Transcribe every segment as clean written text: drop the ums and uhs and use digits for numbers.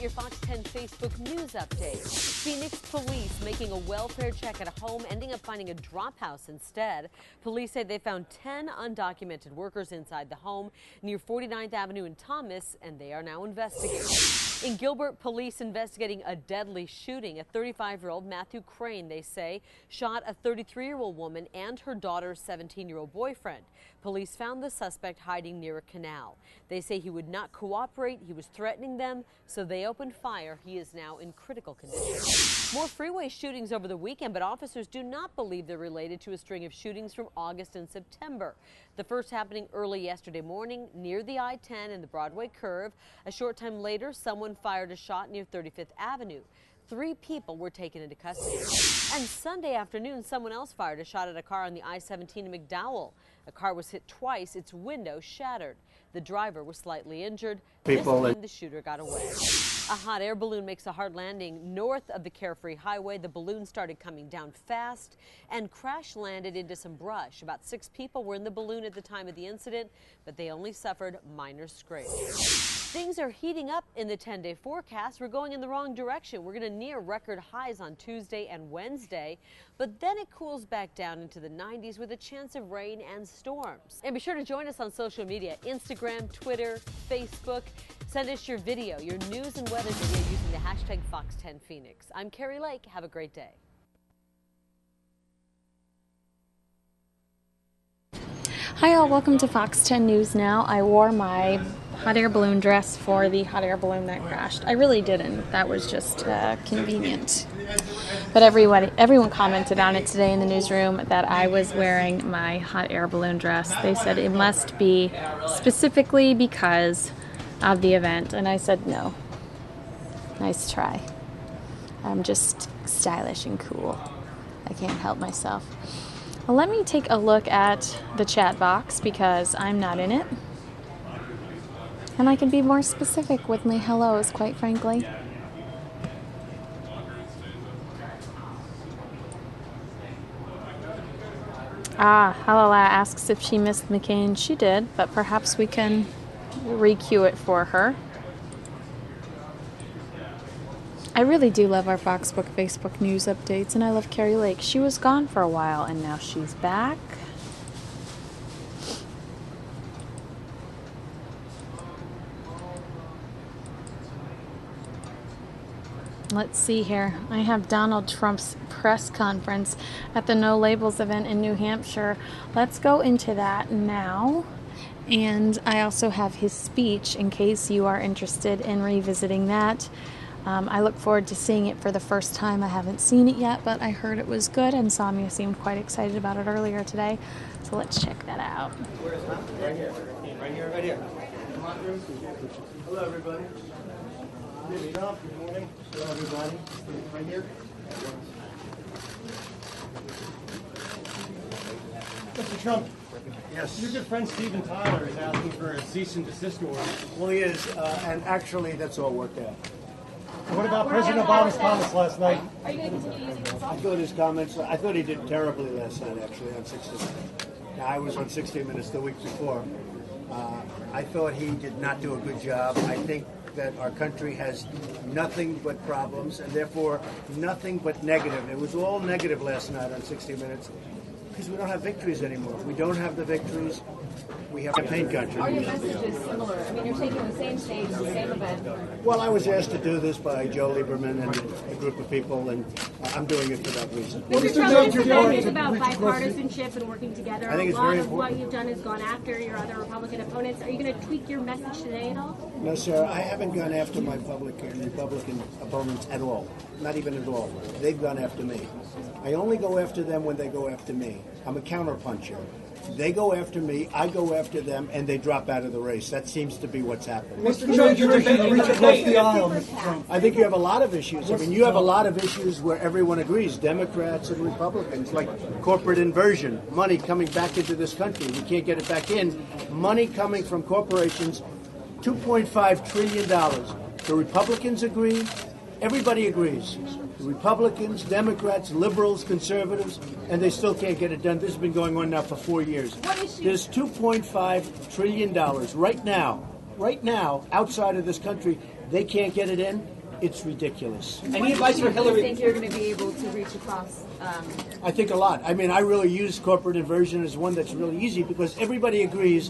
your Fox 10 Facebook news update. Phoenix police making a welfare check at a home, ending up finding a drop house instead. Police say they found 10 undocumented workers inside the home near 49th Avenue in Thomas, and they are now investigating. In Gilbert, police investigating a deadly shooting. A 35-year-old Matthew Crane, they say, shot a 33-year-old woman and her daughter's 17-year-old boyfriend. Police found the suspect hiding near a canal. They say he would not cooperate. He was threatening them, so they opened fire. He is now in critical condition. More freeway shootings over the weekend, but officers do not believe they're related to a string of shootings from August and September. The first happening early yesterday morning near the I-10 and the Broadway curve. A short time later, someone fired a shot near 35th Avenue. 3 people were taken into custody. And Sunday afternoon, someone else fired a shot at a car on the I-17 in McDowell. A car was hit twice, its window shattered. The driver was slightly injured. This time the shooter got away. A hot air balloon makes a hard landing north of the Carefree Highway. The balloon started coming down fast and crash landed into some brush. About 6 people were in the balloon at the time of the incident, but they only suffered minor scrapes. Things are heating up in the 10-day forecast. We're going in the wrong direction. We're going to near record highs on Tuesday and Wednesday, but then it cools back down into the 90s with a chance of rain and storms. And be sure to join us on social media, Instagram, Twitter, Facebook. Send us your video, your news and weather video using the hashtag Fox10Phoenix. I'm Carrie Lake. Have a great day. Hi all, welcome to Fox 10 News Now. I wore my hot air balloon dress for the hot air balloon that crashed. I really didn't. That was just convenient. But everyone commented on it today in the newsroom that I was wearing my hot air balloon dress. They said it must be specifically because of the event, and I said no. Nice try. I'm just stylish and cool. I can't help myself. Well, let me take a look at the chat box because I'm not in it. And I can be more specific with my hellos, quite frankly. Halala asks if she missed McCain. She did, but perhaps we can re-cue it for her. I really do love our Foxbook Facebook news updates, and I love Carrie Lake. She was gone for a while, and now she's back. Let's see here. I have Donald Trump's press conference at the No Labels event in New Hampshire. Let's go into that now. And I also have his speech in case you are interested in revisiting that. I look forward to seeing it for the first time. I haven't seen it yet, but I heard it was good, and Samia seemed quite excited about it earlier today. So let's check that out. Where is that? Right here. Right here. Right here. Come on through. Hello, everybody. Good morning. Hello, everybody. Right here. Mr. Trump. Yes. Your good friend Stephen Tyler is asking for a cease and desist order. Well, he is, and actually, that's all worked out. What about President Obama's comments last night? Are you going to continue using this? I thought his comments, I thought he did terribly last night, actually, on 60 Minutes. Now, I was on 60 Minutes the week before. I thought he did not do a good job. I think that our country has nothing but problems, and therefore nothing but negative. It was all negative last night on 60 Minutes because we don't have victories anymore. We don't have the victories. We have a campaign country. Are your messages similar? I mean, you're taking the same stage, the same event. Well, I was asked to do this by Joe Lieberman and a group of people, and I'm doing it for that reason. Mr. Trump, this event is about bipartisanship and working together. I think it's a lot very of important. what you've done has gone after your other Republican opponents. Are you going to tweak your message today at all? No, sir. I haven't gone after my Republican opponents at all. Not even at all. They've gone after me. I only go after them when they go after me. I'm a counterpuncher. They go after me, I go after them, and they drop out of the race. That seems to be what's happening. Mr. Trump, you're debating to reach across the aisle, Mr. Trump. I think you have a lot of issues. I mean, you have a lot of issues where everyone agrees, Democrats and Republicans, like corporate inversion, money coming back into this country. We can't get it back in. Money coming from corporations, $2.5 trillion. The Republicans agree. Everybody agrees. The Republicans, Democrats, liberals, conservatives, and they still can't get it done. This has been going on now for 4 years. There's $2.5 trillion right now, outside of this country, They can't get it in. It's ridiculous. Any advice for Hillary? Do you think you're going to be able to reach across? I think a lot. I mean, I really use corporate inversion as one that's really easy because everybody agrees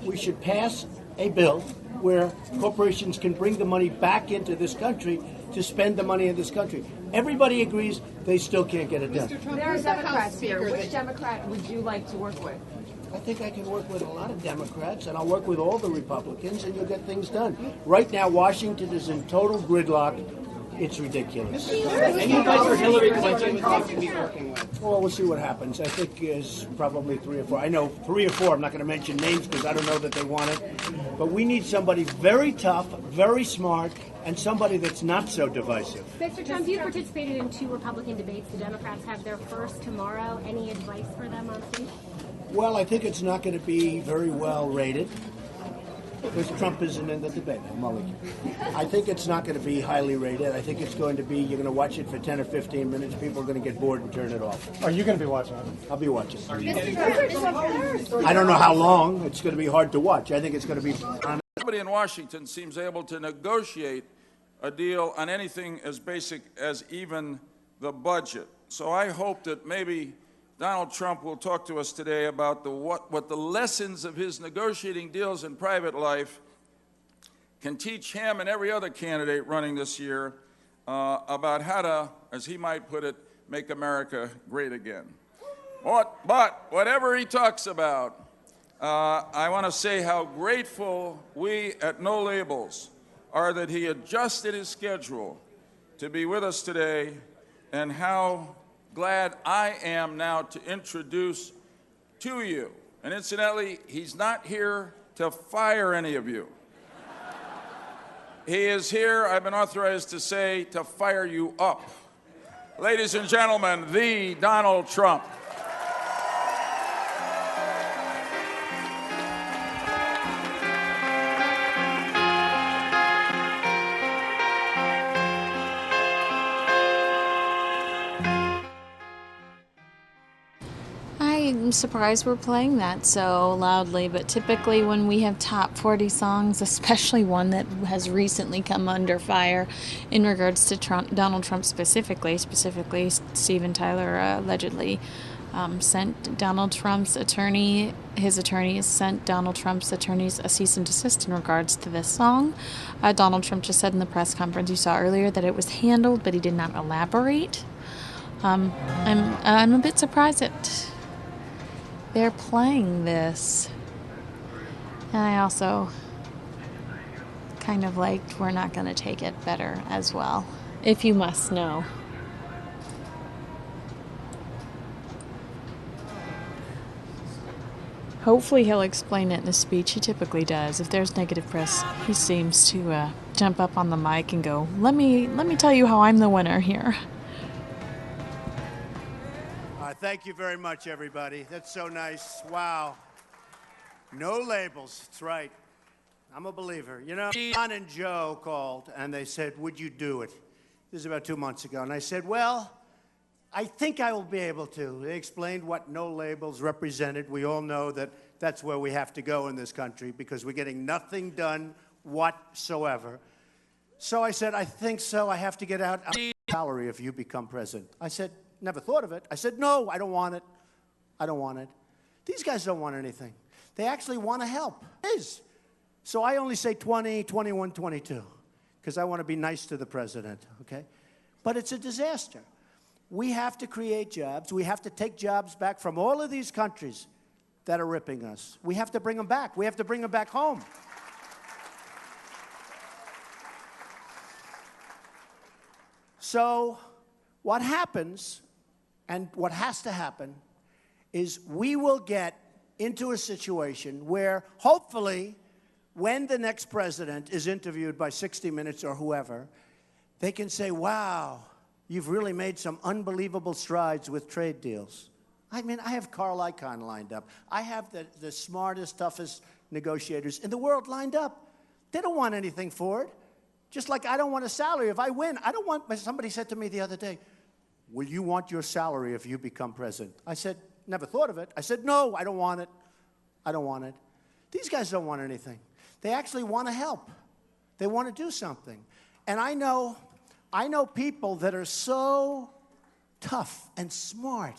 we should pass a bill where corporations can bring the money back into this country to spend the money in this country. Everybody agrees, they still can't get it done. There are Democrats here. Which Democrat would you like to work with? I think I can work with a lot of Democrats, and I'll work with all the Republicans, and you'll get things done. Right now, Washington is in total gridlock. It's ridiculous. Any advice for Hillary Clinton to be working with? Well, we'll see what happens. I think is probably 3 or 4. I know 3 or 4. I'm not going to mention names because I don't know that they want it. But we need somebody very tough, very smart, and somebody that's not so divisive. Mr. Trump, you participated in 2 Republican debates. The Democrats have their first tomorrow. Any advice for them on stage? Well, I think it's not going to be very well rated because Trump isn't in the debate. I think it's not going to be highly rated. I think it's going to be, you're going to watch it for 10 or 15 minutes. People are going to get bored and turn it off. Are you going to be watching it? I'll be watching. I don't know how long. It's going to be hard to watch. I think it's going to be on. Nobody in Washington seems able to negotiate a deal on anything as basic as even the budget. So I hope that maybe Donald Trump will talk to us today about what the lessons of his negotiating deals in private life can teach him and every other candidate running this year about how to, as he might put it, make America great again. But whatever he talks about, I want to say how grateful we at No Labels are that he adjusted his schedule to be with us today, and how glad I am now to introduce to you, and incidentally, he's not here to fire any of you. He is here, I've been authorized to say, to fire you up. Ladies and gentlemen, the Donald Trump. I'm surprised we're playing that so loudly, but typically when we have top 40 songs, especially one that has recently come under fire in regards to Donald Trump specifically Steven Tyler allegedly sent Donald Trump's attorney, his attorneys sent Donald Trump's attorneys a cease and desist in regards to this song. Donald Trump just said in the press conference you saw earlier that it was handled, but he did not elaborate. I'm a bit surprised that they're playing this, and I also kind of liked We're Not Gonna Take It better as well, if you must know. Hopefully he'll explain it in a speech. He typically does. If there's negative press, he seems to jump up on the mic and go, let me tell you how I'm the winner here. Thank you very much, everybody. That's so nice. Wow. No labels. That's right. I'm a believer. You know, John and Joe called, and they said, would you do it? This is about 2 months ago. And I said, well, I think I will be able to. They explained what no labels represented. We all know that that's where we have to go in this country because we're getting nothing done whatsoever. So I said, I think so. I have to get out. Salary if you become president. I said, never thought of it. I said, no, I don't want it. I don't want it. These guys don't want anything. They actually want to help. So I only say 20, 21, 22, because I want to be nice to the president, okay? But it's a disaster. We have to create jobs. We have to take jobs back from all of these countries that are ripping us. We have to bring them back. We have to bring them back home. So what happens, and what has to happen, is we will get into a situation where hopefully when the next president is interviewed by 60 Minutes or whoever, they can say, wow, you've really made some unbelievable strides with trade deals. I mean, I have Carl Icahn lined up. I have the smartest, toughest negotiators in the world lined up. They don't want anything for it. Just like I don't want a salary. If I win, I don't want, somebody said to me the other day, will you want your salary if you become president? I said, never thought of it. I said, no, I don't want it. I don't want it. These guys don't want anything. They actually want to help. They want to do something. And I know people that are so tough and smart.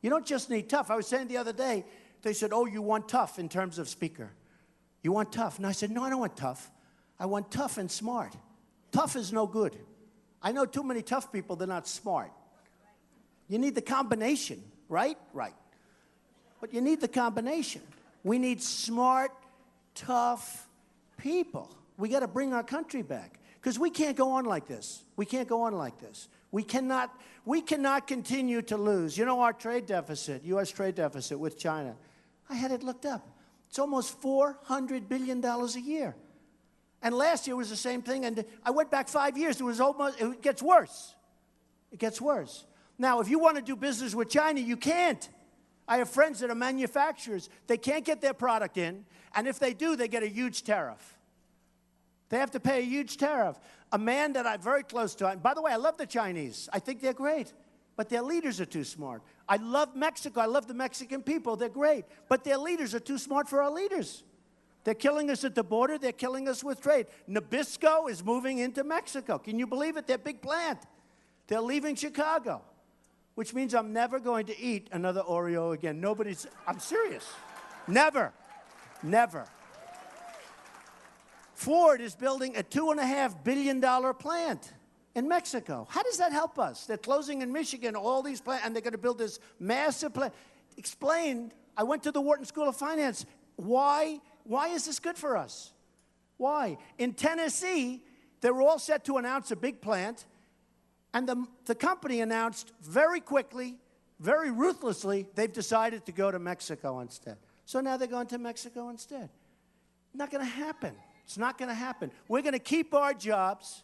You don't just need tough. I was saying the other day, they said, oh, you want tough in terms of speaker. You want tough. And I said, no, I don't want tough. I want tough and smart. Tough is no good. I know too many tough people, they're not smart. You need the combination, right? Right. But you need the combination. We need smart, tough people. We got to bring our country back. Because we can't go on like this. We can't go on like this. We cannot continue to lose. You know, our trade deficit, U.S. trade deficit with China, I had it looked up. It's almost $400 billion a year. And last year was the same thing. And I went back 5 years. It gets worse. It gets worse. Now, if you want to do business with China, you can't. I have friends that are manufacturers. They can't get their product in. And if they do, they get a huge tariff. They have to pay a huge tariff. A man that I'm very close to, and by the way, I love the Chinese. I think they're great. But their leaders are too smart. I love Mexico. I love the Mexican people. They're great. But their leaders are too smart for our leaders. They're killing us at the border. They're killing us with trade. Nabisco is moving into Mexico. Can you believe it? Their big plant. They're leaving Chicago, which means I'm never going to eat another Oreo again. I'm serious. Never. Never. Ford is building a $2.5 billion plant in Mexico. How does that help us? They're closing in Michigan, all these plants, and they're going to build this massive plant. Explain, I went to the Wharton School of Finance. Why is this good for us? Why? In Tennessee, they were all set to announce a big plant, and the company announced very quickly, very ruthlessly, they've decided to go to Mexico instead. So now they're going to Mexico instead. Not going to happen. It's not going to happen. We're going to keep our jobs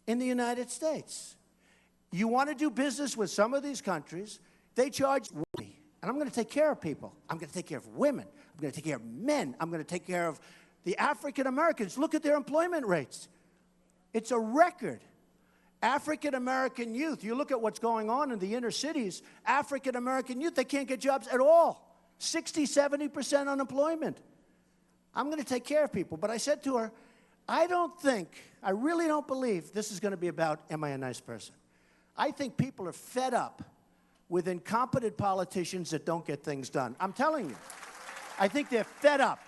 in the United States. You want to do business with some of these countries, they charge money. And I'm going to take care of people. I'm going to take care of women. I'm going to take care of men. I'm going to take care of the African Americans. Look at their employment rates. It's a record. African American youth, you look at what's going on in the inner cities, African American youth, they can't get jobs at all. 60, 70% unemployment. I'm going to take care of people. But I said to her, I really don't believe this is going to be about, am I a nice person? I think people are fed up with incompetent politicians that don't get things done. I'm telling you. I think they're fed up.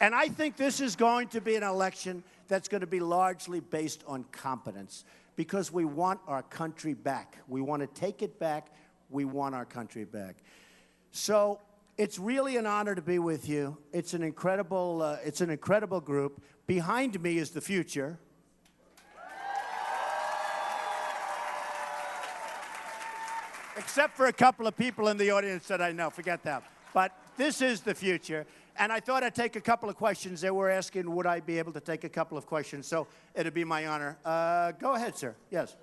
And I think this is going to be an election that's going to be largely based on competence because we want our country back. We want to take it back. We want our country back. So it's really an honor to be with you. It's an incredible group. Behind me is the future. Except for a couple of people in the audience that I know. Forget that. But this is the future. And I thought I'd take a couple of questions. They were asking, would I be able to take a couple of questions? So it'd be my honor. Go ahead, sir. Yes.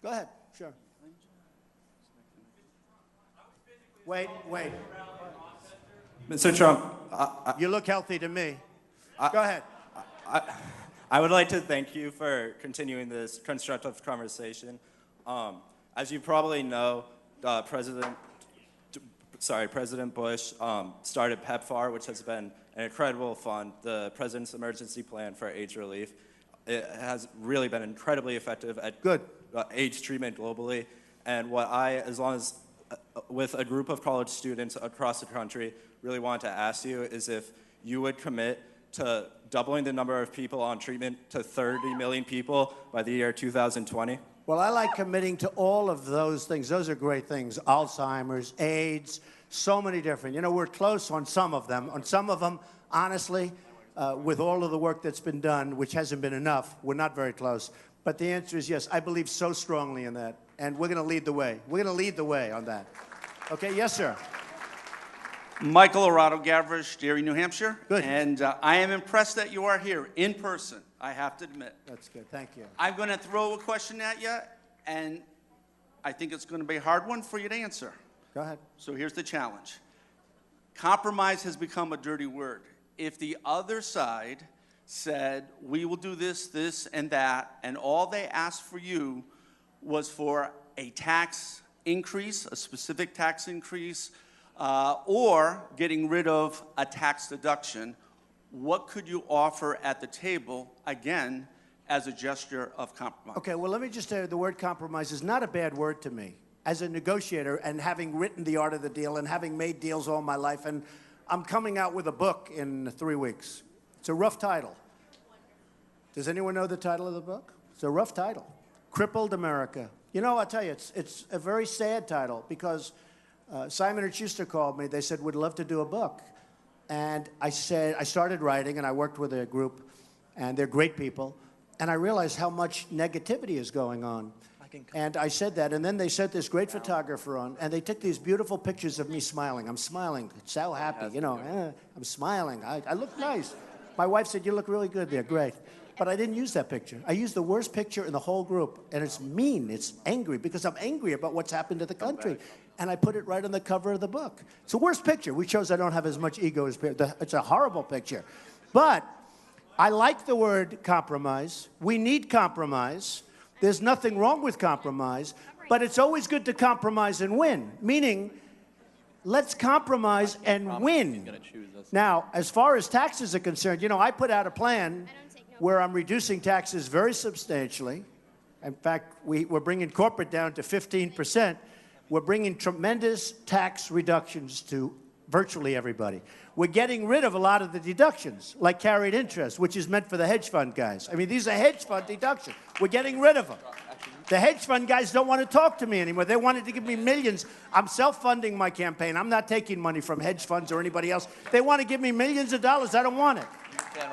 Go ahead. Sure. Wait. Mr. Trump, you look healthy to me. Go ahead. I would like to thank you for continuing this constructive conversation. As you probably know, President Bush started PEPFAR, which has been an incredible fund, the President's Emergency Plan for AIDS Relief. It has really been incredibly effective at AIDS treatment globally. And what with a group of college students across the country, really want to ask you is if you would commit to doubling the number of people on treatment to 30 million people by the year 2020? Well, I like committing to all of those things. Those are great things. Alzheimer's, AIDS, so many different. You know, we're close on some of them. On some of them, honestly, with all of the work that's been done, which hasn't been enough, we're not very close. But the answer is yes. I believe so strongly in that. And we're going to lead the way. We're going to lead the way on that. Okay, yes, sir. Michael Arado Gavrish, Derry, New Hampshire. Good. And I am impressed that you are here in person, I have to admit. That's good. Thank you. I'm going to throw a question at you, and I think it's going to be a hard one for you to answer. Go ahead. So here's the challenge. Compromise has become a dirty word. If the other side said, we will do this, this, and that, and all they asked for you was for a tax increase, a specific tax increase, or getting rid of a tax deduction, what could you offer at the table, again, as a gesture of compromise? Okay, well, let me just say the word compromise is not a bad word to me. As a negotiator and having written The Art of the Deal and having made deals all my life, and I'm coming out with a book in 3 weeks. It's a rough title. Does anyone know the title of the book? It's a rough title. Crippled America. You know, I'll tell you, it's a very sad title because Simon & Schuster called me. They said, we'd love to do a book. And I said, I started writing, and I worked with a group, and they're great people. And I realized how much negativity is going on. And I said that, and then they sent this great photographer on, and they took these beautiful pictures of me smiling. I'm smiling, so happy, you know, I'm smiling. I look nice. My wife said, you look really good there, great. But I didn't use that picture. I used the worst picture in the whole group, and it's mean, it's angry, because I'm angry about what's happened to the country. And I put it right on the cover of the book. It's the worst picture, which shows I don't have as much ego as people. It's a horrible picture. But I like the word compromise. We need compromise. There's nothing wrong with compromise, but it's always good to compromise and win, meaning let's compromise and win. Now, as far as taxes are concerned, you know, I put out a plan where I'm reducing taxes very substantially. In fact, we're bringing corporate down to 15%. We're bringing tremendous tax reductions to virtually everybody. We're getting rid of a lot of the deductions, like carried interest, which is meant for the hedge fund guys. I mean, these are hedge fund deductions. We're getting rid of them. The hedge fund guys don't want to talk to me anymore. They wanted to give me millions. I'm self-funding my campaign. I'm not taking money from hedge funds or anybody else. They want to give me millions of dollars. I don't want it.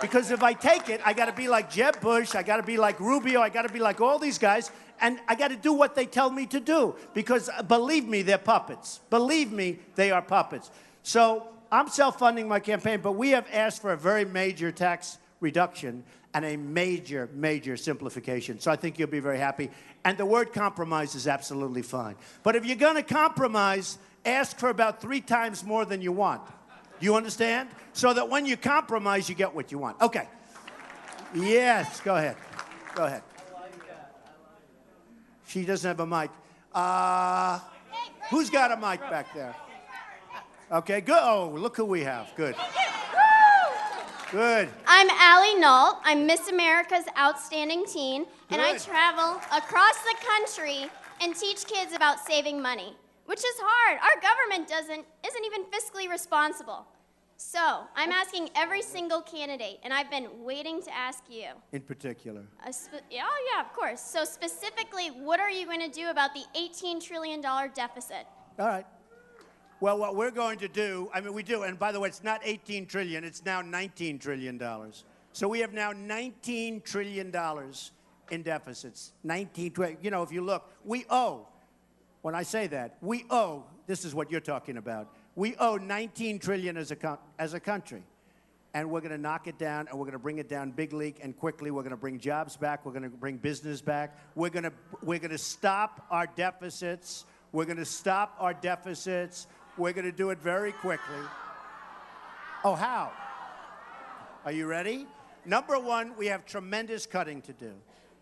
Because if I take it, I got to be like Jeb Bush. I got to be like Rubio. I got to be like all these guys. And I got to do what they tell me to do. Because believe me, they're puppets. Believe me, they are puppets. So I'm self-funding my campaign, but we have asked for a very major tax reduction and a major, major simplification. So I think you'll be very happy. And the word compromise is absolutely fine. But if you're going to compromise, ask for about 3 times more than you want. Do you understand? So that when you compromise, you get what you want. Okay. Yes, go ahead. Go ahead. She doesn't have a mic. Who's got a mic back there? Okay, good. Oh, look who we have. Good. Good. I'm Allie Null. I'm Miss America's Outstanding Teen, and I travel across the country and teach kids about saving money, which is hard. Our government isn't even fiscally responsible. So I'm asking every single candidate, and I've been waiting to ask you. In particular. Yeah, of course. So specifically, what are you going to do about the $18 trillion deficit? All right. Well, what we're going to do, I mean, we do, and by the way, it's not 18 trillion, it's now $19 trillion. So we have now $19 trillion in deficits. 19 trillion. You know, if you look, we owe, when I say that, we owe, this is what you're talking about, we owe 19 trillion as a country. And we're going to knock it down, and we're going to bring it down big league and quickly. We're going to bring jobs back. We're going to bring business back. We're going to stop our deficits. We're going to stop our deficits. We're going to do it very quickly. Oh, how? Are you ready? Number one, we have tremendous cutting to do.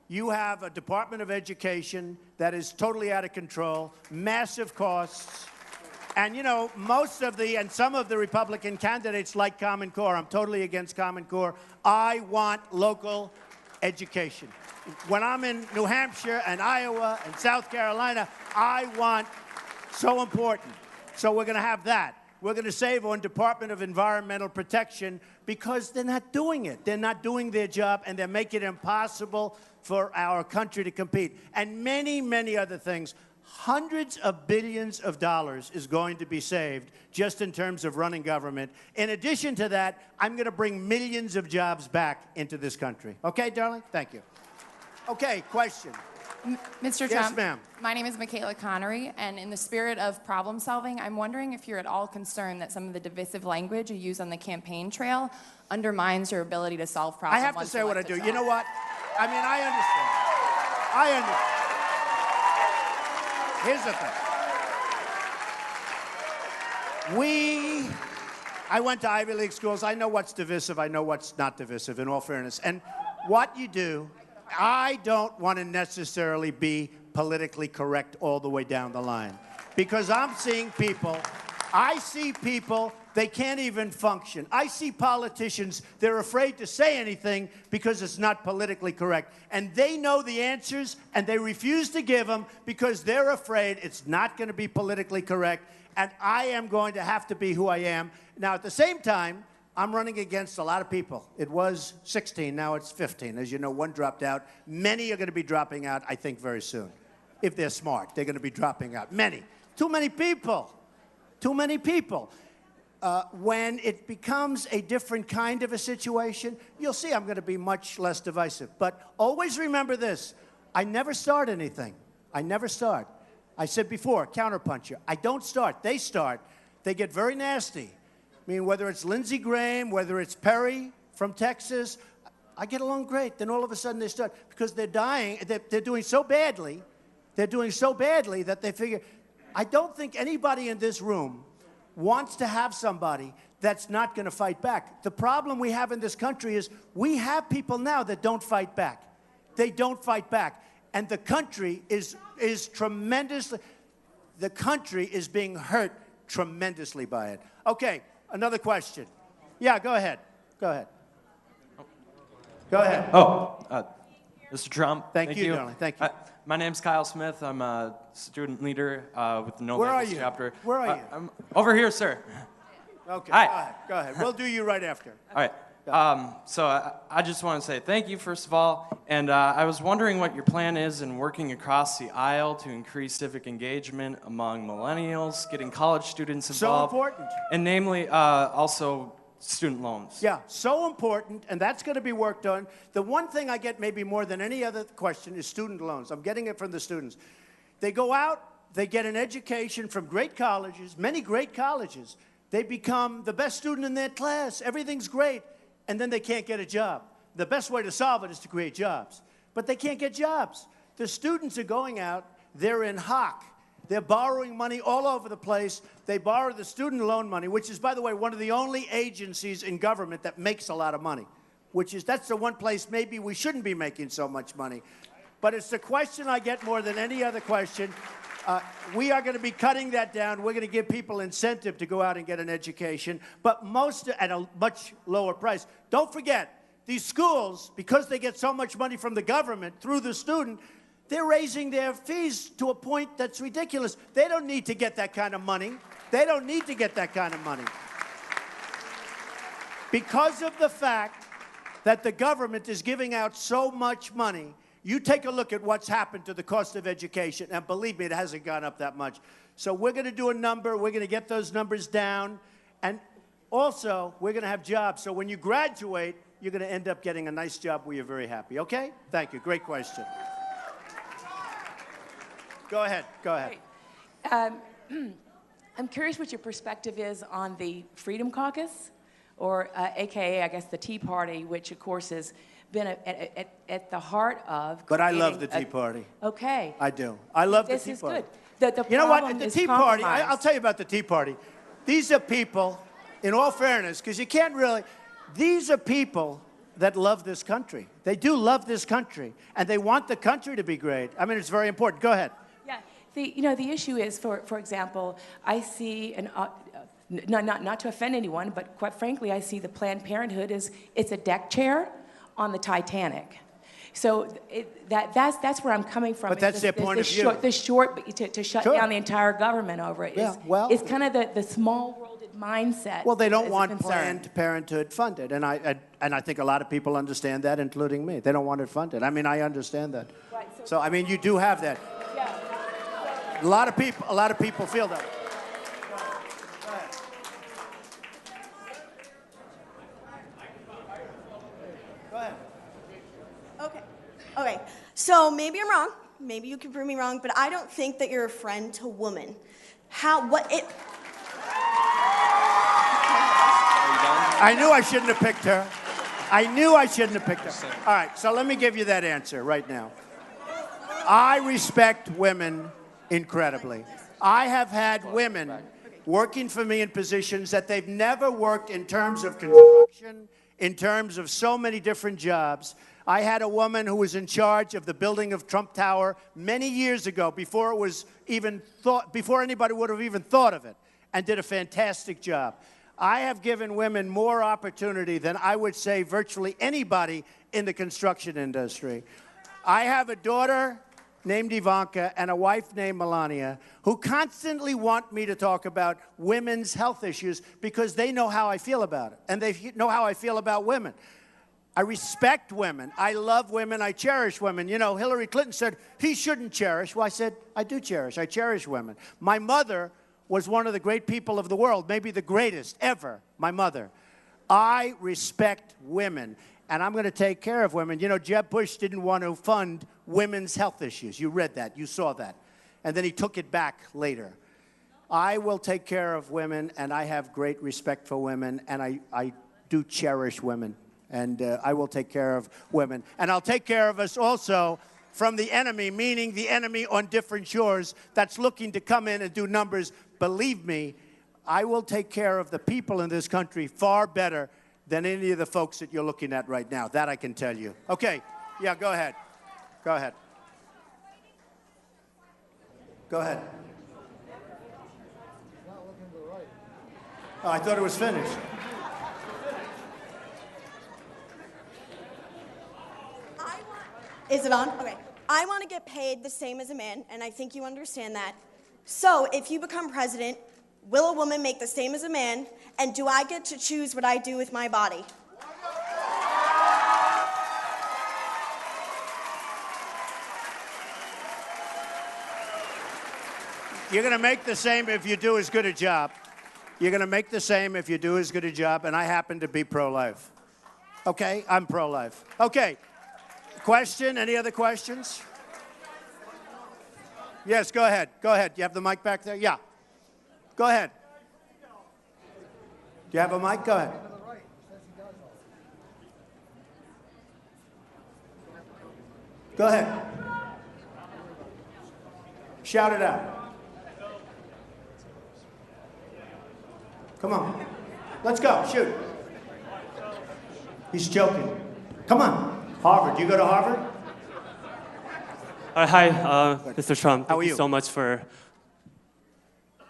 You have a Department of Education that is totally out of control, massive costs. And, you know, some of the Republican candidates like Common Core. I'm totally against Common Core. I want local education. When I'm in New Hampshire and Iowa and South Carolina, I want, so important. So we're going to have that. We're going to save on Department of Environmental Protection because they're not doing it. They're not doing their job, and they're making it impossible for our country to compete. And many, many other things. Hundreds of billions of dollars is going to be saved just in terms of running government. In addition to that, I'm going to bring millions of jobs back into this country. Okay, darling? Thank you. Okay, question. Mr. Trump, yes, ma'am. My name is Michaela Connery, and in the spirit of problem solving, I'm wondering if you're at all concerned that some of the divisive language you use on the campaign trail undermines your ability to solve problems. I have to say what I do. You know what? I mean, I understand. Here's the thing. I went to Ivy League schools. I know what's divisive. I know what's not divisive, in all fairness. And what you do, I don't want to necessarily be politically correct all the way down the line. Because I'm seeing people, I see people, they can't even function. I see politicians, they're afraid to say anything because it's not politically correct. And they know the answers, and they refuse to give them because they're afraid it's not going to be politically correct, and I am going to have to be who I am. Now, at the same time, I'm running against a lot of people. It was 16, now it's 15. As you know, one dropped out. Many are going to be dropping out, I think, very soon. If they're smart, they're going to be dropping out. Many. Too many people. Too many people. When it becomes a different kind of a situation, you'll see I'm going to be much less divisive. But always remember this. I never start anything. I never start. I said before, counterpuncher. I don't start. They start. They get very nasty. I mean, whether it's Lindsey Graham, whether it's Perry from Texas, I get along great. Then all of a sudden they start, because they're dying, they're doing so badly, that they figure, I don't think anybody in this room wants to have somebody that's not going to fight back. The problem we have in this country is we have people now that don't fight back. They don't fight back. And the country is tremendously, the country is being hurt tremendously by it. Okay. Another question. Yeah, go ahead. Go ahead. Go ahead. Mr. Trump. Thank you, darling. Thank you. My name's Kyle Smith. I'm a student leader with the No Where are Labels you? chapter. Where are you? I'm over here, sir. Okay. Hi. Go ahead. We'll do you right after. All right. So I just want to say thank you, first of all. And I was wondering what your plan is in working across the aisle to increase civic engagement among millennials, getting college students involved. So important. And namely, also student loans. Yeah, so important, and that's going to be worked on. The one thing I get maybe more than any other question is student loans. I'm getting it from the students. They go out, they get an education from great colleges, many great colleges. They become the best student in their class. Everything's great. And then they can't get a job. The best way to solve it is to create jobs. But they can't get jobs. The students are going out. They're in hock. They're borrowing money all over the place. They borrow the student loan money, which is, by the way, one of the only agencies in government that makes a lot of money, that's the one place maybe we shouldn't be making so much money. But it's the question I get more than any other question. We are going to be cutting that down. We're going to give people incentive to go out and get an education, but most at a much lower price. Don't forget, these schools, because they get so much money from the government through the student, they're raising their fees to a point that's ridiculous. They don't need to get that kind of money. They don't need to get that kind of money. Because of the fact that the government is giving out so much money, you take a look at what's happened to the cost of education, and believe me, it hasn't gone up that much. So we're going to do a number. We're going to get those numbers down. And also, we're going to have jobs. So when you graduate, you're going to end up getting a nice job where you're very happy. Okay? Thank you. Great question. Go ahead. Go ahead. I'm curious what your perspective is on the Freedom Caucus, or AKA, I guess, the Tea Party, which, of course, has been at the heart of. But I love the Tea Party. Okay. I do. I love the Tea Party. This is good. You know what? The Tea Party, I'll tell you about the Tea Party. These are people, in all fairness, because you can't really, these are people that love this country. They do love this country, and they want the country to be great. I mean, it's very important. Go ahead. Yeah. The issue is, for example, I see not to offend anyone, but quite frankly, I see the Planned Parenthood it's a deck chair on the Titanic. So that's where I'm coming from. But that's their point of view. To shut down the entire government over it is kind of the small-worlded mindset. Well, they don't want Planned Parenthood funded, and I think a lot of people understand that, including me. They don't want it funded. I mean, I understand that. Right, so I mean, you do have that. Yeah. A lot of people feel that. Okay, so maybe I'm wrong. Maybe you can prove me wrong, but I don't think that you're a friend to women. I knew I shouldn't have picked her. All right, so let me give you that answer right now. I respect women incredibly. I have had women working for me in positions that they've never worked in terms of construction, in terms of so many different jobs. I had a woman who was in charge of the building of Trump Tower many years ago, before it was even thought, before anybody would have even thought of it, and did a fantastic job. I have given women more opportunity than I would say virtually anybody in the construction industry. I have a daughter named Ivanka and a wife named Melania who constantly want me to talk about women's health issues because they know how I feel about it, and they know how I feel about women. I respect women. I love women. I cherish women. You know, Hillary Clinton said he shouldn't cherish. Well, I said, I do cherish. I cherish women. My mother was one of the great people of the world, maybe the greatest ever, my mother. I respect women, and I'm going to take care of women. You know, Jeb Bush didn't want to fund women's health issues. You read that. You saw that. And then he took it back later. I will take care of women, and I have great respect for women, and I do cherish women. And I will take care of women. And I'll take care of us also from the enemy, meaning the enemy on different shores that's looking to come in and do numbers. Believe me, I will take care of the people in this country far better than any of the folks that you're looking at right now. That I can tell you. Okay, yeah, go ahead. Go ahead. Go ahead. Oh, I thought it was finished. Is it on? Okay. I want to get paid the same as a man, and I think you understand that. So, if you become president, will a woman make the same as a man, and do I get to choose what I do with my body? You're going to make the same if you do as good a job. You're going to make the same if you do as good a job, and I happen to be pro-life. Okay? I'm pro-life. Okay. Question? Any other questions? Yes, go ahead. Go ahead. You have the mic back there? Yeah. Go ahead. Do you have a mic? Go ahead. Go ahead. Shout it out. Come on. Let's go. Shoot. He's joking. Come on. Harvard. You go to Harvard? Hi, Mr. Trump. How are you? Thank you so much for...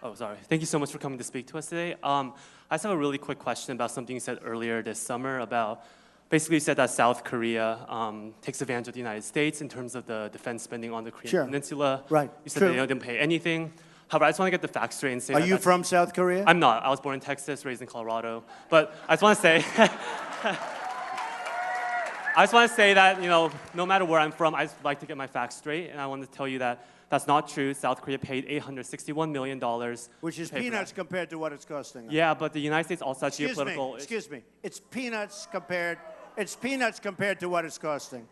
Oh, sorry. Thank you so much for coming to speak to us today. I just have a really quick question about something you said earlier this summer about... Basically, you said that South Korea takes advantage of the United States in terms of the defense spending on the Korean Peninsula. Right. You said they didn't pay anything. However, I just want to get the facts straight and say Are you from South Korea? I'm not. I was born in Texas, raised in Colorado. But I just want to say... I just want to say that, you know, no matter where I'm from, I just like to get my facts straight, and I want to tell you that that's not true. South Korea paid $861 million. Which is peanuts compared to what it's costing us. Yeah, but the United States also has geopolitical... Excuse me. It's peanuts compared to what it's costing.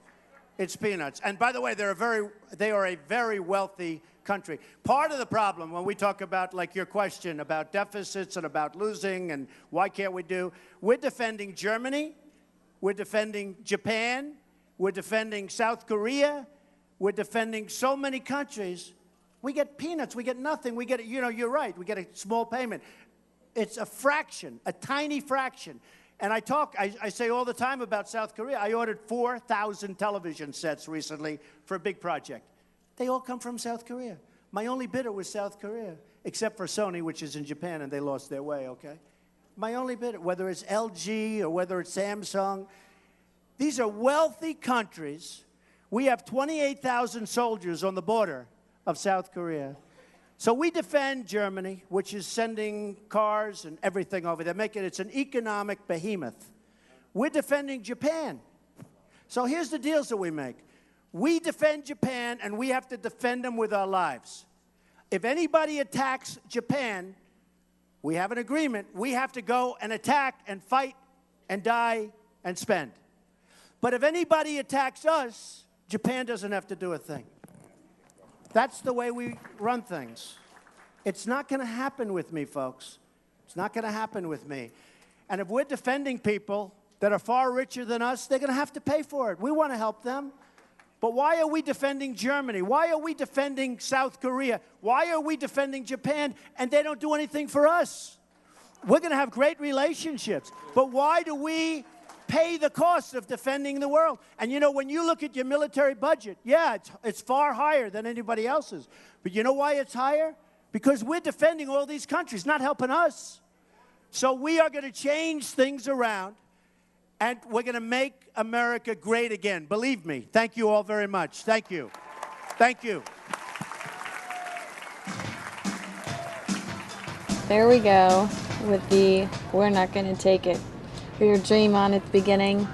It's peanuts. And by the way, they are a very wealthy country. Part of the problem when we talk about, like your question, about deficits and about losing and why can't we do, we're defending Germany, we're defending Japan, we're defending South Korea, we're defending so many countries. We get peanuts, we get nothing, we get, you know, you're right, we get a small payment. It's a fraction, a tiny fraction. And I say all the time about South Korea, I ordered 4,000 television sets recently for a big project. They all come from South Korea. My only bidder was South Korea, except for Sony, which is in Japan, and they lost their way, okay? My only bidder, whether it's LG or whether it's Samsung, these are wealthy countries. We have 28,000 soldiers on the border of South Korea. So we defend Germany, which is sending cars and everything over there, it's an economic behemoth. We're defending Japan. So here's the deals that we make. We defend Japan, and we have to defend them with our lives. If anybody attacks Japan, we have an agreement. We have to go and attack and fight and die and spend. But if anybody attacks us, Japan doesn't have to do a thing. That's the way we run things. It's not going to happen with me, folks. It's not going to happen with me. And if we're defending people that are far richer than us, they're going to have to pay for it. We want to help them. But why are we defending Germany? Why are we defending South Korea? Why are we defending Japan and they don't do anything for us? We're going to have great relationships. But why do we pay the cost of defending the world. And you know, when you look at your military budget, yeah, it's far higher than anybody else's. But you know why it's higher? Because we're defending all these countries, not helping us. So we are going to change things around, and we're going to make America great again. Believe me. Thank you all very much. Thank you. Thank you. There we go with the "we're not going to take it" for your dream on at the beginning.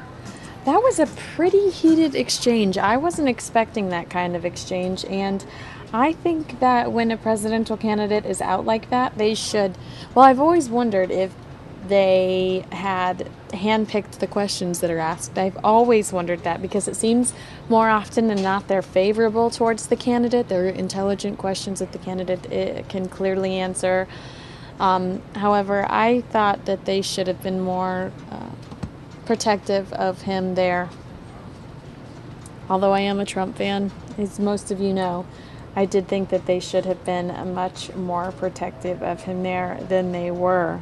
That was a pretty heated exchange. I wasn't expecting that kind of exchange, and I think that when a presidential candidate is out like that, they should. Well, I've always wondered if they had handpicked the questions that are asked. I've always wondered that because it seems more often than not they're favorable towards the candidate. They're intelligent questions that the candidate can clearly answer. However, I thought that they should have been more protective of him there. Although I am a Trump fan, as most of you know, I did think that they should have been much more protective of him there than they were.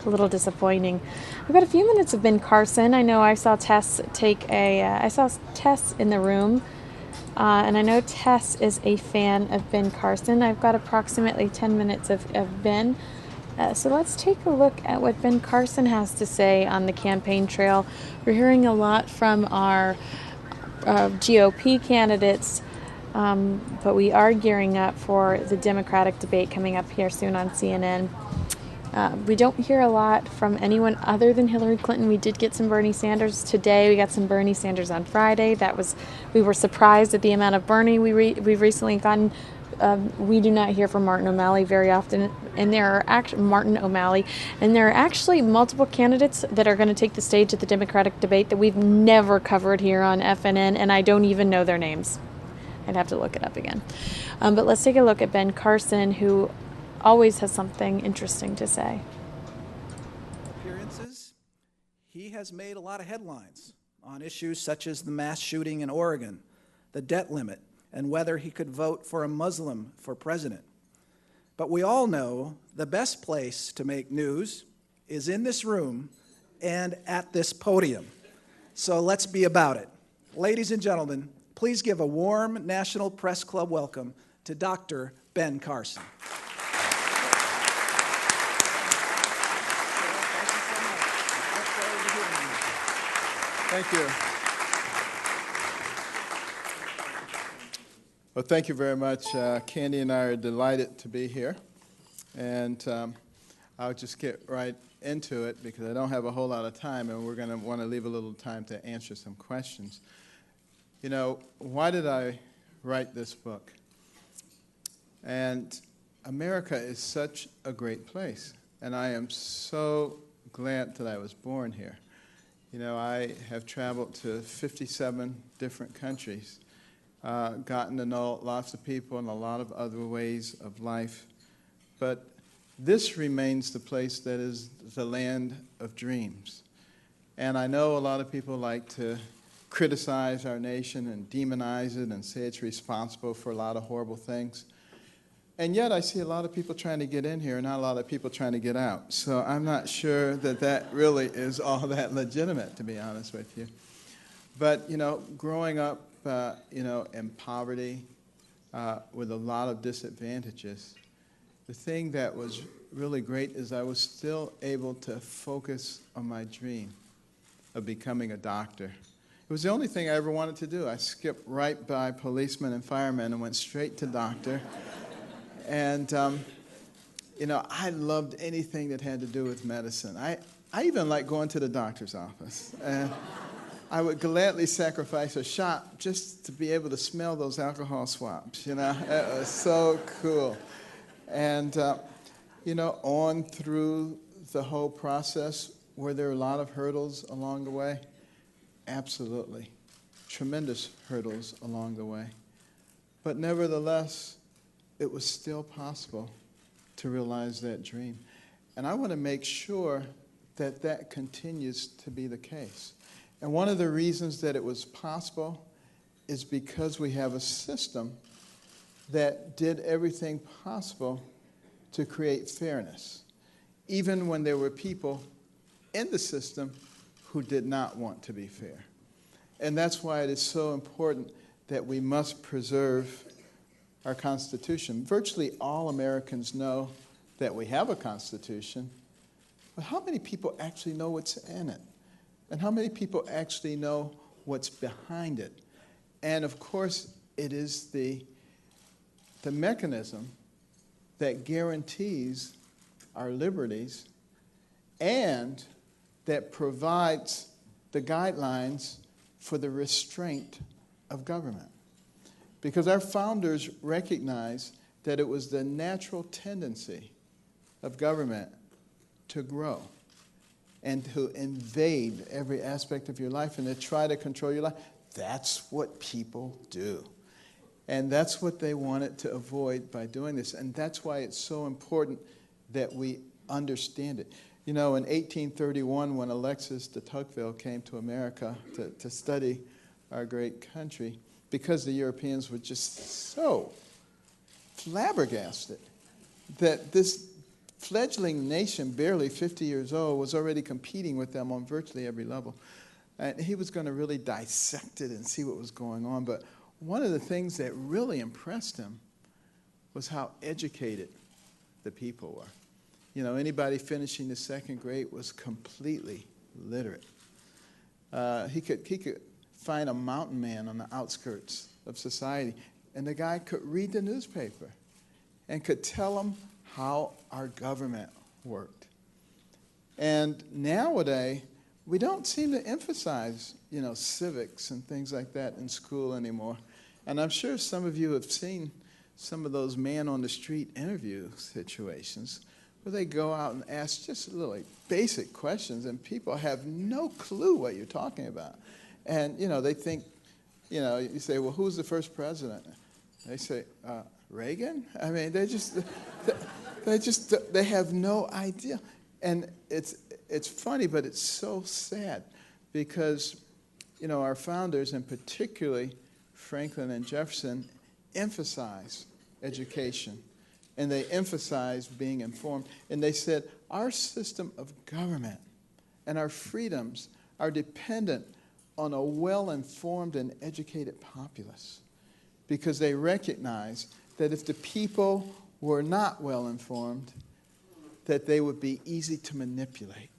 A little disappointing. I've got a few minutes of Ben Carson. I know I saw Tess I saw Tess in the room, and I know Tess is a fan of Ben Carson. I've got approximately 10 minutes of Ben. So let's take a look at what Ben Carson has to say on the campaign trail. We're hearing a lot from our GOP candidates, but we are gearing up for the Democratic debate coming up here soon on CNN. We don't hear a lot from anyone other than Hillary Clinton. We did get some Bernie Sanders today. We got some Bernie Sanders on Friday. We were surprised at the amount of Bernie we've recently gotten. We do not hear from Martin O'Malley very often, and there are actually multiple candidates that are going to take the stage at the Democratic debate that we've never covered here on FNN, and I don't even know their names. I'd have to look it up again. But let's take a look at Ben Carson, who always has something interesting to say. Appearances, he has made a lot of headlines on issues such as the mass shooting in Oregon, the debt limit, and whether he could vote for a Muslim for president. But we all know the best place to make news is in this room and at this podium. So let's be about it. Ladies and gentlemen, please give a warm National Press Club welcome to Dr. Ben Carson. Thank you. Well, thank you very much. Candy and I are delighted to be here. And I'll just get right into it because I don't have a whole lot of time, and we're going to want to leave a little time to answer some questions. You know, why did I write this book? And America is such a great place, and I am so glad that I was born here. You know, I have traveled to 57 different countries, gotten to know lots of people in a lot of other ways of life. But this remains the place that is the land of dreams. And I know a lot of people like to criticize our nation and demonize it and say it's responsible for a lot of horrible things. And yet I see a lot of people trying to get in here and not a lot of people trying to get out. So I'm not sure that that really is all that legitimate, to be honest with you. But, you know, growing up, you know, in poverty with a lot of disadvantages, the thing that was really great is I was still able to focus on my dream of becoming a doctor. It was the only thing I ever wanted to do. I skipped right by policemen and firemen and went straight to doctor. And, you know, I loved anything that had to do with medicine. I even liked going to the doctor's office. And I would gladly sacrifice a shot just to be able to smell those alcohol swabs, you know. It was so cool. And, you know, on through the whole process, were there a lot of hurdles along the way? Absolutely. Tremendous hurdles along the way. But nevertheless, it was still possible to realize that dream. And I want to make sure that that continues to be the case. And one of the reasons that it was possible is because we have a system that did everything possible to create fairness, even when there were people in the system who did not want to be fair. And that's why it is so important that we must preserve our Constitution. Virtually all Americans know that we have a Constitution, but how many people actually know what's in it? And how many people actually know what's behind it? And of course, it is the mechanism that guarantees our liberties and that provides the guidelines for the restraint of government. Because our founders recognized that it was the natural tendency of government to grow and to invade every aspect of your life and to try to control your life. That's what people do. And that's what they wanted to avoid by doing this. And that's why it's so important that we understand it. You know, in 1831, when Alexis de Tocqueville came to America to study our great country, because the Europeans were just so flabbergasted that this fledgling nation, barely 50 years old, was already competing with them on virtually every level. And he was going to really dissect it and see what was going on. But one of the things that really impressed him was how educated the people were. You know, anybody finishing the second grade was completely literate. He could find a mountain man on the outskirts of society, and the guy could read the newspaper and could tell him how our government worked. And nowadays, we don't seem to emphasize, you know, civics and things like that in school anymore. And I'm sure some of you have seen some of those man-on-the-street interview situations where they go out and ask just really basic questions, and people have no clue what you're talking about. And, you know, they think, you know, you say, well, who's the first president? They say, Reagan? I mean, they have no idea. And it's funny, but it's so sad because, you know, our founders, and particularly Franklin and Jefferson, emphasized education, and they emphasized being informed. And they said, our system of government and our freedoms are dependent on a well-informed and educated populace, because they recognize that if the people were not well-informed, that they would be easy to manipulate.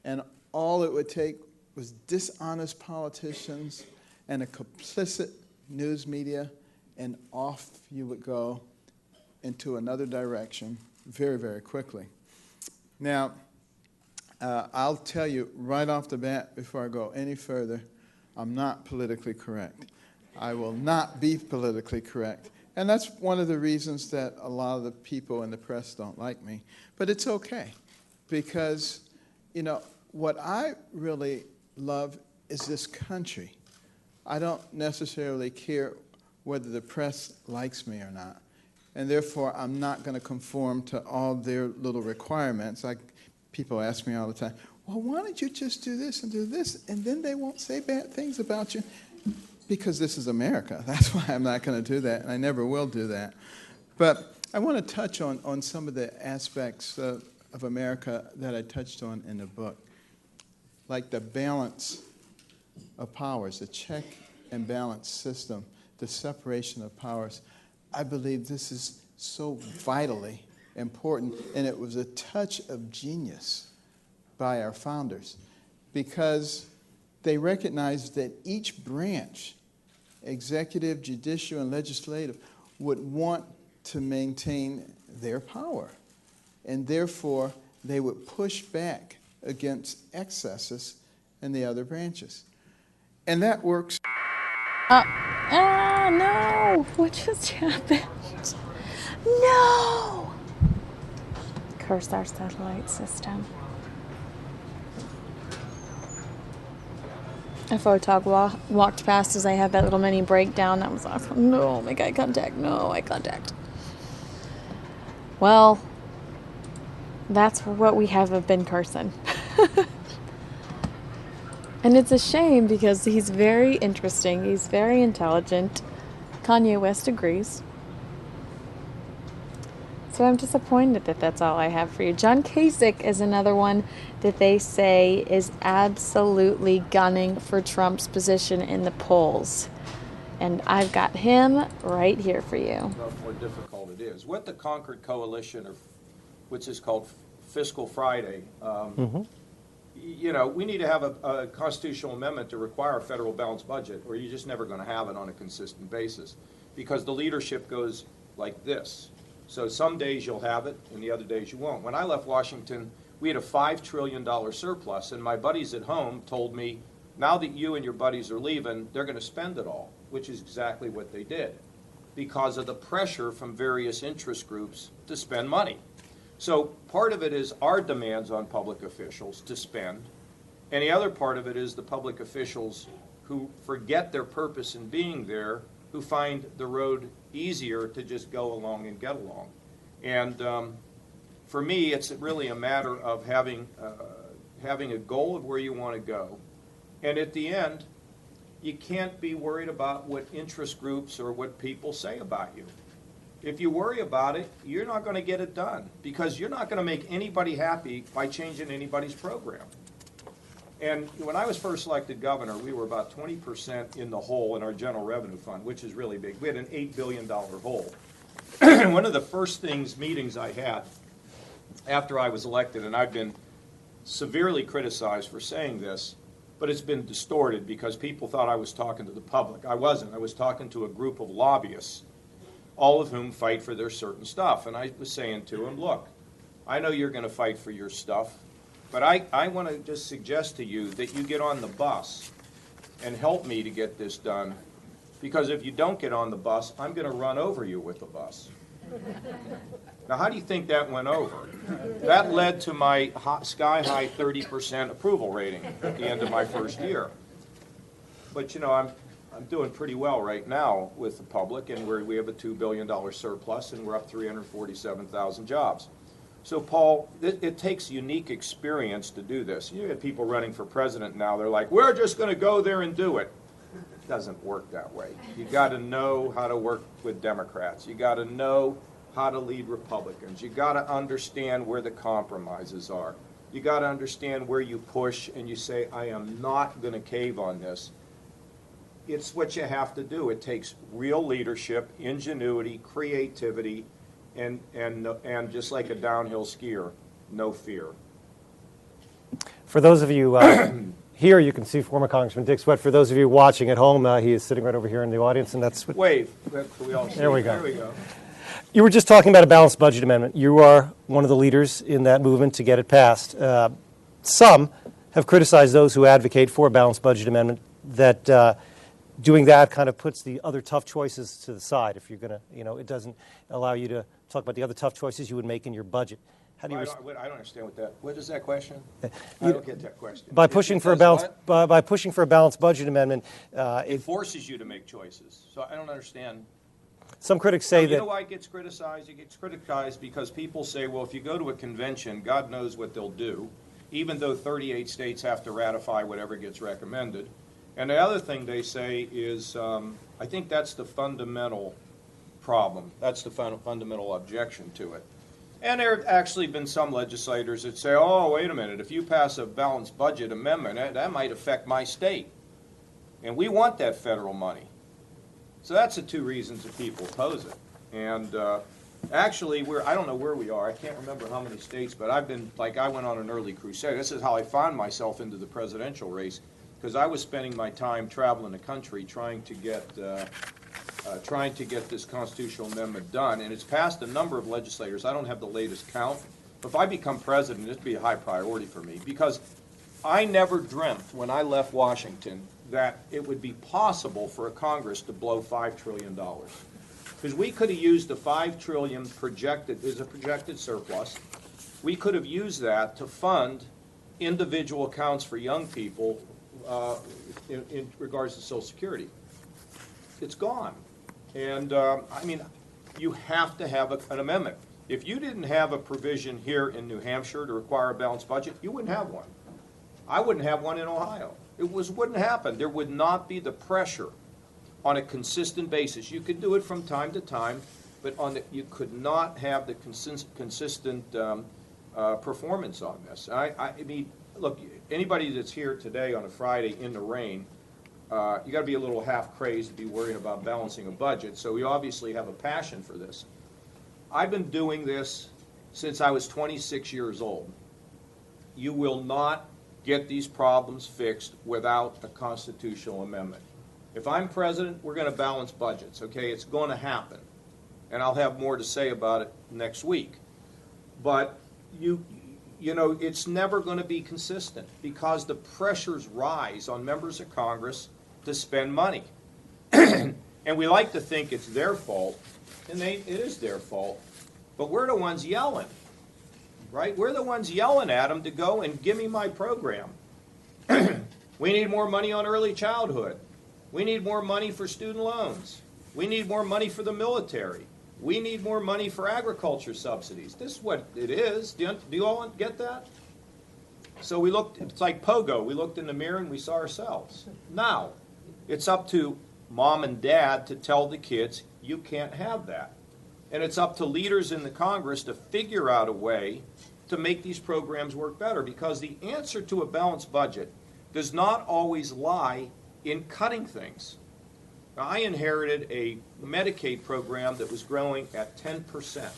And all it would take was dishonest politicians and a complicit news media, and off you would go into another direction very, very quickly. Now, I'll tell you right off the bat, before I go any further, I'm not politically correct. I will not be politically correct. And that's one of the reasons that a lot of the people in the press don't like me. But it's okay, because, you know, what I really love is this country. I don't necessarily care whether the press likes me or not. And therefore, I'm not going to conform to all their little requirements. Like people ask me all the time, well, why don't you just do this, and then they won't say bad things about you? Because this is America. That's why I'm not going to do that, and I never will do that. But I want to touch on some of the aspects of America that I touched on in the book, like the balance of powers, the check and balance system, the separation of powers. I believe this is so vitally important, and it was a touch of genius by our founders, because they recognized that each branch, executive, judicial, and legislative, would want to maintain their power, and therefore they would push back against excesses in the other branches. And that works. No! What just happened? No! Curse our satellite system. A photog walked past as I had that little mini breakdown. That was awesome. No, make eye contact. No eye contact. Well, that's what we have of Ben Carson. And it's a shame because he's very interesting. He's very intelligent. Kanye West agrees. So I'm disappointed that that's all I have for you. John Kasich is another one that they say is absolutely gunning for Trump's position in the polls. And I've got him right here for you. How more difficult it is. What the Concord Coalition, or which is called Fiscal Friday, you know, we need to have a constitutional amendment to require a federal balanced budget, or you're just never going to have it on a consistent basis, because the leadership goes like this. So some days you'll have it, and the other days you won't. When I left Washington, we had a $5 trillion surplus, and my buddies at home told me, now that you and your buddies are leaving, they're going to spend it all, which is exactly what they did, because of the pressure from various interest groups to spend money. So part of it is our demands on public officials to spend, and the other part of it is the public officials who forget their purpose in being there, who find the road easier to just go along and get along. And for me, it's really a matter of having a goal of where you want to go. And at the end, you can't be worried about what interest groups or what people say about you. If you worry about it, you're not going to get it done, because you're not going to make anybody happy by changing anybody's program. And when I was first elected governor, we were about 20% in the hole in our general revenue fund, which is really big. We had an $8 billion hole. One of the first meetings I had after I was elected, and I've been severely criticized for saying this, but it's been distorted because people thought I was talking to the public. I wasn't. I was talking to a group of lobbyists, all of whom fight for their certain stuff. And I was saying to them, look, I know you're going to fight for your stuff, but I want to just suggest to you that you get on the bus and help me to get this done, because if you don't get on the bus, I'm going to run over you with the bus. Now, how do you think that went over? That led to my sky-high 30% approval rating at the end of my first year. But, you know, I'm doing pretty well right now with the public, and we have a $2 billion surplus, and we're up 347,000 jobs. So, Paul, it takes unique experience to do this. You have people running for president now. They're like, we're just going to go there and do it. It doesn't work that way. You got to know how to work with Democrats. You got to know how to lead Republicans. You got to understand where the compromises are. You got to understand where you push and you say, I am not going to cave on this. It's what you have to do. It takes real leadership, ingenuity, creativity, and just like a downhill skier, no fear. For those of you here, you can see former Congressman Dick Sweat. For those of you watching at home, he is sitting right over here in the audience, and that's what... Wave. We all see. There we go. There we go. You were just talking about a balanced budget amendment. You are one of the leaders in that movement to get it passed. Some have criticized those who advocate for a balanced budget amendment that doing that kind of puts the other tough choices to the side. If you're going to, you know, it doesn't allow you to talk about the other tough choices you would make in your budget. How do you? I don't understand what is that question? I don't get that question. By pushing for a balanced, by pushing for a balanced budget amendment, it forces you to make choices. So I don't understand. Some critics say that... You know why it gets criticized? It gets criticized because people say, well, if you go to a convention, God knows what they'll do, even though 38 states have to ratify whatever gets recommended. And the other thing they say is, I think that's the fundamental problem. That's the fundamental objection to it. And there have actually been some legislators that say, oh, wait a minute, if you pass a balanced budget amendment, that might affect my state. And we want that federal money. So that's the two reasons that people oppose it. And actually, I don't know where we are. I can't remember how many states, but I went on an early crusade. This is how I found myself into the presidential race, because I was spending my time traveling the country trying to get this constitutional amendment done. And it's passed a number of legislators. I don't have the latest count. But if I become president, it'd be a high priority for me, because I never dreamt when I left Washington that it would be possible for a Congress to blow $5 trillion. Because we could have used the $5 trillion projected, is a projected surplus. We could have used that to fund individual accounts for young people in regards to Social Security. It's gone. And, I mean, you have to have an amendment. If you didn't have a provision here in New Hampshire to require a balanced budget, you wouldn't have one. I wouldn't have one in Ohio. It wouldn't happen. There would not be the pressure on a consistent basis. You could do it from time to time, but you could not have the consistent performance on this. I mean, look, anybody that's here today on a Friday in the rain, you got to be a little half crazed to be worrying about balancing a budget. So we obviously have a passion for this. I've been doing this since I was 26 years old. You will not get these problems fixed without a constitutional amendment. If I'm president, we're going to balance budgets, okay? It's going to happen. And I'll have more to say about it next week. But you know, it's never going to be consistent because the pressures rise on members of Congress to spend money. And we like to think it's their fault, and it is their fault, but we're the ones yelling, right? We're the ones yelling at them to go and give me my program. We need more money on early childhood. We need more money for student loans. We need more money for the military. We need more money for agriculture subsidies. This is what it is. Do you all get that? So we looked, it's like Pogo. We looked in the mirror and we saw ourselves. Now, it's up to mom and dad to tell the kids, you can't have that. And it's up to leaders in the Congress to figure out a way to make these programs work better, because the answer to a balanced budget does not always lie in cutting things. Now, I inherited a Medicaid program that was growing at 10%.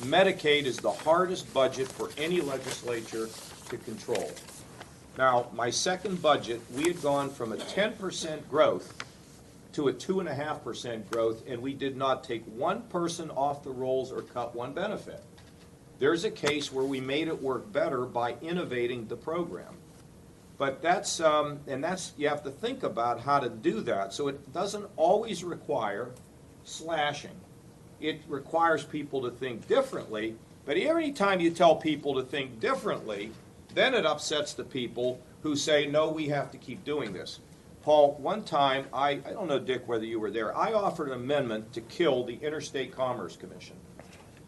Medicaid is the hardest budget for any legislature to control. Now, my second budget, we had gone from a 10% growth to a 2.5% growth, and we did not take one person off the rolls or cut one benefit. There's a case where we made it work better by innovating the program. But that's you have to think about how to do that. So it doesn't always require slashing. It requires people to think differently. But every time you tell people to think differently, then it upsets the people who say, no, we have to keep doing this. Paul, one time, I don't know, Dick, whether you were there, I offered an amendment to kill the Interstate Commerce Commission.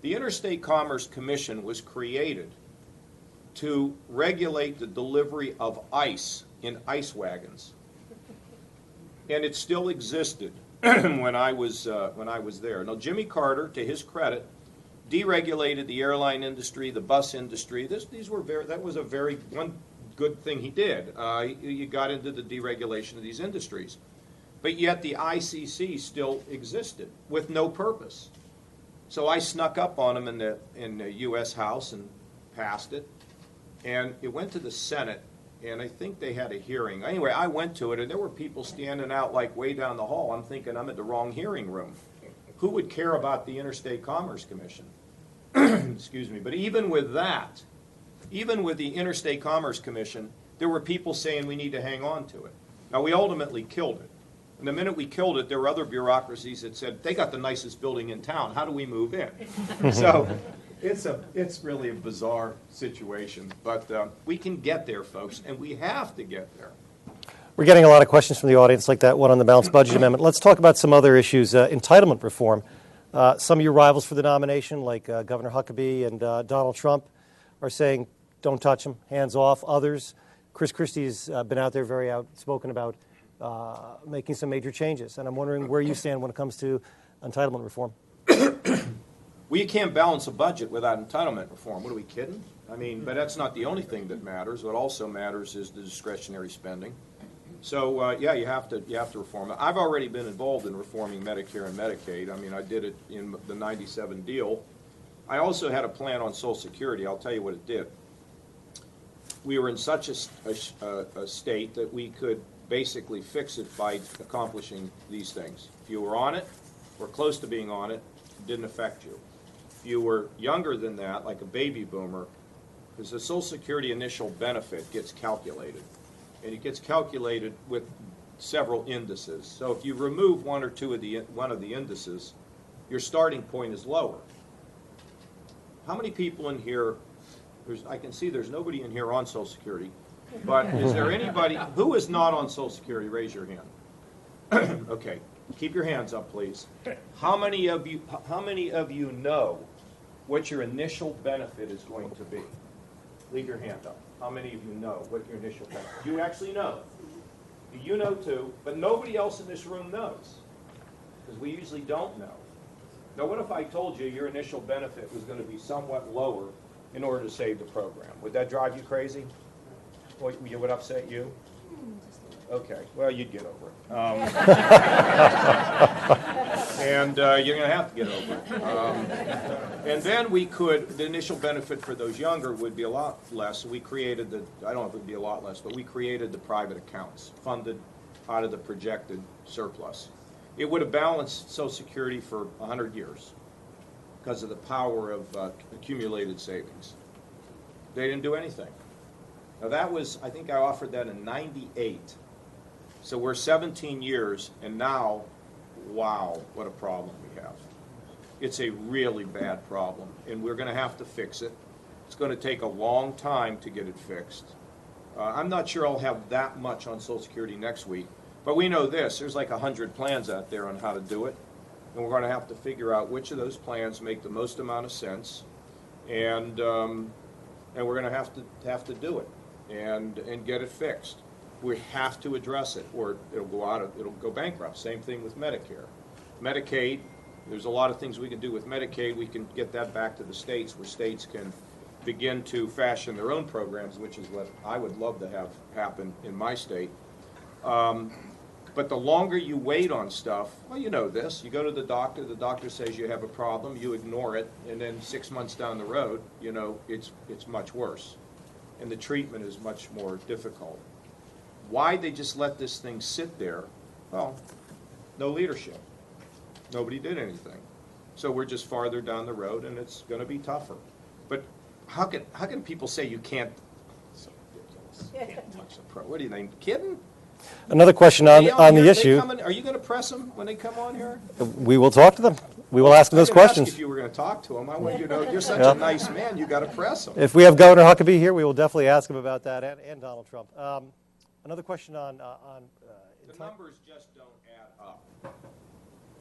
The Interstate Commerce Commission was created to regulate the delivery of ice in ice wagons. And it still existed when I was there. Now, Jimmy Carter, to his credit, deregulated the airline industry, the bus industry. That was a very one good thing he did. You got into the deregulation of these industries. But yet the ICC still existed with no purpose. So I snuck up on him in the U.S. House and passed it. And it went to the Senate, and I think they had a hearing. Anyway, I went to it, and there were people standing out like way down the hall. I'm thinking I'm at the wrong hearing room. Who would care about the Interstate Commerce Commission? Excuse me. But even with that, even with the Interstate Commerce Commission, there were people saying we need to hang on to it. Now, we ultimately killed it. And the minute we killed it, there were other bureaucracies that said, they got the nicest building in town. How do we move in? So it's really a bizarre situation. But we can get there, folks, and we have to get there. We're getting a lot of questions from the audience, like that one on the balanced budget amendment. Let's talk about some other issues. Entitlement reform. Some of your rivals for the nomination, like Governor Huckabee and Donald Trump, are saying, don't touch them, hands off. Others, Chris Christie's been out there very outspoken about making some major changes. And I'm wondering where you stand when it comes to entitlement reform. Well, you can't balance a budget without entitlement reform. What are we kidding? I mean, but that's not the only thing that matters. What also matters is the discretionary spending. So, yeah, you have to reform it. I've already been involved in reforming Medicare and Medicaid. I mean, I did it in the '97 deal. I also had a plan on Social Security. I'll tell you what it did. We were in such a state that we could basically fix it by accomplishing these things. If you were on it or close to being on it, it didn't affect you. If you were younger than that, like a baby boomer, because the Social Security initial benefit gets calculated. And it gets calculated with several indices. So if you remove one of the indices, your starting point is lower. How many people in here, I can see there's nobody in here on Social Security, but is there anybody who is not on Social Security? Raise your hand. Okay, keep your hands up, please. How many of you know what your initial benefit is going to be? Leave your hand up. How many of you know what your initial benefit? You actually know. You know too, but nobody else in this room knows, because we usually don't know. Now, what if I told you your initial benefit was going to be somewhat lower in order to save the program? Would that drive you crazy? Would upset you? Okay, well, you'd get over it. And you're going to have to get over it. And then the initial benefit for those younger would be a lot less. We created I don't know if it would be a lot less, but we created the private accounts funded out of the projected surplus. It would have balanced Social Security for 100 years because of the power of accumulated savings. They didn't do anything. Now that was, I think I offered that in '98. So we're 17 years, and now, wow, what a problem we have. It's a really bad problem, and we're going to have to fix it. It's going to take a long time to get it fixed. I'm not sure I'll have that much on Social Security next week, but we know this. There's like 100 plans out there on how to do it, and we're going to have to figure out which of those plans make the most amount of sense, and we're going to have to do it and get it fixed. We have to address it, or it'll go bankrupt. Same thing with Medicare. Medicaid, there's a lot of things we can do with Medicaid. We can get that back to the states, where states can begin to fashion their own programs, which is what I would love to have happen in my state. But the longer you wait on stuff, well, you know this. You go to the doctor says you have a problem, you ignore it, and then 6 months down the road, you know, it's much worse. And the treatment is much more difficult. Why they just let this thing sit there? Well, no leadership. Nobody did anything. So we're just farther down the road, and it's going to be tougher. But how can people say you can't? So ridiculous. Can't touch the pro. What do you think? Kidding? Another question on the issue. Are you going to press them when they come on here? We will talk to them. We will ask them those questions. If you were going to talk to them, I want you to know you're such a nice man. You got to press them. If we have Governor Huckabee here, we will definitely ask him about that, and Donald Trump. Another question on the numbers just don't add up.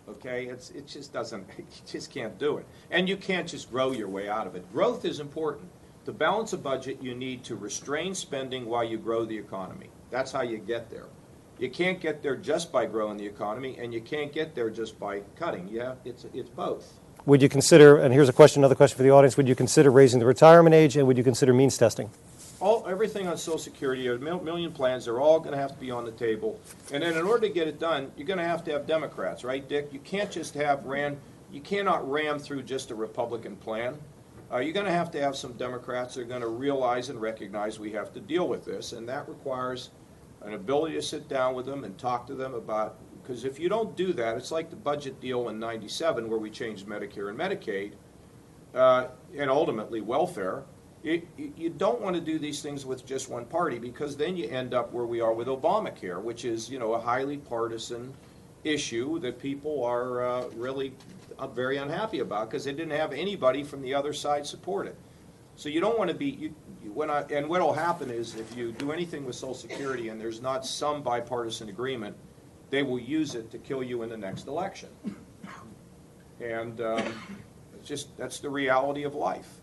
Okay, it just doesn't. You just can't do it, and you can't just grow your way out of it. Growth is important. To balance a budget, you need to restrain spending while you grow the economy. That's how you get there. You can't get there just by growing the economy, and you can't get there just by cutting. It's both. Would you consider, and here's another question for the audience, would you consider raising the retirement age, and would you consider means testing? Everything on Social Security, a million plans, they're all going to have to be on the table. And then in order to get it done, you're going to have Democrats, right, Dick? You can't just you cannot ram through just a Republican plan. You're going to have some Democrats that are going to realize and recognize we have to deal with this, and that requires an ability to sit down with them and talk to them about, because if you don't do that, it's like the budget deal in '97 where we changed Medicare and Medicaid, and ultimately welfare. You don't want to do these things with just one party, because then you end up where we are with Obamacare, which is, you know, a highly partisan issue that people are really very unhappy about because they didn't have anybody from the other side support it. So you don't want to be, and what will happen is if you do anything with Social Security and there's not some bipartisan agreement, they will use it to kill you in the next election. And that's the reality of life.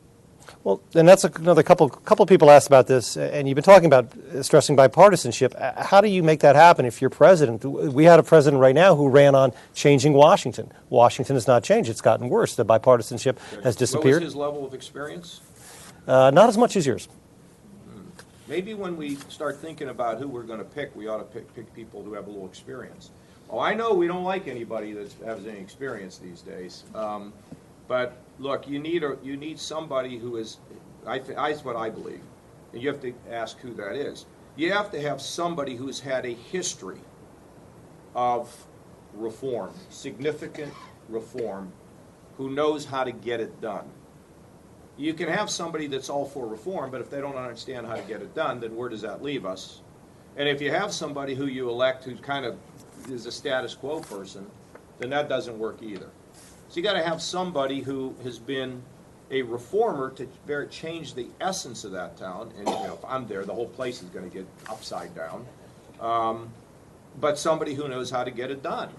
Well, and that's another couple people asked about this, and you've been talking about stressing bipartisanship. How do you make that happen if you're president? We had a president right now who ran on changing Washington. Washington has not changed. It's gotten worse. The bipartisanship has disappeared. What was his level of experience? Not as much as yours. Maybe when we start thinking about who we're going to pick, we ought to pick people who have a little experience. Oh, I know we don't like anybody that has any experience these days. But look, you need somebody who is, that's what I believe, and you have to ask who that is. You have to have somebody who's had a history of reform, significant reform, who knows how to get it done. You can have somebody that's all for reform, but if they don't understand how to get it done, then where does that leave us? And if you have somebody who you elect who kind of is a status quo person, then that doesn't work either. So you got to have somebody who has been a reformer to change the essence of that town. And you know, if I'm there, the whole place is going to get upside down. But somebody who knows how to get it done.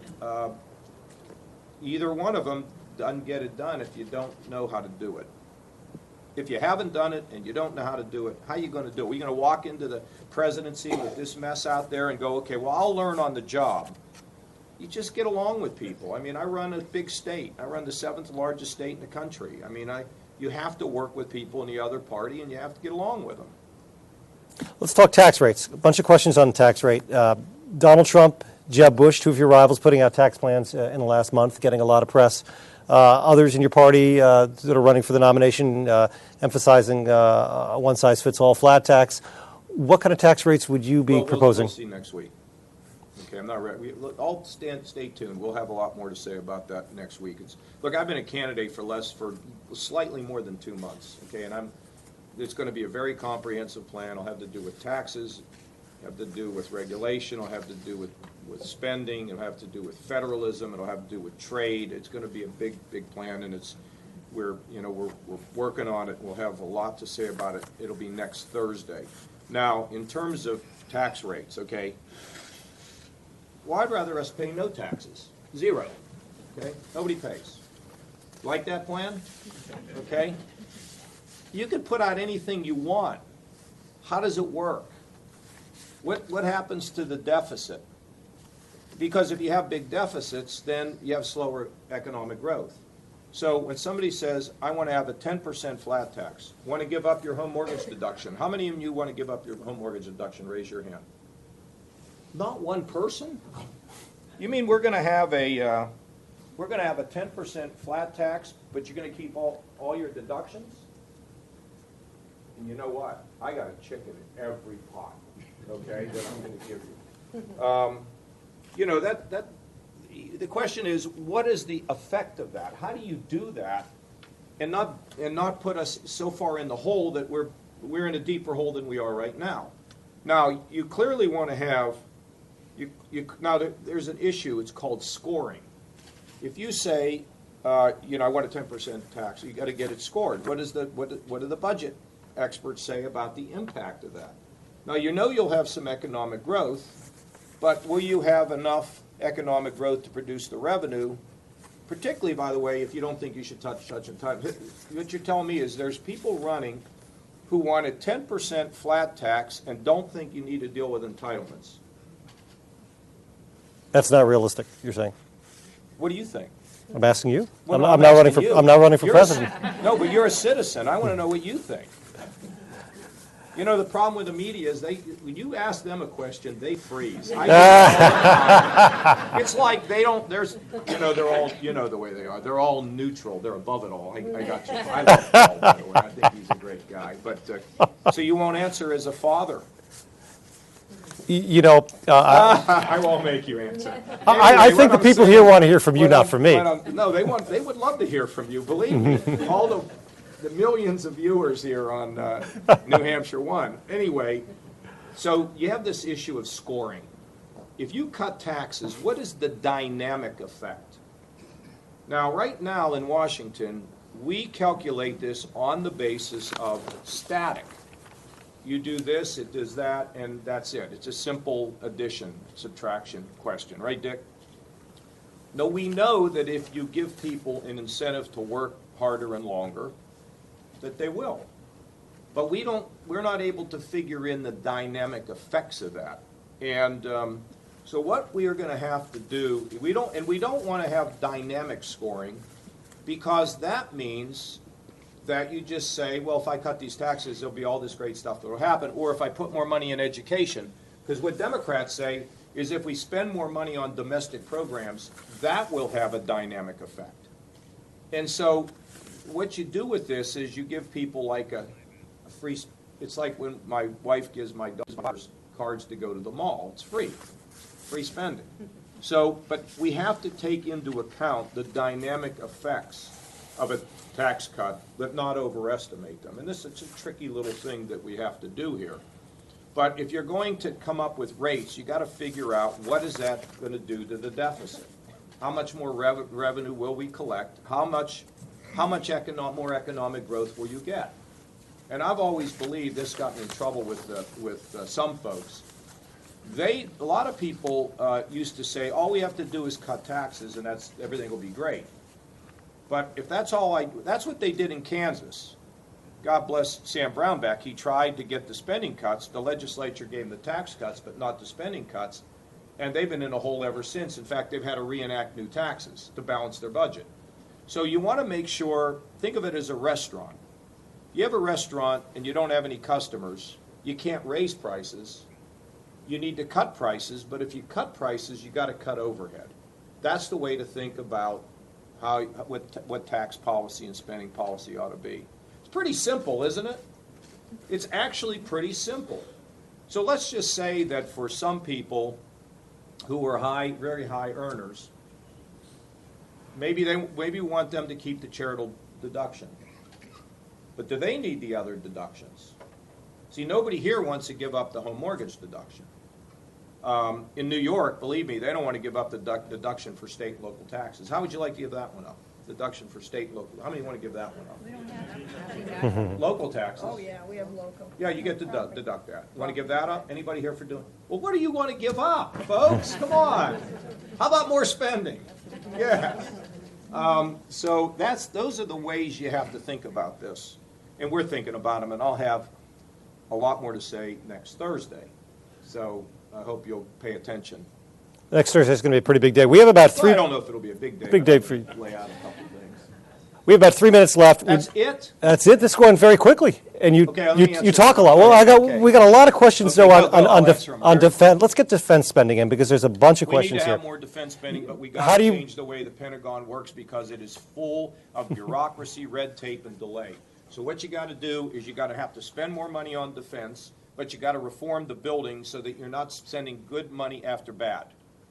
Either one of them doesn't get it done if you don't know how to do it. If you haven't done it and you don't know how to do it, how are you going to do it? Are you going to walk into the presidency with this mess out there and go, okay, well, I'll learn on the job? You just get along with people. I mean, I run a big state. I run the 7th largest state in the country. I mean, you have to work with people in the other party, and you have to get along with them. Let's talk tax rates. A bunch of questions on the tax rate. Donald Trump, Jeb Bush, two of your rivals, putting out tax plans in the last month, getting a lot of press. Others in your party that are running for the nomination emphasizing a one-size-fits-all flat tax. What kind of tax rates would you be proposing? We'll see next week. Okay, I'm not ready. I'll stay tuned. We'll have a lot more to say about that next week. Look, I've been a candidate for slightly more than 2 months. Okay, and it's going to be a very comprehensive plan. It'll have to do with taxes, have to do with regulation, it'll have to do with spending, it'll have to do with federalism, it'll have to do with trade. It's going to be a big plan, and we're working on it. We'll have a lot to say about it. It'll be next Thursday. Now, in terms of tax rates, okay, well, I'd rather us pay no taxes, 0. Okay, nobody pays. Like that plan? Okay. You can put out anything you want. How does it work? What happens to the deficit? Because if you have big deficits, then you have slower economic growth. So when somebody says, I want to have a 10% flat tax, want to give up your home mortgage deduction, how many of you want to give up your home mortgage deduction? Raise your hand. Not one person? You mean we're going to have a 10% flat tax, but you're going to keep all your deductions? And you know what? I got a chicken in every pot, okay, that I'm going to give you. You know, the question is, what is the effect of that? How do you do that and not put us so far in the hole that we're in a deeper hole than we are right now? Now, you clearly want to have, now there's an issue, it's called scoring. If you say, I want a 10% tax, you got to get it scored. What do the budget experts say about the impact of that? Now, you'll have some economic growth, but will you have enough economic growth to produce the revenue? Particularly, by the way, if you don't think you should touch and time. What you're telling me is there's people running who want a 10% flat tax and don't think you need to deal with entitlements. That's not realistic, you're saying. What do you think? I'm asking you. Well, I'm not running for president. No, but you're a citizen. I want to know what you think. You know, the problem with the media is when you ask them a question, they freeze. It's like they don't, they're all, the way they are. They're all neutral. They're above it all. I got you. I love Paul, by the way. I think he's a great guy. But, so you won't answer as a father? I won't make you answer. Anyway, I think the people here want to hear from you, not from me. No, they would love to hear from you. Believe me. All the millions of viewers here on New Hampshire 1. Anyway, so you have this issue of scoring. If you cut taxes, what is the dynamic effect? Now, right now in Washington, we calculate this on the basis of static. You do this, it does that, and that's it. It's a simple addition, subtraction question. Right, Dick? No, we know that if you give people an incentive to work harder and longer, that they will. But we're not able to figure in the dynamic effects of that. And so what we are going to have to do, we don't want to have dynamic scoring, because that means that you just say, well, if I cut these taxes, there'll be all this great stuff that will happen, or if I put more money in education. Because what Democrats say is if we spend more money on domestic programs, that will have a dynamic effect. And so what you do with this is you give people like a free, it's like when my wife gives my daughters cards to go to the mall. It's free spending. So, but we have to take into account the dynamic effects of a tax cut, but not overestimate them. And this is a tricky little thing that we have to do here. But if you're going to come up with rates, you got to figure out what is that going to do to the deficit. How much more revenue will we collect? How much more economic growth will you get? And I've always believed, this got me in trouble with some folks. A lot of people used to say, all we have to do is cut taxes and everything will be great. But if that's what they did in Kansas. God bless Sam Brownback. He tried to get the spending cuts. The legislature gave him the tax cuts, but not the spending cuts. And they've been in a hole ever since. In fact, they've had to reenact new taxes to balance their budget. So you want to make sure, think of it as a restaurant. You have a restaurant and you don't have any customers, you can't raise prices. You need to cut prices, but if you cut prices, you got to cut overhead. That's the way to think about what tax policy and spending policy ought to be. It's pretty simple, isn't it? It's actually pretty simple. So let's just say that for some people who are very high earners, maybe we want them to keep the charitable deduction. But do they need the other deductions? See, nobody here wants to give up the home mortgage deduction. In New York, believe me, they don't want to give up the deduction for state and local taxes. How would you like to give that one up? Deduction for state and local. How many want to give that one up? We don't have Local taxes. Oh, yeah, we have local. Yeah, you get to deduct that. You want to give that up? Anybody here for doing? Well, what do you want to give up, folks? Come on. How about more spending? Yeah. So those are the ways you have to think about this. And we're thinking about them, and I'll have a lot more to say next Thursday. So I hope you'll pay attention. Next Thursday is going to be a pretty big day. We have about three. Well, I don't know if it'll be a big day. Big day for you. Lay out a couple of things. We have about 3 minutes left. That's it? That's it. This is going very quickly, and you talk a lot. Well, we got a lot of questions though on defense. Let's get defense spending in because there's a bunch of questions here. We need to have more defense spending, but we got to change the way the Pentagon works because it is full of bureaucracy, red tape, and delay. So what you got to do is you got to have to spend more money on defense, but you got to reform the building so that you're not sending good money after bad.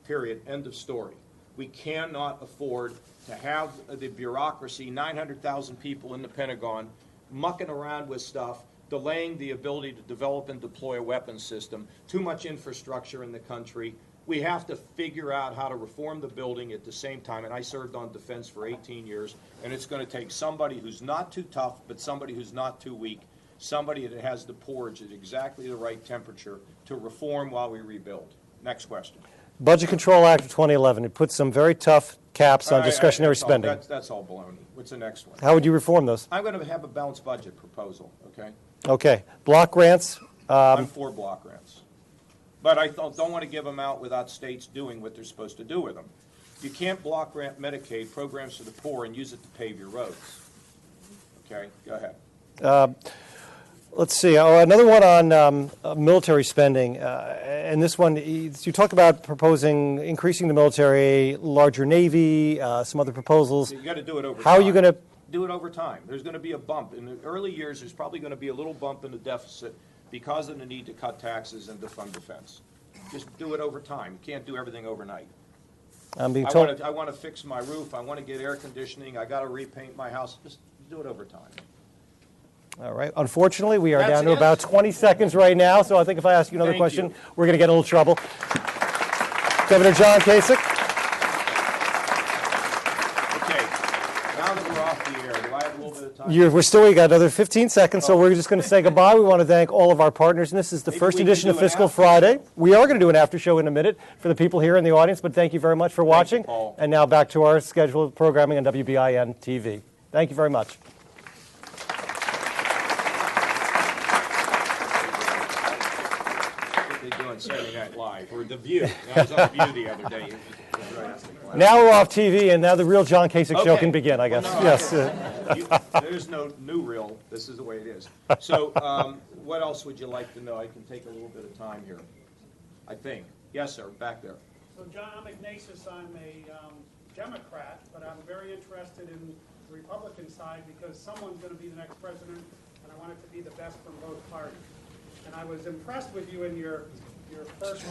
Period. End of story. We cannot afford to have the bureaucracy, 900,000 people in the Pentagon, mucking around with stuff, delaying the ability to develop and deploy a weapons system, too much infrastructure in the country. We have to figure out how to reform the building at the same time, and I served on defense for 18 years, and it's going to take somebody who's not too tough, but somebody who's not too weak, somebody that has the porridge at exactly the right temperature to reform while we rebuild. Next question. Budget Control Act of 2011. It puts some very tough caps on discretionary spending. That's all baloney. What's the next one? How would you reform those? I'm going to have a balanced budget proposal, okay? Okay. Block grants. I'm for block grants. But I don't want to give them out without states doing what they're supposed to do with them. You can't block grant Medicaid programs for the poor and use it to pave your roads. Okay, go ahead. Let's see. Another one on military spending. And this one, you talk about proposing increasing the military, larger Navy, some other proposals. You got to do it over time. How are you going to do it over time? There's going to be a bump. In the early years, there's probably going to be a little bump in the deficit because of the need to cut taxes and to fund defense. Just do it over time. You can't do everything overnight. I'm being told. I want to fix my roof. I want to get air conditioning. I got to repaint my house. Just do it over time. All right. Unfortunately, we are down to about 20 seconds right now, so I think if I ask you another question, we're going to get in a little trouble. Governor John Kasich. Okay. Now that we're off the air, do I have a little bit of time? We got another 15 seconds, so we're just going to say goodbye. We want to thank all of our partners, and this is the first edition of Fiscal Friday. We are going to do an after show in a minute for the people here in the audience, but thank you very much for watching. And now back to our scheduled programming on WBIN TV. Thank you very much. Saturday Night Live, or The View. I was on The View the other day. Now we're off TV, and now the real John Kasich show can begin, I guess. Well, no, yes. There's no new real. This is the way it is. So what else would you like to know? I can take a little bit of time here, I think. Yes, sir, back there. So, John, I'm Ignatius. I'm a Democrat, but I'm very interested in the Republican side because someone's going to be the next president, and I want it to be the best from both parties. And I was impressed with you in your first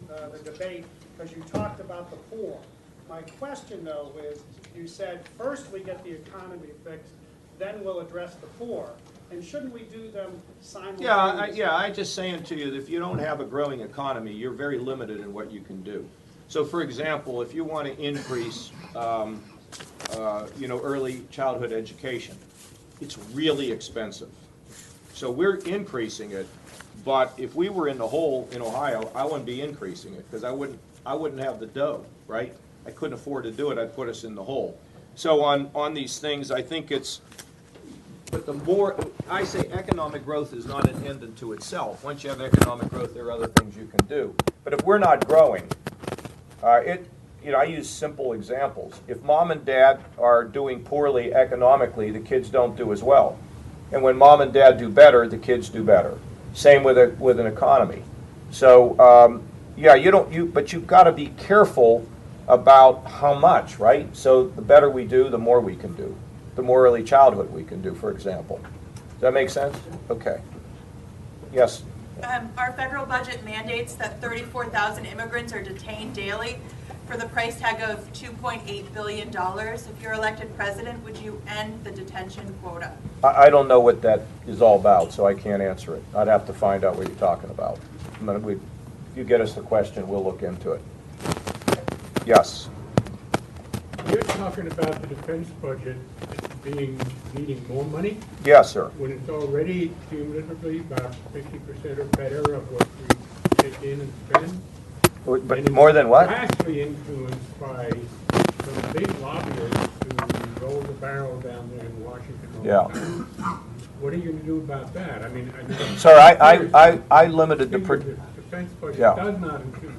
the debate because you talked about the poor. My question, though, is you said first we get the economy fixed, then we'll address the poor. And shouldn't we do them simultaneously? I'm just saying to you that if you don't have a growing economy, you're very limited in what you can do. So, for example, if you want to increase, early childhood education, it's really expensive. So we're increasing it, but if we were in the hole in Ohio, I wouldn't be increasing it because I wouldn't have the dough, right? I couldn't afford to do it. I'd put us in the hole. So on these things, I think it's But the more, I say economic growth is not an end unto itself. Once you have economic growth, there are other things you can do. But if we're not growing, I use simple examples. If mom and dad are doing poorly economically, the kids don't do as well. And when mom and dad do better, the kids do better. Same with an economy. So but you've got to be careful about how much, right? So the better we do, the more we can do. The more early childhood we can do, for example. Does that make sense? Okay. Yes. Our federal budget mandates that 34,000 immigrants are detained daily for the price tag of $2.8 billion. If you're elected president, would you end the detention quota? I don't know what that is all about, so I can't answer it. I'd have to find out what you're talking about. If you get us the question, we'll look into it. Yes. You're talking about the defense budget needing more money? Yes, sir. When it's already cumulatively about 50% or better of what we take in and spend? But more than what? Vastly influenced by some big lobbyists who roll the barrel down there in Washington all Yeah. the time. What are you going to do about that? I mean, Sir, I limited the defense budget Yeah. does not include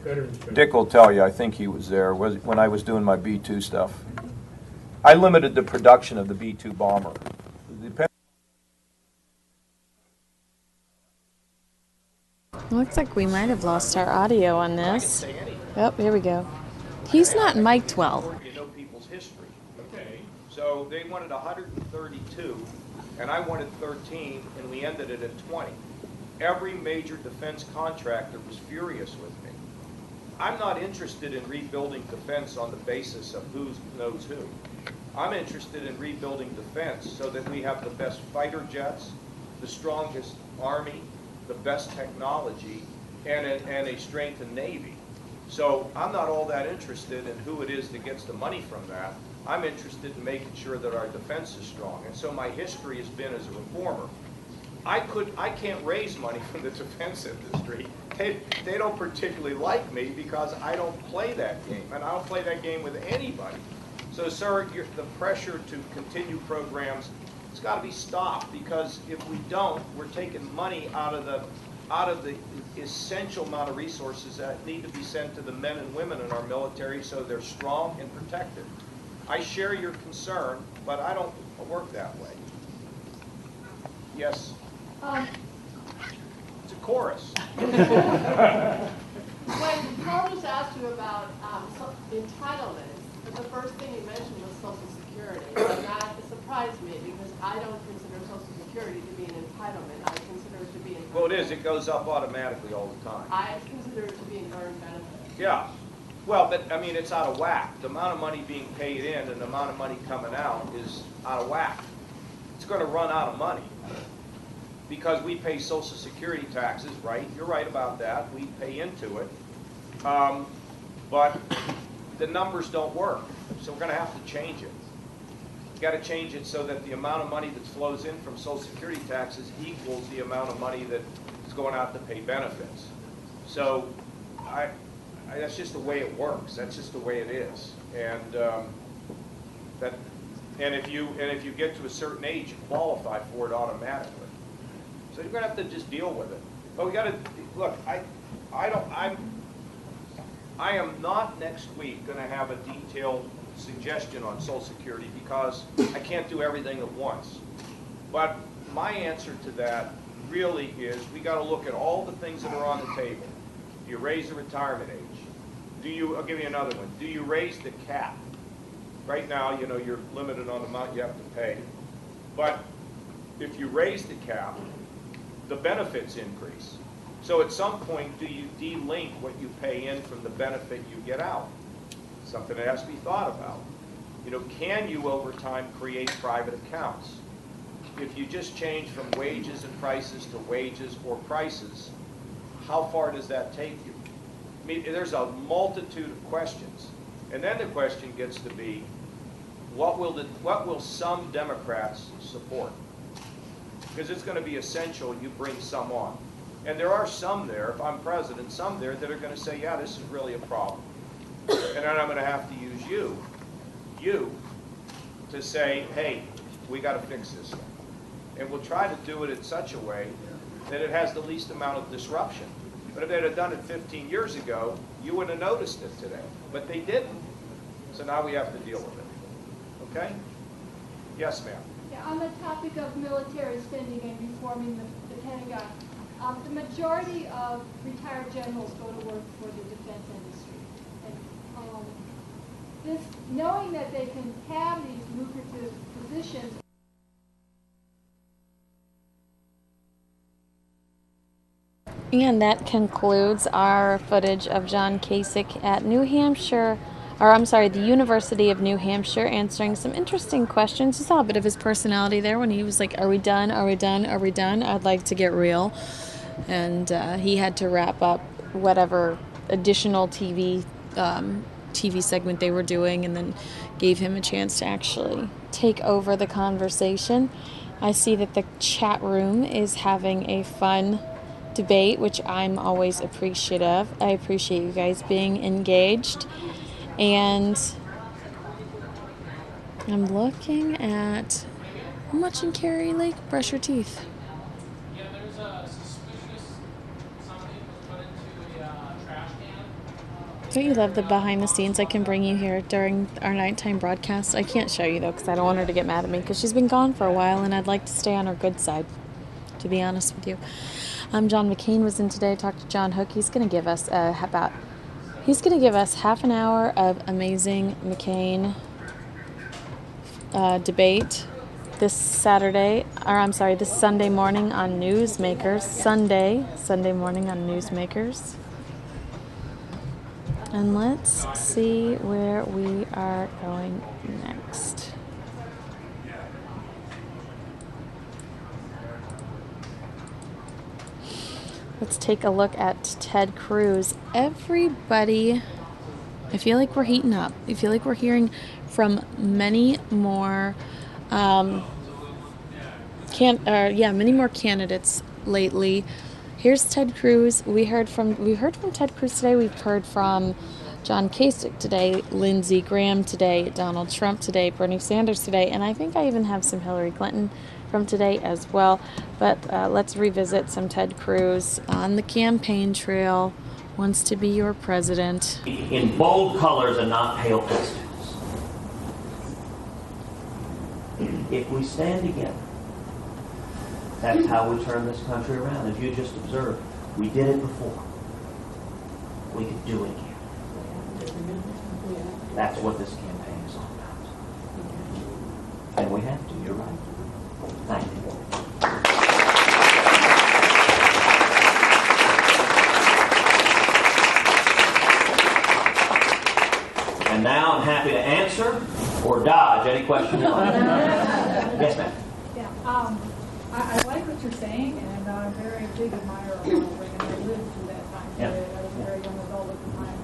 veterans. Dick will tell you, I think he was there, when I was doing my B-2 stuff. I limited the production of the B-2 bomber. Looks like we might have lost our audio on this. Oh, here we go. He's not mic'd well. You know people's history. Okay. So they wanted 132, and I wanted 13, and we ended it at 20. Every major defense contractor was furious with me. I'm not interested in rebuilding defense on the basis of who knows who. I'm interested in rebuilding defense so that we have the best fighter jets, the strongest army, the best technology, and a strengthened Navy. So I'm not all that interested in who it is that gets the money from that. I'm interested in making sure that our defense is strong. And so my history has been as a reformer. I can't raise money from the defense industry. They don't particularly like me because I don't play that game, and I don't play that game with anybody. So, sir, the pressure to continue programs, it's got to be stopped, because if we don't, we're taking money out of the essential amount of resources that need to be sent to the men and women in our military so they're strong and protected. I share your concern, but I don't work that way. Yes? It's a chorus. When Paul just asked you about entitlements, the first thing you mentioned was Social Security, and that surprised me because I don't consider Social Security to be an entitlement. I consider it to be an Well, it is. It goes up automatically all the time. I consider it to be an earned benefit. Yeah. Well, but, I mean, it's out of whack. The amount of money being paid in and the amount of money coming out is out of whack. It's going to run out of money because we pay Social Security taxes, right? You're right about that. We pay into it. But the numbers don't work, so we're going to have to change it. We've got to change it so that the amount of money that flows in from Social Security taxes equals the amount of money that is going out to pay benefits. So that's just the way it works. That's just the way it is. And if you get to a certain age, you qualify for it automatically. So you're going to have to just deal with it. But we got to look. I am not next week going to have a detailed suggestion on Social Security because I can't do everything at once. But my answer to that really is we got to look at all the things that are on the table. Do you raise the retirement age? I'll give you another one. Do you raise the cap? Right now, you know, you're limited on the amount you have to pay. But if you raise the cap, the benefits increase. So at some point, do you de-link what you pay in from the benefit you get out? Something that has to be thought about. You know, can you over time create private accounts? If you just change from wages and prices to wages or prices, how far does that take you? I mean, there's a multitude of questions. And then the question gets to be, what will some Democrats support? Because it's going to be essential you bring some on. And there are some there, if I'm president, some there that are going to say, yeah, this is really a problem. And then I'm going to have to use you to say, hey, we got to fix this thing. and we'll try to do it in such a way that it has the least amount of disruption. But if they'd have done it 15 years ago, you wouldn't have noticed it today. But they didn't. So now we have to deal with it. Okay? Yes, ma'am. Yeah, on the topic of military spending and reforming the Pentagon, the majority of retired generals go to work for the defense industry. And knowing that they can have these lucrative positions. And that concludes our footage of John Kasich at New Hampshire, or I'm sorry, the University of New Hampshire, answering some interesting questions. You saw a bit of his personality there when he was like, "Are we done? Are we done? Are we done? I'd like to get real." And he had to wrap up whatever additional TV segment they were doing, and then gave him a chance to actually take over the conversation. I see that the chat room is having a fun debate, which I'm always appreciative. I appreciate you guys being engaged. And I'm looking at, I'm watching Carrie Lake brush her teeth. Yeah, there's a suspicious something was put into a trash can. Don't you love the behind the scenes I can bring you here during our nighttime broadcast? I can't show you though because I don't want her to get mad at me because she's been gone for a while and I'd like to stay on her good side, to be honest with you. John McCain was in today. Talked to John Hook. He's going to give us half an hour of amazing McCain debate this Sunday morning on Newsmakers. Sunday morning on Newsmakers. And let's see where we are going next. Let's take a look at Ted Cruz. Everybody, I feel like we're heating up. I feel like we're hearing from many more, many more candidates lately. Here's Ted Cruz. We heard from Ted Cruz today. We've heard from John Kasich today, Lindsey Graham today, Donald Trump today, Bernie Sanders today, and I think I even have some Hillary Clinton from today as well. But let's revisit some Ted Cruz on the campaign trail. Wants to be your president. In bold colors and not pale pastels. If we stand together, that's how we turn this country around. As you just observed, we did it before. We could do it again. That's what this campaign is all about. And we have to. You're right. Thank you. And now I'm happy to answer or dodge any question you like. Yes, ma'am. Yeah, I like what you're saying, and I'm a very big admirer of Ronald Reagan. I lived through that time period. I was a very young adult at the time.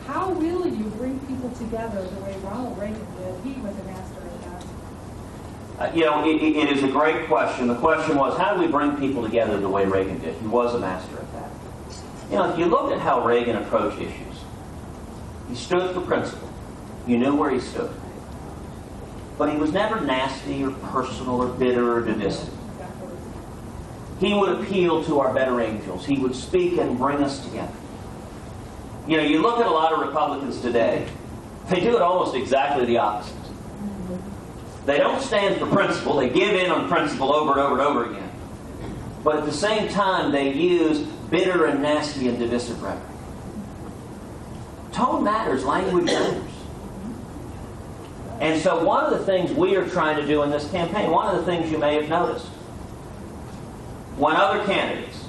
How will you bring people together the way Ronald Reagan did? He was a master at that. It is a great question. The question was, how do we bring people together the way Reagan did? He was a master at that. If you look at how Reagan approached issues, he stood for principle. You knew where he stood. But he was never nasty or personal or bitter or divisive. He would appeal to our better angels. He would speak and bring us together. You look at a lot of Republicans today, they do it almost exactly the opposite. They don't stand for principle. They give in on principle over and over and over again. But at the same time, they use bitter and nasty and divisive rhetoric. Tone matters. Language matters. And so one of the things we are trying to do in this campaign, one of the things you may have noticed, when other candidates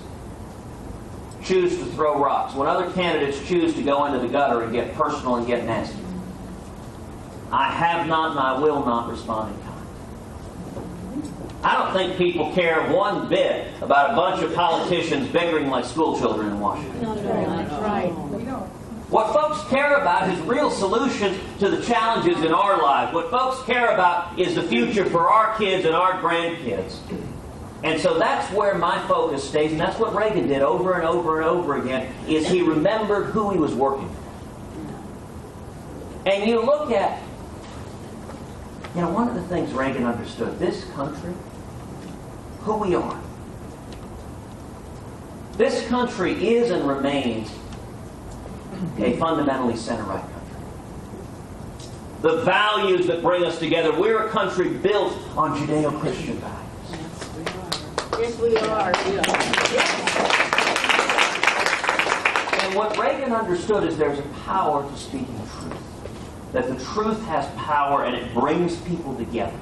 choose to throw rocks, when other candidates choose to go into the gutter and get personal and get nasty, I have not and I will not respond in kind. I don't think people care one bit about a bunch of politicians bickering like school children in Washington. Right. What folks care about is real solutions to the challenges in our lives. What folks care about is the future for our kids and our grandkids. And so that's where my focus stays, and that's what Reagan did over and over and over again, is he remembered who he was working for. And you look at, one of the things Reagan understood, this country who we are. This country is and remains a fundamentally center-right country. The values that bring us together, we're a country built on Judeo-Christian values. Yes, we are. And what Reagan understood is there's a power to speaking truth. That the truth has power and it brings people together.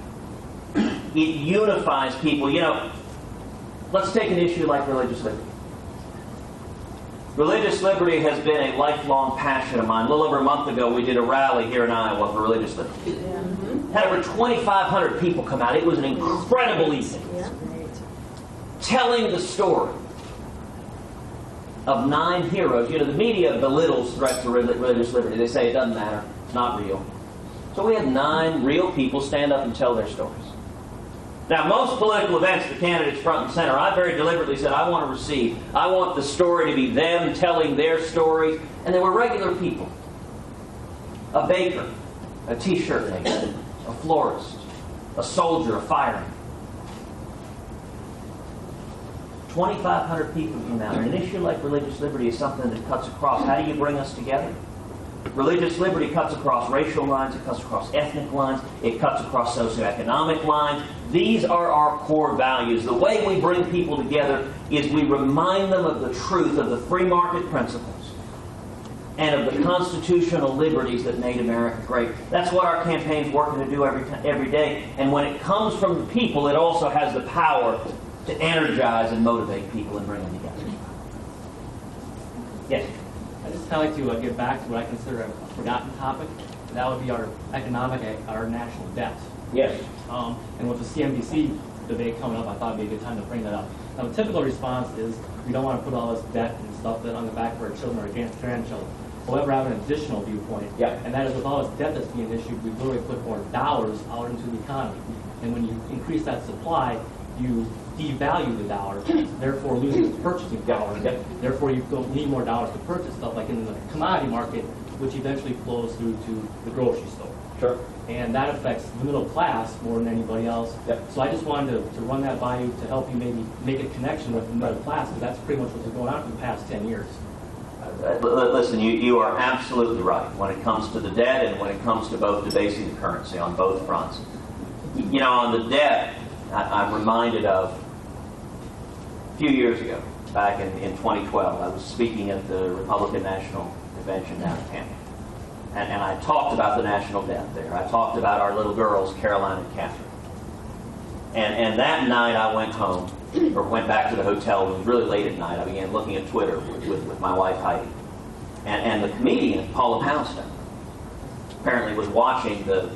It unifies people. You know, let's take an issue like religious liberty. Religious liberty has been a lifelong passion of mine. A little over a month ago, we did a rally here in Iowa for religious liberty. Had over 2,500 people come out. It was an incredible evening. Telling the story of 9 heroes. You know, the media belittles threats to religious liberty. They say it doesn't matter. It's not real. So we had 9 real people stand up and tell their stories. Now, most political events, the candidates front and center, I very deliberately said, I want to receive. I want the story to be them telling their stories. And they were regular people. A baker, a t-shirt maker, a florist, a soldier, a fireman. 2,500 people came out. And an issue like religious liberty is something that cuts across. How do you bring us together? Religious liberty cuts across racial lines, it cuts across ethnic lines, it cuts across socioeconomic lines. These are our core values. The way we bring people together is we remind them of the truth of the free market principles and of the constitutional liberties that made America great. That's what our campaign's working to do every day. And when it comes from the people, it also has the power to energize and motivate people and bring them together. Yes? I'd just kind of like to get back to what I consider a forgotten topic, and that would be our national debt. Yes. And with the CNBC debate coming up, I thought it would be a good time to bring that up. Now, the typical response is we don't want to put all this debt and stuff on the back of our children or grandchildren. However, I have an additional viewpoint, and that is with all this debt that's being issued, we literally put more dollars out into the economy. And when you increase that supply, you devalue the dollar, therefore losing its purchasing power. Therefore, you don't need more dollars to purchase stuff like in the commodity market, which eventually flows through to the grocery store. Sure. And that affects the middle class more than anybody else. So I just wanted to run that by you to help you maybe make a connection with the middle class, because that's pretty much what's been going on for the past 10 years. Listen, you are absolutely right when it comes to the debt and when it comes to both debasing the currency on both fronts. You know, on the debt, I'm reminded of a few years ago, back in 2012, I was speaking at the Republican National Convention down in Hampshire. And I talked about the national debt there. I talked about our little girls, Caroline and Catherine. And that night I went home, or went back to the hotel. It was really late at night. I began looking at Twitter with my wife, Heidi. And the comedian, Paula Poundstone, apparently was watching the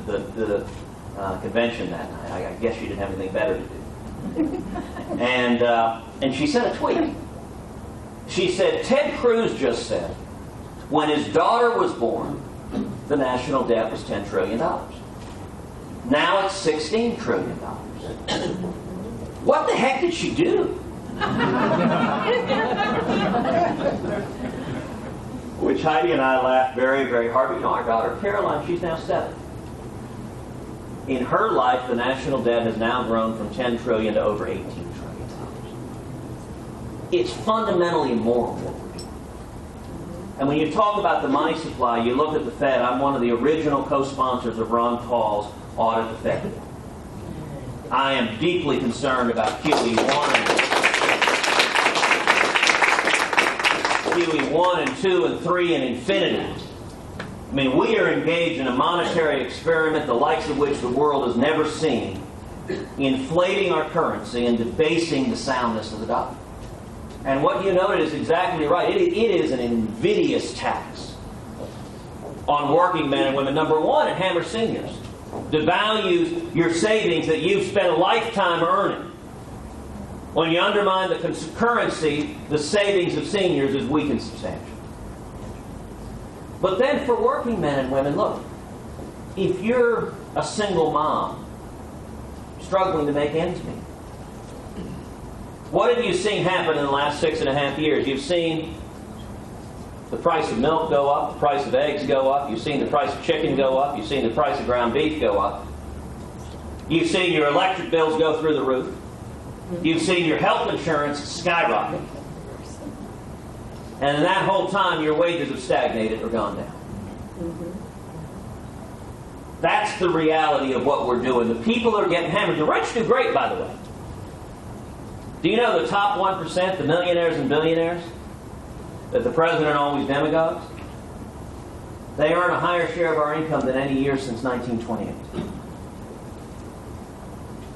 convention that night. I guess she didn't have anything better to do. And she sent a tweet. She said, Ted Cruz just said, when his daughter was born, the national debt was $10 trillion. Now it's $16 trillion. What the heck did she do? Which Heidi and I laughed very, very hard. You know, our daughter, Caroline, she's now 7. In her life, the national debt has now grown from $10 trillion to over $18 trillion. It's fundamentally immoral what we're doing. And when you talk about the money supply, you look at the Fed. I'm one of the original co-sponsors of Ron Paul's audit the Fed. I am deeply concerned about QE1 and 2 and 3 and infinity. I mean, we are engaged in a monetary experiment the likes of which the world has never seen, inflating our currency and debasing the soundness of the dollar. And what you noted is exactly right. It is an invidious tax on working men and women. Number one, it hammers seniors. Devalues your savings that you've spent a lifetime earning. When you undermine the currency, the savings of seniors is weakened substantially. But then for working men and women, look, if you're a single mom struggling to make ends meet, what have you seen happen in the last 6.5 years? You've seen the price of milk go up, the price of eggs go up, you've seen the price of chicken go up, you've seen the price of ground beef go up. You've seen your electric bills go through the roof. You've seen your health insurance skyrocket. And in that whole time, your wages have stagnated or gone down. That's the reality of what we're doing. The people are getting hammered. The rich do great, by the way. Do you know the top 1%, the millionaires and billionaires, that the president always demagogues? They earn a higher share of our income than any year since 1928.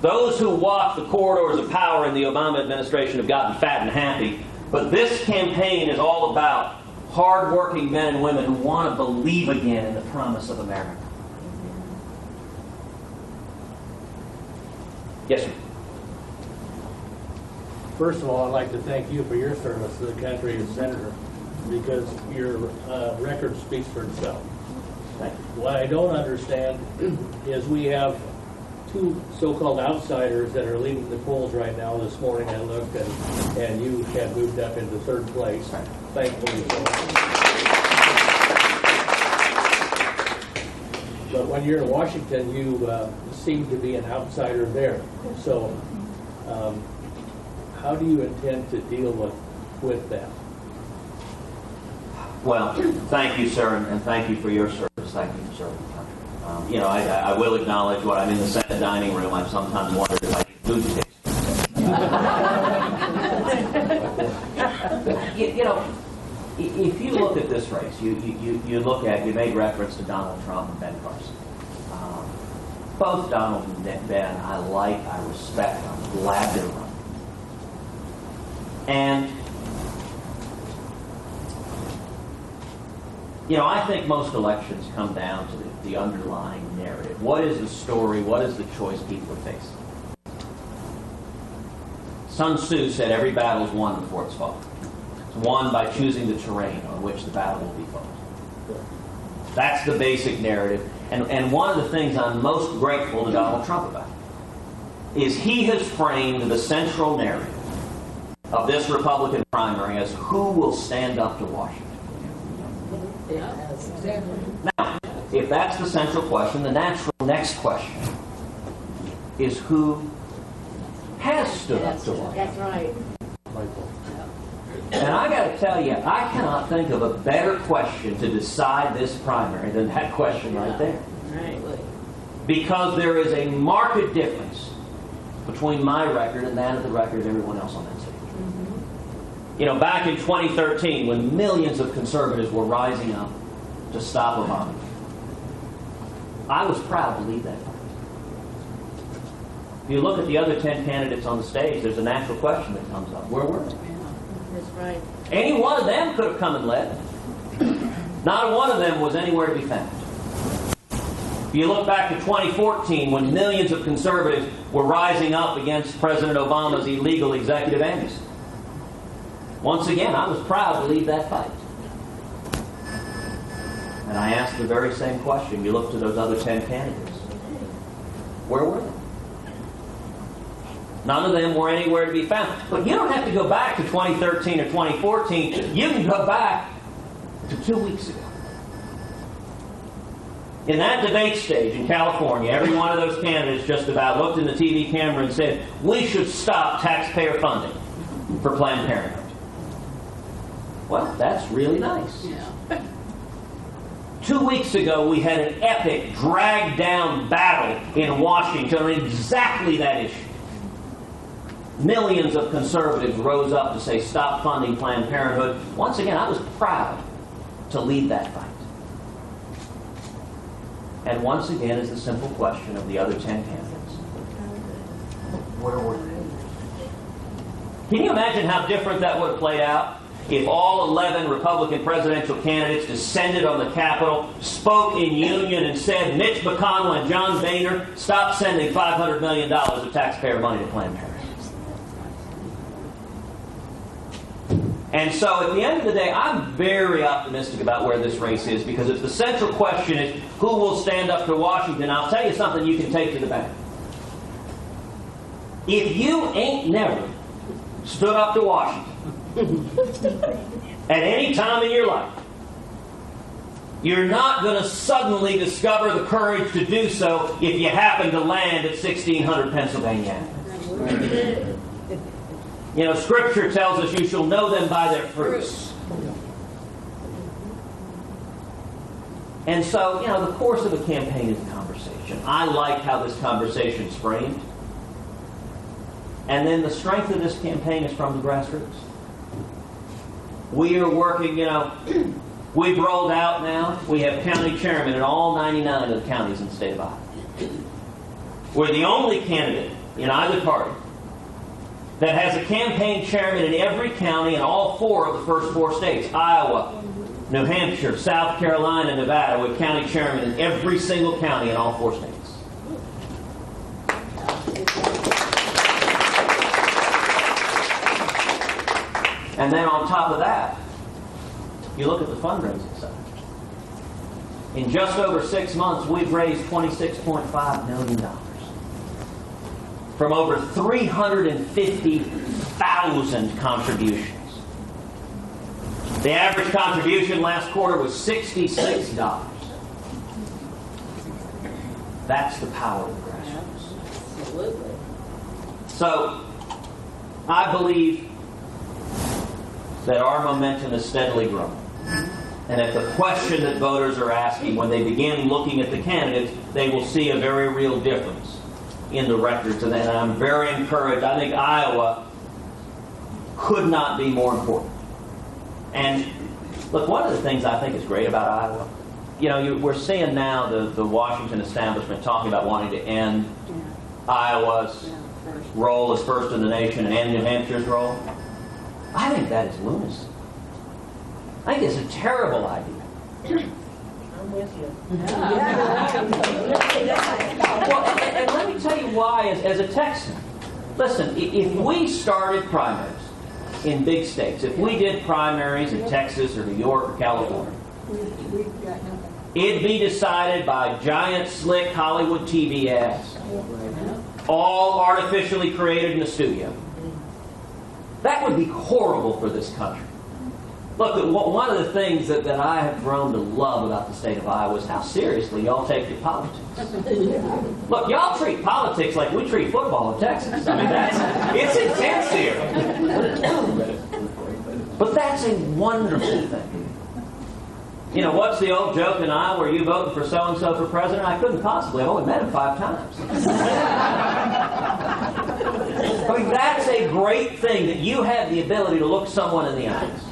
Those who walk the corridors of power in the Obama administration have gotten fat and happy, but this campaign is all about hard-working men and women who want to believe again in the promise of America. Yes, sir. First of all, I'd like to thank you for your service to the country as senator, because your record speaks for itself. What I don't understand is we have two so-called outsiders that are leading the polls right now. This morning I looked, and you had moved up into third place, thankfully. But when you're in Washington, you seem to be an outsider there. So how do you intend to deal with that? Well, thank you, sir, and thank you for your service. Thank you for serving the country. I will acknowledge what I'm in the Senate dining room. I've sometimes wondered if I need food tips. If you look at this race, you made reference to Donald Trump and Ben Carson. Both Donald and Ben, I like, I respect, I'm glad they're running. And I think most elections come down to the underlying narrative. What is the story? What is the choice people are facing? Sun Tzu said every battle is won before it's fought. It's won by choosing the terrain on which the battle will be fought. That's the basic narrative. And one of the things I'm most grateful to Donald Trump about is he has framed the central narrative of this Republican primary as who will stand up to Washington. Yes, exactly. Now, if that's the central question, the natural next question is who has stood up to Washington. That's right. And I got to tell you, I cannot think of a better question to decide this primary than that question right there. Right. Because there is a marked difference between my record and that of the record of everyone else on that stage. Back in 2013, when millions of conservatives were rising up to stop Obama, I was proud to lead that fight. If you look at the other 10 candidates on the stage, there's a natural question that comes up. Where were they? That's right. Any one of them could have come and led. Not one of them was anywhere to be found. If you look back to 2014, when millions of conservatives were rising up against President Obama's illegal executive amnesty, once again, I was proud to lead that fight. And I asked the very same question. You look to those other 10 candidates. Where were they? None of them were anywhere to be found. But you don't have to go back to 2013 or 2014. You can go back to 2 weeks ago. In that debate stage in California, every one of those candidates just about looked in the TV camera and said, we should stop taxpayer funding for Planned Parenthood. Well, that's really nice. Yeah. 2 weeks ago, we had an epic, dragged-down battle in Washington on exactly that issue. Millions of conservatives rose up to say, stop funding Planned Parenthood. Once again, I was proud to lead that fight. And once again is the simple question of the other 10 candidates. Where were they? Can you imagine how different that would have played out if all 11 Republican presidential candidates descended on the Capitol, spoke in union, and said, Mitch McConnell and John Boehner, stop sending $500 million of taxpayer money to Planned Parenthood? And so at the end of the day, I'm very optimistic about where this race is, because if the central question is who will stand up to Washington, I'll tell you something you can take to the bank. If you ain't never stood up to Washington at any time in your life, you're not going to suddenly discover the courage to do so if you happen to land at 1600 Pennsylvania Avenue. You know, Scripture tells us you shall know them by their fruits. And so, you know, the course of a campaign is a conversation. I like how this conversation is framed. And then the strength of this campaign is from the grassroots. We are working, you know, we've rolled out now. We have county chairmen in all 99 of the counties in the state of Iowa. We're the only candidate in either party that has a campaign chairman in every county in all 4 of the first 4 states: Iowa, New Hampshire, South Carolina, Nevada, with county chairman in every single county in all 4 states. And then on top of that, you look at the fundraising side. In just over 6 months, we've raised $26.5 million from over 350,000 contributions. The average contribution last quarter was $66. That's the power of the grassroots. Absolutely. So, I believe that our momentum is steadily growing. And that the question that voters are asking when they begin looking at the candidates, they will see a very real difference in the records. And I'm very encouraged. I think Iowa could not be more important. And look, one of the things I think is great about Iowa, you know, we're seeing now the Washington establishment talking about wanting to end Iowa's role as first in the nation and end New Hampshire's role. I think that is lunacy. I think it's a terrible idea. I'm with you. Well, and let me tell you why as a Texan. Listen, if we started primaries in big states, if we did primaries in Texas or New York or California, it'd be decided by giant, slick Hollywood TV ads, all artificially created in the studio. That would be horrible for this country. Look, one of the things that I have grown to love about the state of Iowa is how seriously y'all take your politics. Look, y'all treat politics like we treat football in Texas. I mean, it's intense here. But that's a wonderful thing. You know, what's the old joke in Iowa? Are you voting for so-and-so for president? I couldn't possibly. I've only met him 5 times. I mean, that's a great thing, that you have the ability to look someone in the eyes.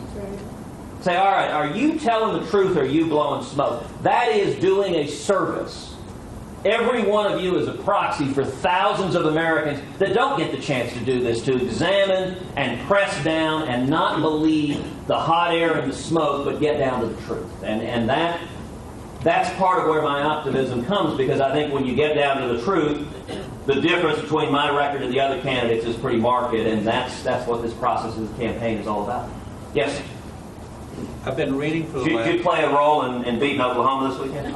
Say, all right, are you telling the truth or are you blowing smoke? That is doing a service. Every one of you is a proxy for thousands of Americans that don't get the chance to do this, to examine and press down and not believe the hot air and the smoke, but get down to the truth. And that's part of where my optimism comes, because I think when you get down to the truth, the difference between my record and the other candidates is pretty marked, and that's what this process of the campaign is all about. Yes? I've been reading for the Did you play a role in beating Oklahoma this weekend?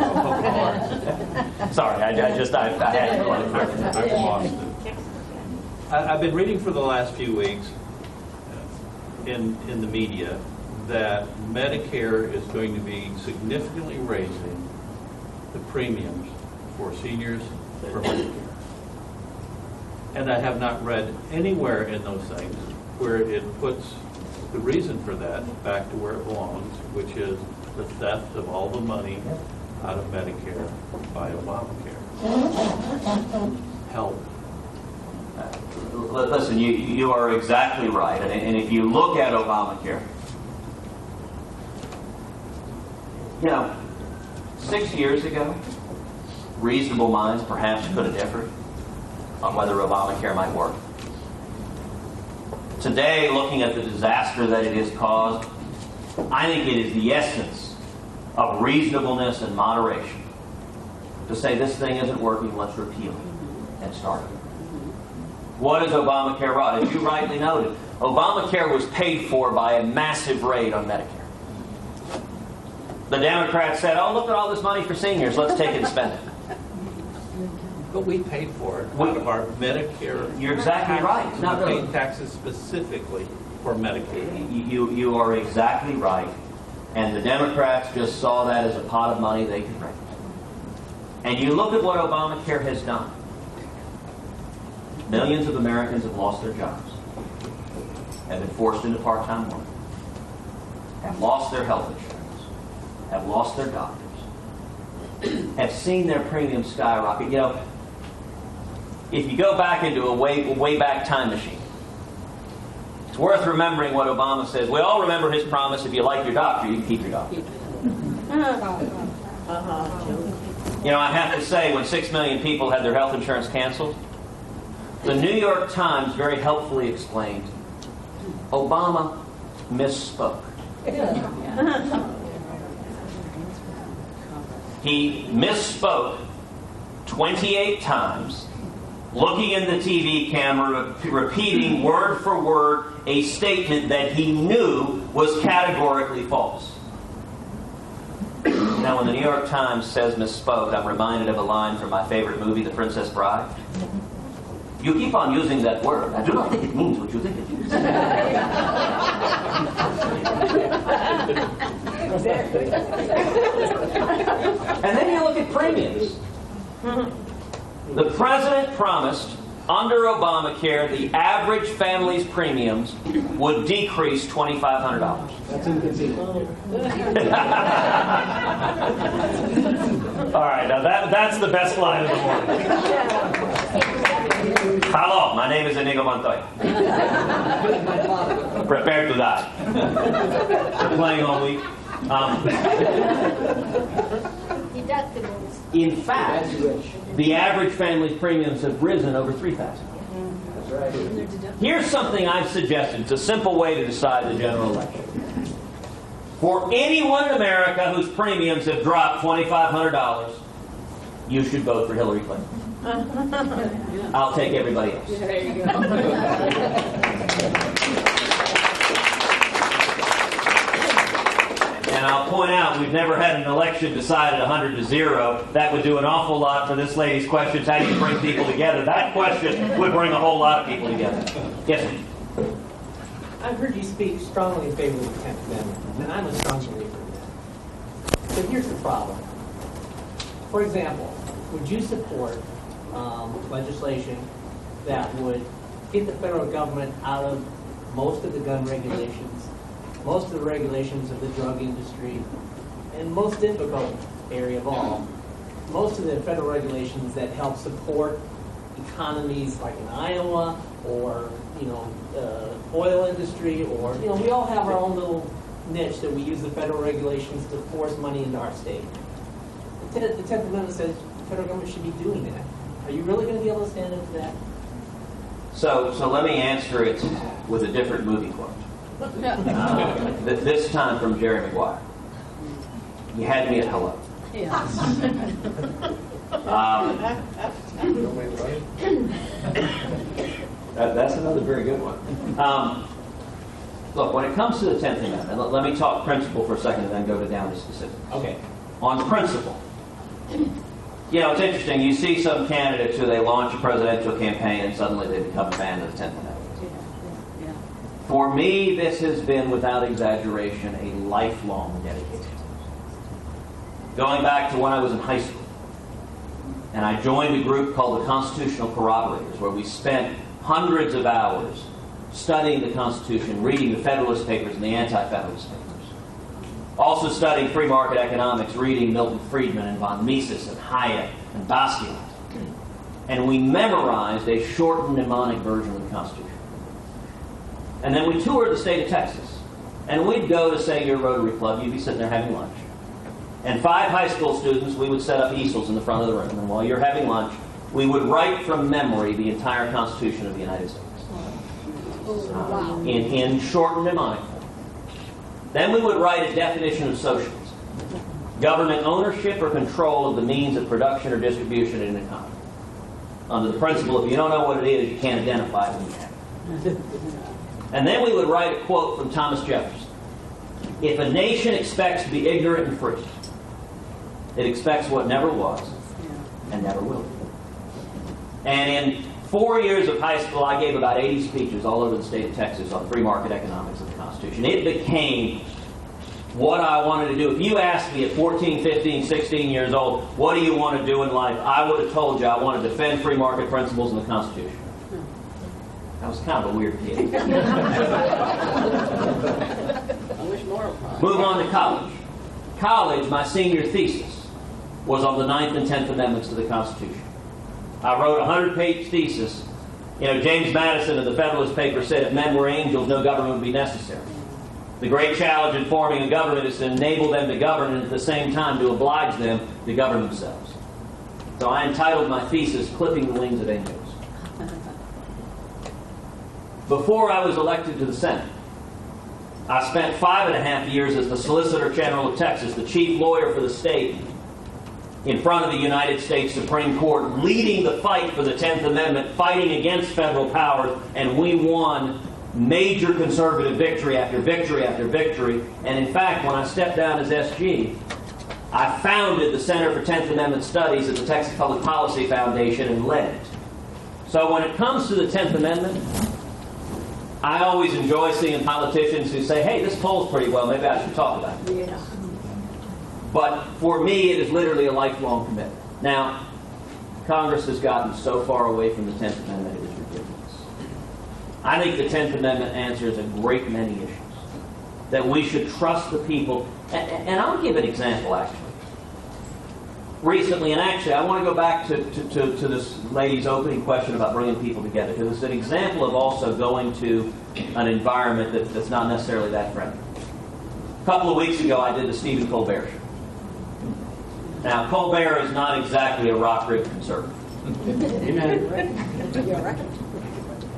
Sorry, I had to play. I've lost it. I've been reading for the last few weeks in the media that Medicare is going to be significantly raising the premiums for seniors for Medicare. And I have not read anywhere in those things where it puts the reason for that back to where it belongs, which is the theft of all the money out of Medicare by Obamacare. Help. Listen, you are exactly right. And if you look at Obamacare, you know, 6 years ago, reasonable minds perhaps could have differed on whether Obamacare might work. Today, looking at the disaster that it has caused, I think it is the essence of reasonableness and moderation to say this thing isn't working, let's repeal it and start it. What has Obamacare brought? As you rightly noted, Obamacare was paid for by a massive raid on Medicare. The Democrats said, oh, look at all this money for seniors, let's take it and spend it. But we paid for it out of our Medicare. You're exactly right. We paid taxes specifically for Medicare. You are exactly right. And the Democrats just saw that as a pot of money they could raise. And you look at what Obamacare has done. Millions of Americans have lost their jobs. have been forced into part-time work, have lost their health insurance, have lost their doctors, have seen their premiums skyrocket. You know, if you go back into a way back time machine, it's worth remembering what Obama says. We all remember his promise: if you like your doctor, you can keep your doctor. You know, I have to say, when 6 million people had their health insurance canceled, the New York Times very helpfully explained, Obama misspoke. He misspoke 28 times, looking in the TV camera, repeating word for word a statement that he knew was categorically false. Now, when the New York Times says misspoke, I'm reminded of a line from my favorite movie, The Princess Bride. You keep on using that word. I do not think it means what you think it means. And then you look at premiums. The president promised, under Obamacare, the average family's premiums would decrease $2,500. That's inconceivable. All right, now that's the best line of the morning. Hello, my name is Inigo Montoya. Prepare to die. We're playing all week. In fact, the average family's premiums have risen over $3,000. Here's something I've suggested. It's a simple way to decide the general election. For anyone in America whose premiums have dropped $2,500, you should vote for Hillary Clinton. I'll take everybody else. There you go. And I'll point out, we've never had an election decided 100-0. That would do an awful lot for this lady's questions. How do you bring people together? That question would bring a whole lot of people together. Yes, sir. I've heard you speak strongly in favor of the 10th Amendment, and I'm a strong believer in that. But here's the problem. For example, would you support legislation that would get the federal government out of most of the gun regulations, most of the regulations of the drug industry, and most difficult area of all, most of the federal regulations that help support economies like in Iowa or, oil industry, or, we all have our own little niche that we use the federal regulations to force money into our state. The 10th Amendment says the federal government should be doing that. Are you really going to be able to stand up to that? So let me answer it with a different movie quote. This time from Jerry Maguire. You had me at hello. That's another very good one. Look, when it comes to the 10th Amendment, let me talk principle for a second and then go down to specifics. Okay. On principle, it's interesting. You see some candidates who they launch a presidential campaign and suddenly they become a fan of the 10th Amendment. For me, this has been, without exaggeration, a lifelong dedication. Going back to when I was in high school, and I joined a group called the Constitutional Corroborators, where we spent hundreds of hours studying the Constitution, reading the Federalist Papers and the Anti-Federalist Papers. Also studying free market economics, reading Milton Friedman and von Mises and Hayek and Bastiat. And we memorized a shortened mnemonic version of the Constitution. And then we toured the state of Texas. And we'd go to, say, your Rotary Club. You'd be sitting there having lunch. And 5 high school students, we would set up easels in the front of the room. And while you're having lunch, we would write from memory the entire Constitution of the United States. In shortened mnemonic form. Then we would write a definition of socialism. Government ownership or control of the means of production or distribution in an economy. Under the principle, if you don't know what it is, you can't identify it when you have it. And then we would write a quote from Thomas Jefferson. If a nation expects to be ignorant and free, it expects what never was and never will be. And in 4 years of high school, I gave about 80 speeches all over the state of Texas on free market economics of the Constitution. It became what I wanted to do. If you asked me at 14, 15, 16 years old, what do you want to do in life? I would have told you I want to defend free market principles in the Constitution. I was kind of a weird kid. I wish more would. Move on to college. College, my senior thesis was on the 9th and 10th Amendments to the Constitution. I wrote a 100-page thesis. You know, James Madison of the Federalist paper said, if men were angels, no government would be necessary. The great challenge in forming a government is to enable them to govern and at the same time to oblige them to govern themselves. So I entitled my thesis, Clipping the Wings of Angels. Before I was elected to the Senate, I spent 5.5 years as the Solicitor General of Texas, the chief lawyer for the state, in front of the United States Supreme Court, leading the fight for the 10th Amendment, fighting against federal powers, and we won major conservative victory after victory after victory. And in fact, when I stepped down as SG, I founded the Center for 10th Amendment Studies at the Texas Public Policy Foundation and led it. So when it comes to the 10th Amendment, I always enjoy seeing politicians who say, hey, this polls pretty well, maybe I should talk about it. Yeah. But for me, it is literally a lifelong commitment. Now, Congress has gotten so far away from the 10th Amendment, it is ridiculous. I think the 10th Amendment answers a great many issues. That we should trust the people. And I'll give an example, actually. Recently, and actually, I want to go back to this lady's opening question about bringing people together, because it's an example of also going to an environment that's not necessarily that friendly. A couple of weeks ago, I did the Stephen Colbert show. Now, Colbert is not exactly a rock-ribbed conservative.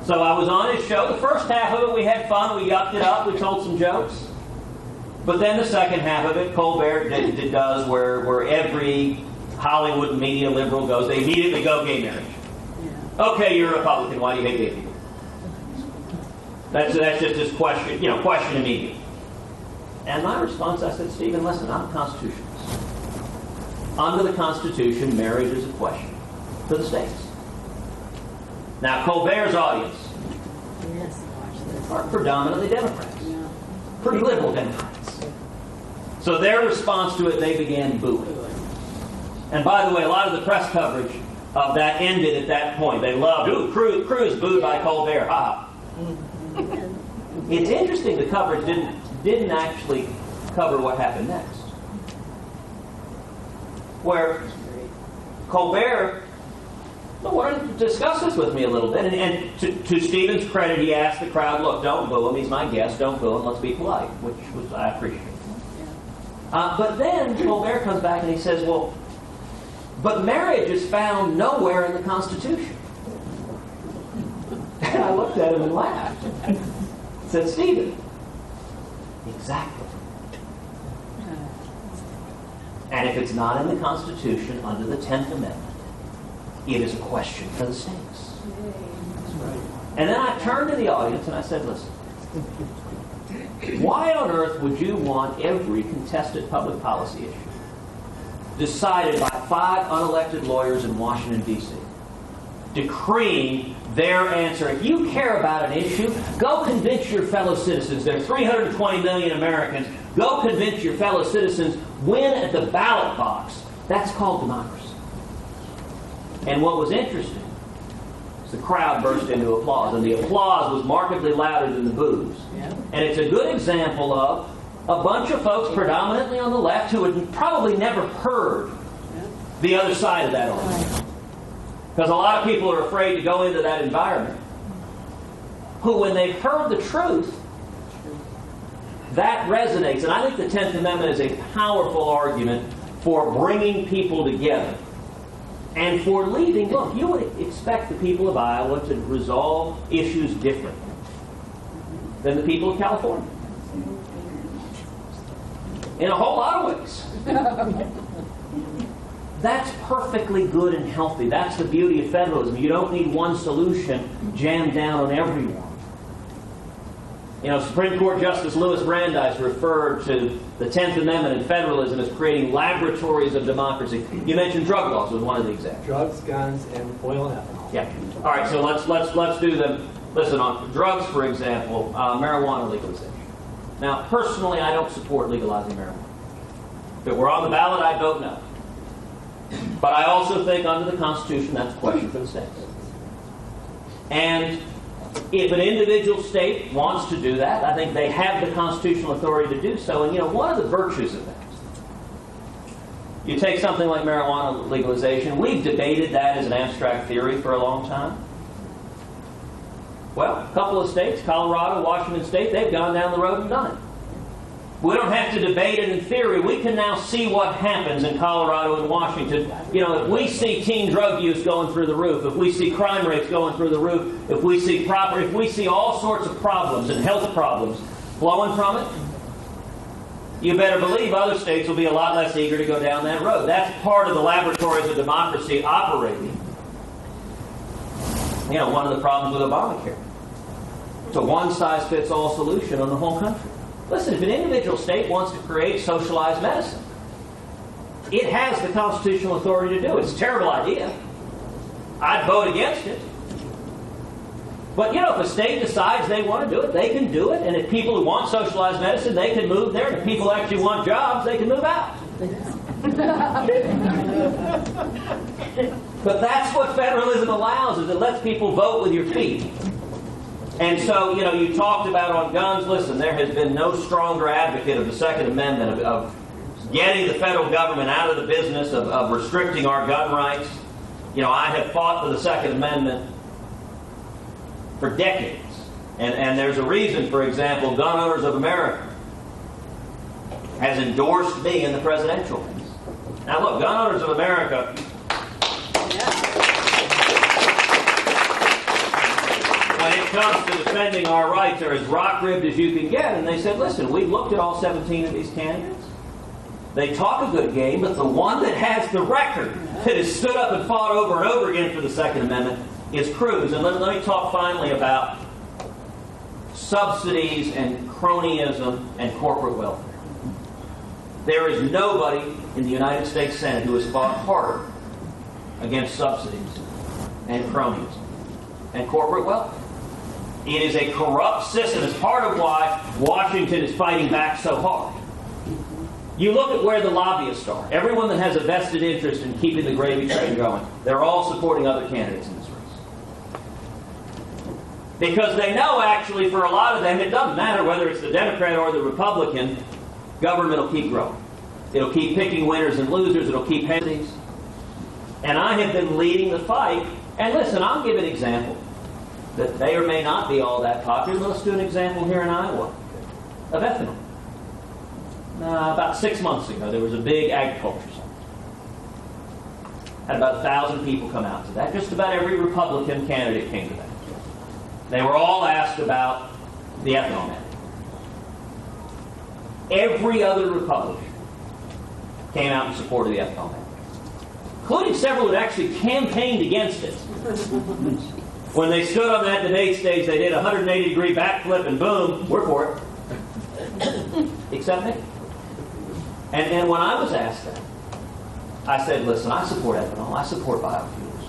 So I was on his show. The first half of it, we had fun. We yucked it up. We told some jokes. But then the second half of it, Colbert does where every Hollywood media liberal goes. They immediately go gay marriage. Okay, you're a Republican. Why do you hate gay people? That's just his question. Question immediately. And my response, I said, Stephen, listen, I'm a constitutionalist. Under the Constitution, marriage is a question for the states. Now, Colbert's audience are predominantly Democrats. Pretty liberal Democrats. So their response to it, they began booing. And by the way, a lot of the press coverage of that ended at that point. They loved, Cruz booed by Colbert, ha. It's interesting the coverage didn't actually cover what happened next. Where Colbert wanted to discuss this with me a little bit. And to Stephen's credit, he asked the crowd, look, don't boo him. He's my guest. Don't boo him. Let's be polite, which I appreciate. But then Colbert comes back and he says, well, but marriage is found nowhere in the Constitution. And I looked at him and laughed. I said, Stephen, exactly. And if it's not in the Constitution under the 10th Amendment, it is a question for the states. And then I turned to the audience and I said, listen, why on earth would you want every contested public policy issue decided by 5 unelected lawyers in Washington, D.C., decreeing their answer? If you care about an issue, go convince your fellow citizens. There are 320 million Americans. Go convince your fellow citizens. Win at the ballot box. That's called democracy. And what was interesting is the crowd burst into applause. And the applause was markedly louder than the boos. Yeah. And it's a good example of a bunch of folks predominantly on the left who had probably never heard the other side of that argument. Because a lot of people are afraid to go into that environment, who, when they've heard the truth, that resonates. And I think the 10th Amendment is a powerful argument for bringing people together and for leaving. Look, you would expect the people of Iowa to resolve issues differently than the people of California. In a whole lot of ways. That's perfectly good and healthy. That's the beauty of federalism. You don't need one solution jammed down on everyone. Supreme Court Justice Louis Brandeis referred to the 10th Amendment and federalism as creating laboratories of democracy. You mentioned drug laws was one of the examples. Drugs, guns, and oil and ethanol. Yeah. All right, so let's do them. Listen, on drugs, for example, marijuana legalization. Now, personally, I don't support legalizing marijuana. If it were on the ballot, I'd vote no. But I also think under the Constitution, that's a question for the states. And If an individual state wants to do that, I think they have the constitutional authority to do so. And, you know, one of the virtues of that, you take something like marijuana legalization, we've debated that as an abstract theory for a long time. Well, a couple of states, Colorado, Washington State, they've gone down the road and done it. We don't have to debate it in theory. We can now see what happens in Colorado and Washington. You know, if we see teen drug use going through the roof, if we see crime rates going through the roof, if we see all sorts of problems and health problems flowing from it, you better believe other states will be a lot less eager to go down that road. That's part of the laboratories of democracy operating. You know, one of the problems with Obamacare. It's a one-size-fits-all solution on the whole country. Listen, if an individual state wants to create socialized medicine, it has the constitutional authority to do it. It's a terrible idea. I'd vote against it. But, you know, if a state decides they want to do it, they can do it. And if people who want socialized medicine, they can move there. And if people actually want jobs, they can move out. But that's what federalism allows, is it lets people vote with your feet. And so, you know, you talked about on guns. Listen, there has been no stronger advocate of the Second Amendment, of getting the federal government out of the business of restricting our gun rights. You know, I have fought for the Second Amendment for decades. And there's a reason, for example, Gun Owners of America has endorsed me in the presidential race. Now look, Gun Owners of America, when it comes to defending our rights, are as rock-ribbed as you can get. And they said, listen, we've looked at all 17 of these candidates. They talk a good game, but the one that has the record, that has stood up and fought over and over again for the Second Amendment, is Cruz. And let me talk finally about subsidies and cronyism and corporate welfare. There is nobody in the United States Senate who has fought harder against subsidies and cronyism and corporate welfare. It is a corrupt system. It's part of why Washington is fighting back so hard. You look at where the lobbyists are. Everyone that has a vested interest in keeping the gravy train going, they're all supporting other candidates in this race. Because they know, actually, for a lot of them, it doesn't matter whether it's the Democrat or the Republican, government will keep growing. It'll keep picking winners and losers. It'll keep penalties. And I have been leading the fight. And listen, I'll give an example that may or may not be all that popular. Let's do an example here in Iowa of ethanol. About 6 months ago, there was a big agriculture summit. Had about 1,000 people come out to that. Just about every Republican candidate came to that. They were all asked about the ethanol mandate. Every other Republican came out in support of the ethanol mandate, including several that actually campaigned against it. When they stood on that debate stage, they did a 180-degree backflip and boom, we're for it. Except me. And when I was asked that, I said, listen, I support ethanol, I support biofuels.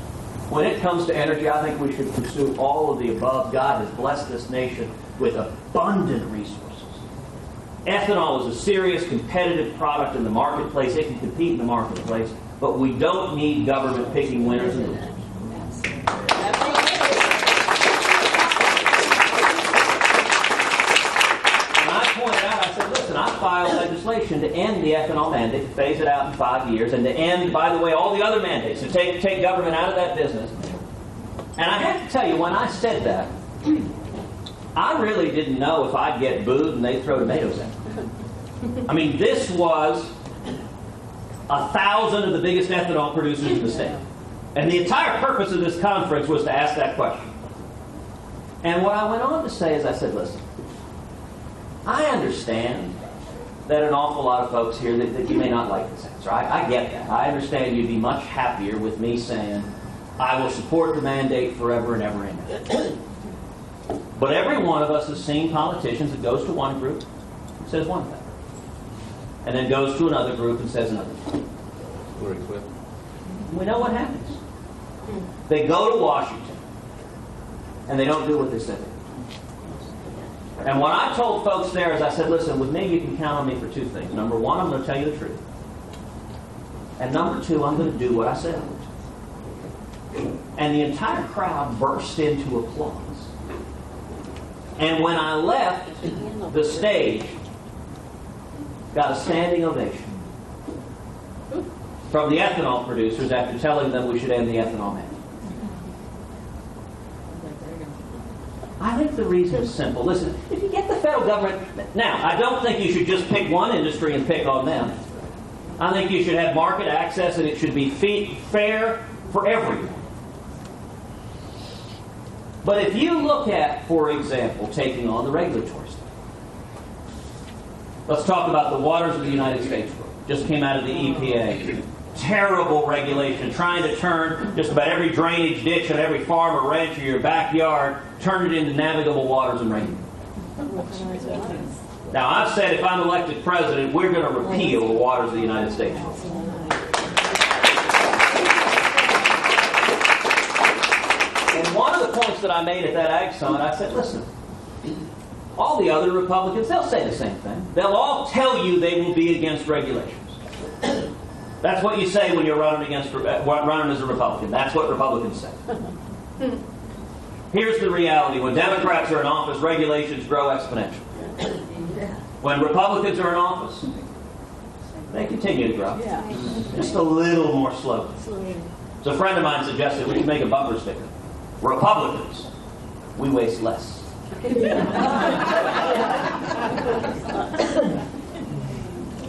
When it comes to energy, I think we should pursue all of the above. God has blessed this nation with abundant resources. Ethanol is a serious competitive product in the marketplace. It can compete in the marketplace, but we don't need government picking winners and losers. I filed legislation to end the ethanol mandate, to phase it out in 5 years, and to end, by the way, all the other mandates, to take government out of that business. And I have to tell you, when I said that, I really didn't know if I'd get booed and they'd throw tomatoes at me. I mean, this was 1,000 of the biggest ethanol producers in the state. And the entire purpose of this conference was to ask that question. And what I went on to say is, I said, listen, I understand that an awful lot of folks here that you may not like this answer. I get that. I understand you'd be much happier with me saying, I will support the mandate forever and ever and ever. But every one of us has seen politicians that goes to one group and says one thing, and then goes to another group and says another thing. We know what happens. They go to Washington, and they don't do what they said. And what I told folks there is, I said, listen, with me, you can count on me for two things. Number one, I'm going to tell you the truth. And number two, I'm going to do what I said I would do. And the entire crowd burst into applause And when I left the stage, got a standing ovation from the ethanol producers after telling them we should end the ethanol mandate. I think the reason is simple. Listen, if you get the federal government... Now, I don't think you should just pick one industry and pick on them. I think you should have market access and it should be fair for everyone. But if you look at, for example, taking on the regulatory stuff. Let's talk about the waters of the United States. Just came out of the EPA. Terrible regulation, trying to turn just about every drainage ditch on every farm or ranch or your backyard, turn it into navigable waters and rain. Now, I've said if I'm elected president, we're going to repeal the waters of the United States. And one of the points that I made at that Ag Summit, I said, listen, all the other Republicans, they'll say the same thing. They'll all tell you they will be against regulations. That's what you say when you're running as a Republican. That's what Republicans say. Here's the reality. When Democrats are in office, regulations grow exponentially. When Republicans are in office, they continue to grow. Just a little more slowly. So a friend of mine suggested we should make a bumper sticker. Republicans, we waste less.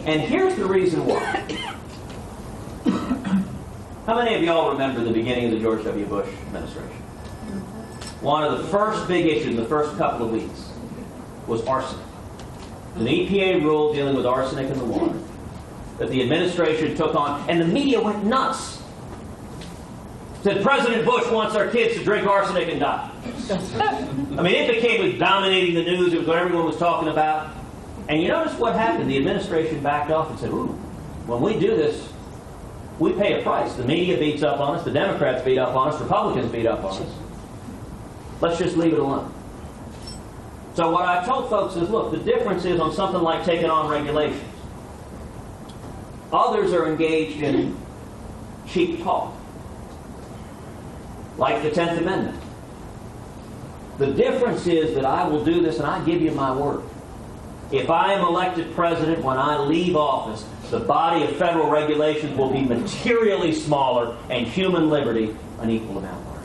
And here's the reason why. How many of y'all remember the beginning of the George W. Bush administration? One of the first big issues in the first couple of weeks was arsenic. An EPA rule dealing with arsenic in the water that the administration took on, and the media went nuts. Said President Bush wants our kids to drink arsenic and die. I mean, it became dominating the news. It was what everyone was talking about. And you notice what happened? The administration backed off and said, ooh, when we do this, we pay a price. The media beats up on us. The Democrats beat up on us. Republicans beat up on us. Let's just leave it alone. So what I told folks is, look, the difference is on something like taking on regulations. Others are engaged in cheap talk, like the 10th Amendment. The difference is that I will do this, and I give you my word. If I am elected president, when I leave office, the body of federal regulations will be materially smaller and human liberty an equal amount larger.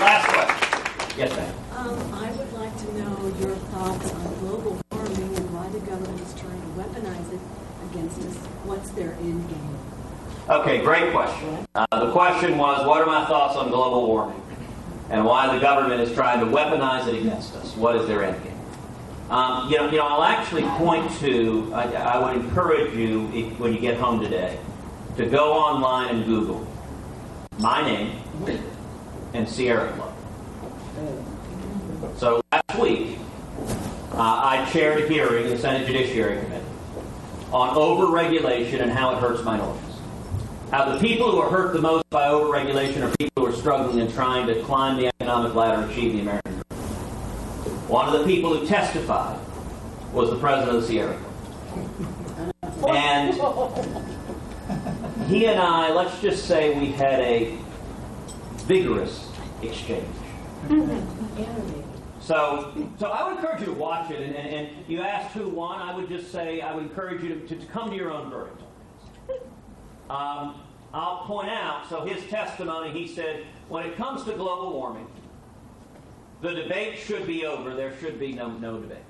Last question. Yes, ma'am. I would like to know your thoughts on global warming and why the government is trying to weaponize it against us. What's their end game? Okay, great question. The question was, what are my thoughts on global warming and why the government is trying to weaponize it against us? What is their end game? I'll actually point to, I would encourage you, when you get home today, to go online and Google my name and Sierra Club. So last week, I chaired a hearing in the Senate Judiciary Committee on overregulation and how it hurts minorities. How the people who are hurt the most by overregulation are people who are struggling and trying to climb the economic ladder and achieve the American dream. One of the people who testified was the president of the Sierra Club. And he and I, let's just say we had a vigorous exchange. So I would encourage you to watch it, and you asked who won, I would just say I would encourage you to come to your own verdict. I'll point out, so his testimony, he said, when it comes to global warming, the debate should be over. There should be no debate.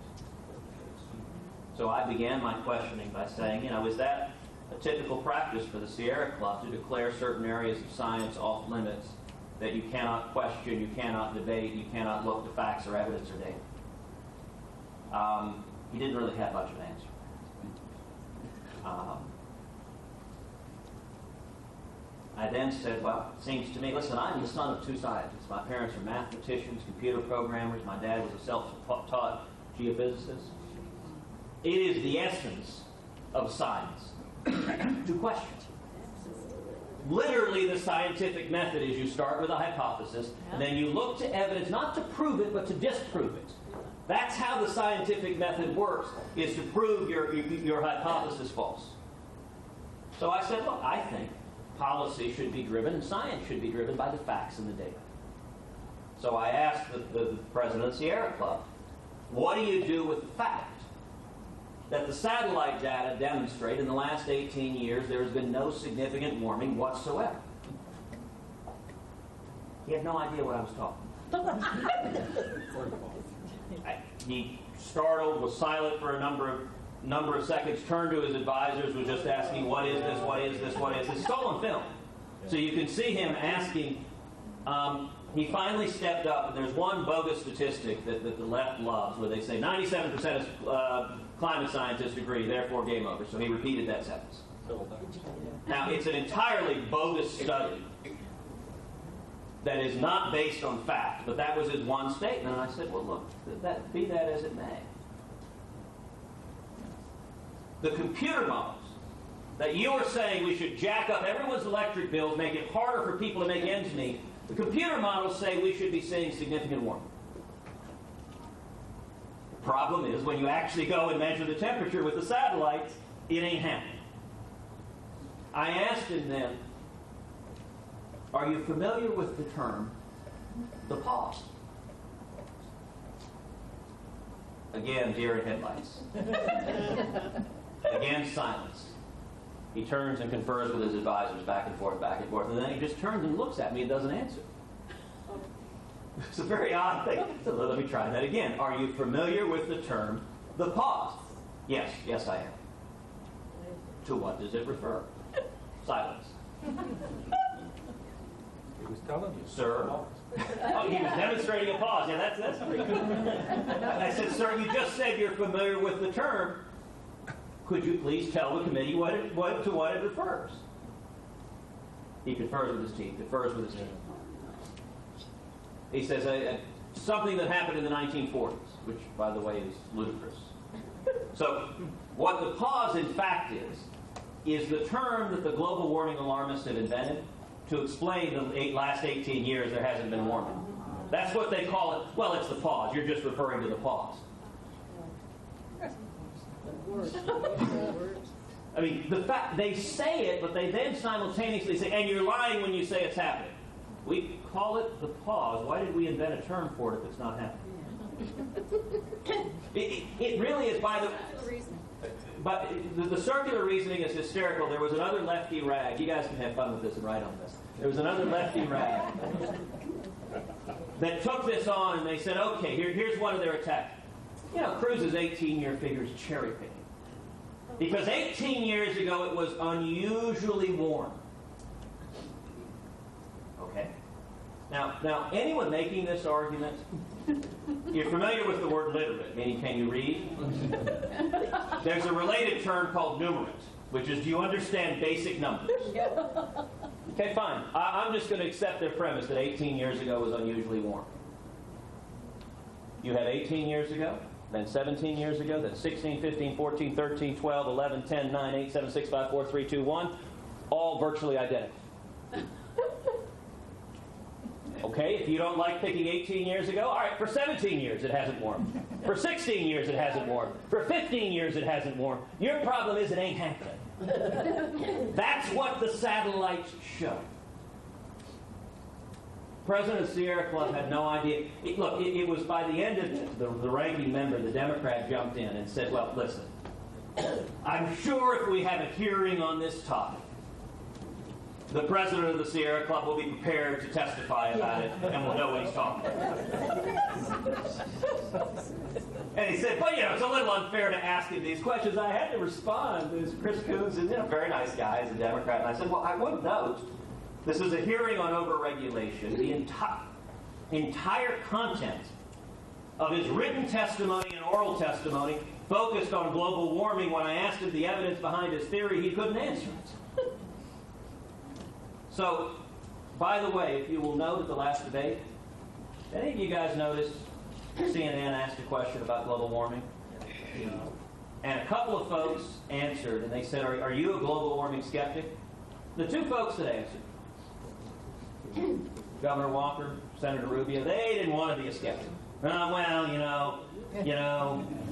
So I began my questioning by saying, is that a typical practice for the Sierra Club to declare certain areas of science off limits that you cannot question, you cannot debate, you cannot look to facts or evidence or data? He didn't really have much of an answer. I then said, well, it seems to me, listen, I'm the son of two scientists. My parents are mathematicians, computer programmers. My dad was a self-taught geophysicist. It is the essence of science to question. Literally, the scientific method is you start with a hypothesis, and then you look to evidence, not to prove it, but to disprove it. That's how the scientific method works, is to prove your hypothesis false. So I said, look, I think policy should be driven and science should be driven by the facts and the data. So I asked the president of the Sierra Club, what do you do with the fact that the satellite data demonstrate in the last 18 years there has been no significant warming whatsoever? He had no idea what I was talking about. He startled, was silent for a number of seconds, turned to his advisors, was just asking, what is this, what is this, what is this? It's stolen film. So you can see him asking. He finally stepped up, and there's one bogus statistic that the left loves, where they say 97% of climate scientists agree, therefore game over. So he repeated that sentence. Now, it's an entirely bogus study that is not based on fact, but that was his one statement. And I said, well, look, be that as it may. The computer models that you are saying we should jack up everyone's electric bills, make it harder for people to make ends meet, the computer models say we should be seeing significant warming. The problem is when you actually go and measure the temperature with the satellites, it ain't happening. I asked him then, are you familiar with the term, the pause? Again, deer in headlights. Again, silence. He turns and confers with his advisors back and forth, and then he just turns and looks at me and doesn't answer. It's a very odd thing. So let me try that again. Are you familiar with the term, the pause? Yes, I am. To what does it refer? Silence. He was telling you. Sir? Oh, he was demonstrating a pause. Yeah, that's pretty good. I said, sir, you just said you're familiar with the term. Could you please tell the committee to what it refers? He confers with his team, He says, something that happened in the 1940s, which, by the way, is ludicrous. So, what the pause, in fact, is the term that the global warming alarmists have invented to explain the last 18 years there hasn't been warming. That's what they call it. Well, it's the pause. You're just referring to the pause. I mean, the fact they say it, but they then simultaneously say, and you're lying when you say it's happening. We call it the pause. Why did we invent a term for it if it's not happening? It really is by the... But the circular reasoning is hysterical. There was another lefty rag. You guys can have fun with this and write on this. There was another lefty rag that took this on, and they said, okay, here's one of their attacks. You know, Cruz's 18-year figure is cherry-picking. Because 18 years ago, it was unusually warm. Okay? Now, anyone making this argument, you're familiar with the word literate, meaning can you read? There's a related term called numerate, which is do you understand basic numbers? Okay, fine. I'm just going to accept their premise that 18 years ago was unusually warm. You have 18 years ago, then 17 years ago, then 16, 15, 14, 13, 12, 11, 10, 9, 8, 7, 6, 5, 4, 3, 2, 1, all virtually identical. Okay, if you don't like picking 18 years ago, all right, for 17 years it hasn't warmed. For 16 years it hasn't warmed. For 15 years it hasn't warmed. Your problem is it ain't happening. That's what the satellites show. President of Sierra Club had no idea. It was by the end of it, the ranking member, the Democrat, jumped in and said, well, listen, I'm sure if we have a hearing on this topic, the president of the Sierra Club will be prepared to testify about it, and we'll know what he's talking about. And he said, well, it's a little unfair to ask him these questions. I had to respond. There's Chris Coons, and very nice guy, he's a Democrat. And I said, well, I would note, this is a hearing on overregulation. The entire content of his written testimony and oral testimony focused on global warming. When I asked him the evidence behind his theory, he couldn't answer it. So, by the way, if you will note at the last debate, any of you guys noticed CNN asked a question about global warming? And a couple of folks answered, and they said, are you a global warming skeptic? The two folks that answered, Governor Walker, Senator Rubio, they didn't want to be a skeptic. Well,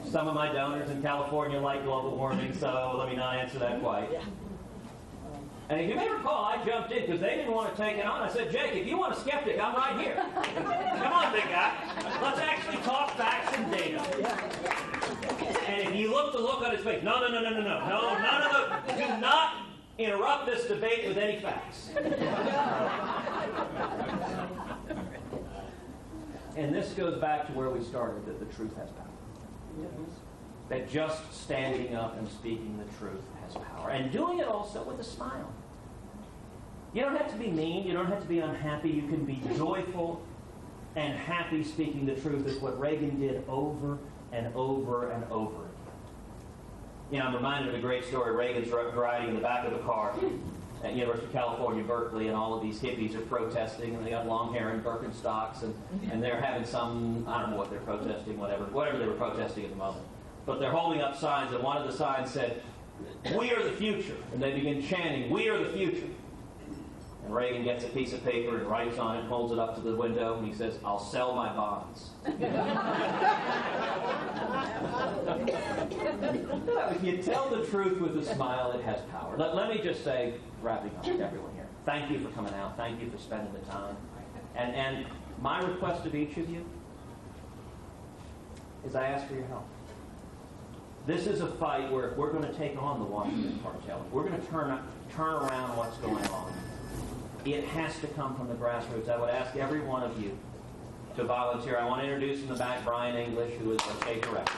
some of my donors in California like global warming, so let me not answer that quite. And if you may recall, I jumped in because they didn't want to take it on. I said, Jake, if you want a skeptic, I'm right here. Come on, big guy. Let's actually talk facts and data. And if you look the look on his face, no, none of the, do not interrupt this debate with any facts. And this goes back to where we started, that the truth has power. That just standing up and speaking the truth has power. And doing it also with a smile. You don't have to be mean. You don't have to be unhappy. You can be joyful and happy speaking the truth. Is what Reagan did over and over and over again. You know, I'm reminded of a great story. Reagan's riding in the back of the car at University of California, Berkeley, and all of these hippies are protesting, and they got long hair and Birkenstocks, and they're having some, I don't know what they're protesting, whatever they were protesting at the moment. But they're holding up signs, and one of the signs said, "We are the future." And they begin chanting, "We are the future." And Reagan gets a piece of paper and writes on it, holds it up to the window, and he says, "I'll sell my bonds." If you tell the truth with a smile, it has power. Let me just say, wrapping up to everyone here, thank you for coming out. Thank you for spending the time. And my request of each of you is I ask for your help. This is a fight where if we're going to take on the Washington cartel, if we're going to turn around what's going on, it has to come from the grassroots. I would ask every one of you to volunteer. I want to introduce in the back Brian English, who is our state director.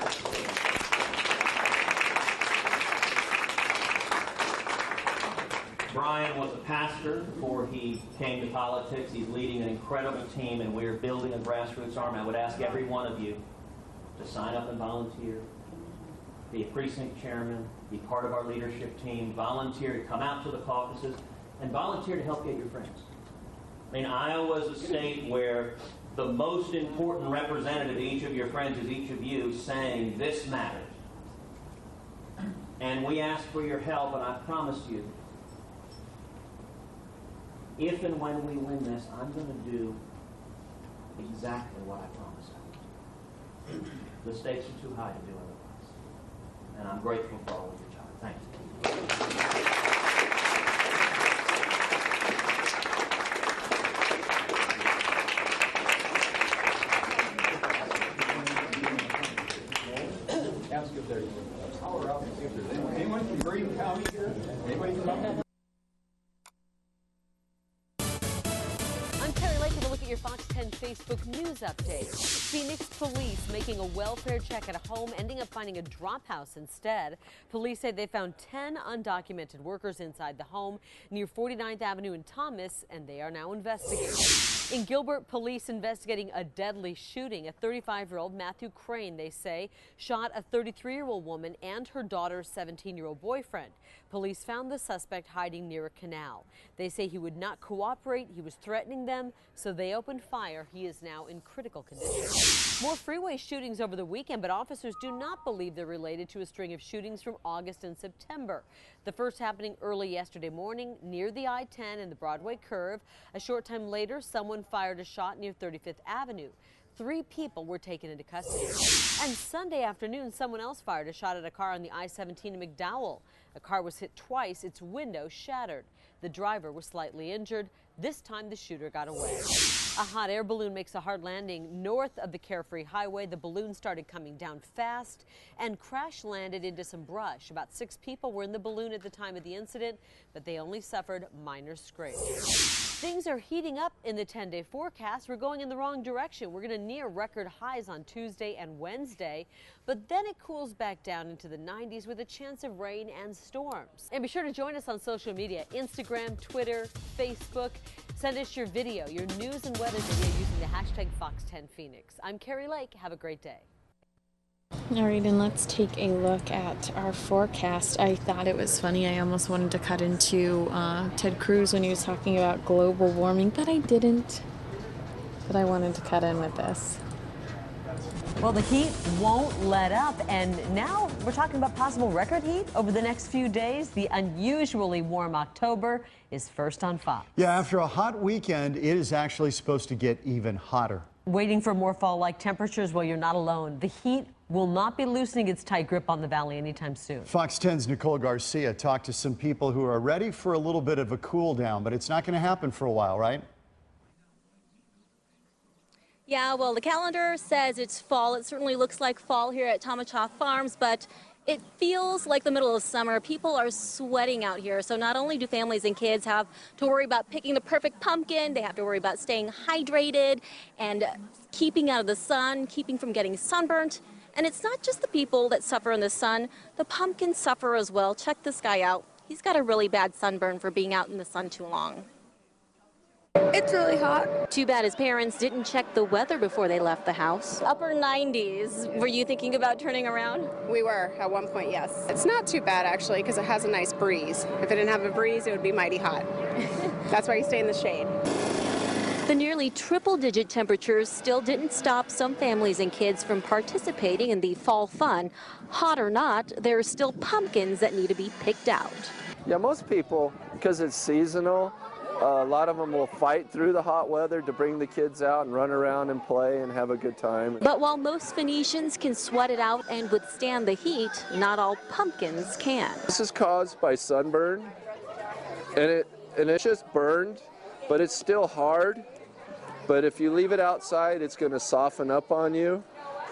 Brian was a pastor before he came to politics. He's leading an incredible team, and we're building a grassroots army. I would ask every one of you to sign up and volunteer, be a precinct chairman, be part of our leadership team, volunteer to come out to the caucuses, and volunteer to help get your friends. I mean, Iowa is a state where the most important representative of each of your friends is each of you saying, "This matters." And we ask for your help, and I promise you, if and when we win this, I'm going to do exactly what I promised I would. The stakes are too high to do otherwise. And I'm grateful for all of your time. Thank you. Ask if there's power out and see if there's anyone from Green County here. Anybody come up? Your Fox 10 Facebook news update. Phoenix police making a welfare check at a home, ending up finding a drop house instead. Police say they found 10 undocumented workers inside the home near 49th Avenue in Thomas, and they are now investigating. In Gilbert, police investigating a deadly shooting. A 35-year-old Matthew Crane, they say, shot a 33-year-old woman and her daughter's 17-year-old boyfriend. Police found the suspect hiding near a canal. They say he would not cooperate. He was threatening them, so they opened fire. He is now in critical condition. More freeway shootings over the weekend, but officers do not believe they're related to a string of shootings from August and September. The first happening early yesterday morning near the I-10 and the Broadway curve. A short time later, someone fired a shot near 35th Avenue. 3 people were taken into custody. And Sunday afternoon, someone else fired a shot at a car on the I-17 in McDowell. A car was hit twice, its window shattered. The driver was slightly injured. This time the shooter got away. A hot air balloon makes a hard landing north of the Carefree Highway. The balloon started coming down fast and crash landed into some brush. About 6 people were in the balloon at the time of the incident, but they only suffered minor scrapes. Things are heating up in the 10-day forecast. We're going in the wrong direction. We're going to near record highs on Tuesday and Wednesday, but then it cools back down into the 90s with a chance of rain and storms. And be sure to join us on social media, Instagram, Twitter, Facebook. Send us your video, your news and weather video using the hashtag Fox10Phoenix. I'm Carrie Lake. Have a great day. All right, and let's take a look at our forecast. I thought it was funny. I almost wanted to cut into Ted Cruz when he was talking about global warming, but I didn't. But I wanted to cut in with this. Well, the heat won't let up, and now we're talking about possible record heat over the next few days. The unusually warm October is first on Fox. Yeah, after a hot weekend, it is actually supposed to get even hotter. Waiting for more fall-like temperatures? Well, you're not alone. The heat will not be loosening its tight grip on the valley anytime soon. Fox 10's Nicole Garcia talked to some people who are ready for a little bit of a cool down, but it's not going to happen for a while, right? Yeah, well, the calendar says it's fall. It certainly looks like fall here at Tomachaw Farms, but it feels like the middle of summer. People are sweating out here. So not only do families and kids have to worry about picking the perfect pumpkin, they have to worry about staying hydrated and keeping out of the sun, keeping from getting sunburnt. And it's not just the people that suffer in the sun. The pumpkins suffer as well. Check this guy out. He's got a really bad sunburn for being out in the sun too long. It's really hot. Too bad his parents didn't check the weather before they left the house. Upper 90s. Were you thinking about turning around? We were, at one point, yes. It's not too bad, actually, because it has a nice breeze. If it didn't have a breeze, it would be mighty hot. That's why you stay in the shade. The nearly triple-digit temperatures still didn't stop some families and kids from participating in the fall fun. Hot or not, there are still pumpkins that need to be picked out. Yeah, most people, because it's seasonal, a lot of them will fight through the hot weather to bring the kids out and run around and play and have a good time. But while most Phoenicians can sweat it out and withstand the heat, not all pumpkins can. This is caused by sunburn, and it's just burned, but it's still hard. But if you leave it outside, it's going to soften up on you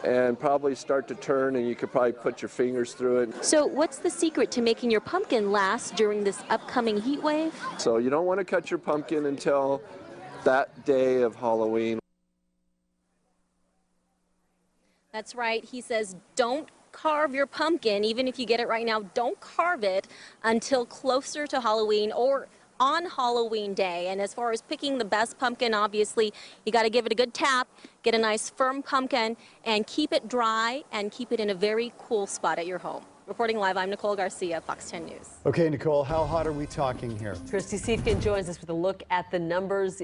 and probably start to turn, and you could probably put your fingers through it. So what's the secret to making your pumpkin last during this upcoming heat wave? So you don't want to cut your pumpkin until that day of Halloween. That's right. He says don't carve your pumpkin, even if you get it right now, don't carve it until closer to Halloween or on Halloween day. And as far as picking the best pumpkin, obviously, you got to give it a good tap, get a nice firm pumpkin, and keep it dry and keep it in a very cool spot at your home. Reporting live, I'm Nicole Garcia, Fox 10 News. Okay, Nicole, how hot are we talking here? Christy Siefkin joins us with a look at the numbers.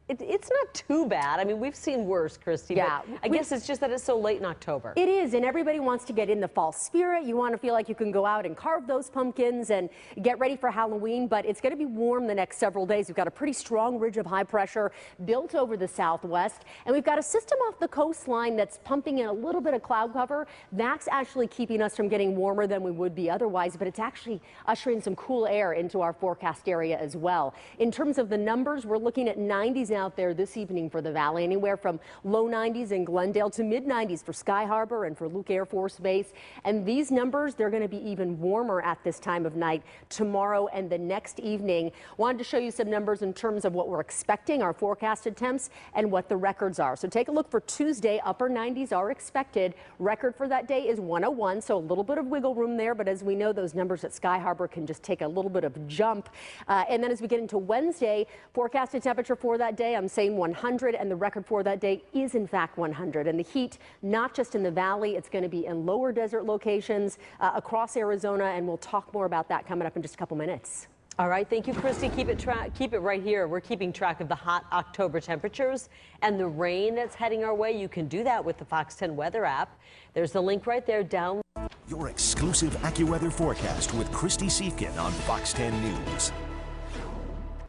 It's not too bad. I mean, we've seen worse, Christy. Yeah. But I guess it's just that it's so late in October. It is, and everybody wants to get in the fall spirit. You want to feel like you can go out and carve those pumpkins and get ready for Halloween, but it's going to be warm the next several days. We've got a pretty strong ridge of high pressure built over the southwest, and we've got a system off the coastline that's pumping in a little bit of cloud cover. That's actually keeping us from getting warmer than we would be otherwise, but it's actually ushering some cool air into our forecast area as well. In terms of the numbers, we're looking at 90s out there this evening for the valley, anywhere from low 90s in Glendale to mid 90s for Sky Harbor and for Luke Air Force Base. And these numbers, they're going to be even warmer at this time of night tomorrow and the next evening. Wanted to show you some numbers in terms of what we're expecting, our forecasted temps, and what the records are. So take a look for Tuesday. Upper 90s are expected. Record for that day is 101, so a little bit of wiggle room there, but as we know, those numbers at Sky Harbor can just take a little bit of jump. And then as we get into Wednesday, forecasted temperature for that day, I'm saying 100, and the record for that day is in fact 100. And the heat, not just in the valley, it's going to be in lower desert locations across Arizona, and we'll talk more about that coming up in just a couple minutes. All right, thank you, Christy. Keep it right here. We're keeping track of the hot October temperatures and the rain that's heading our way. You can do that with the Fox 10 weather app. There's the link right there down. Your exclusive AccuWeather forecast with Christy Siefkin on Fox 10 News.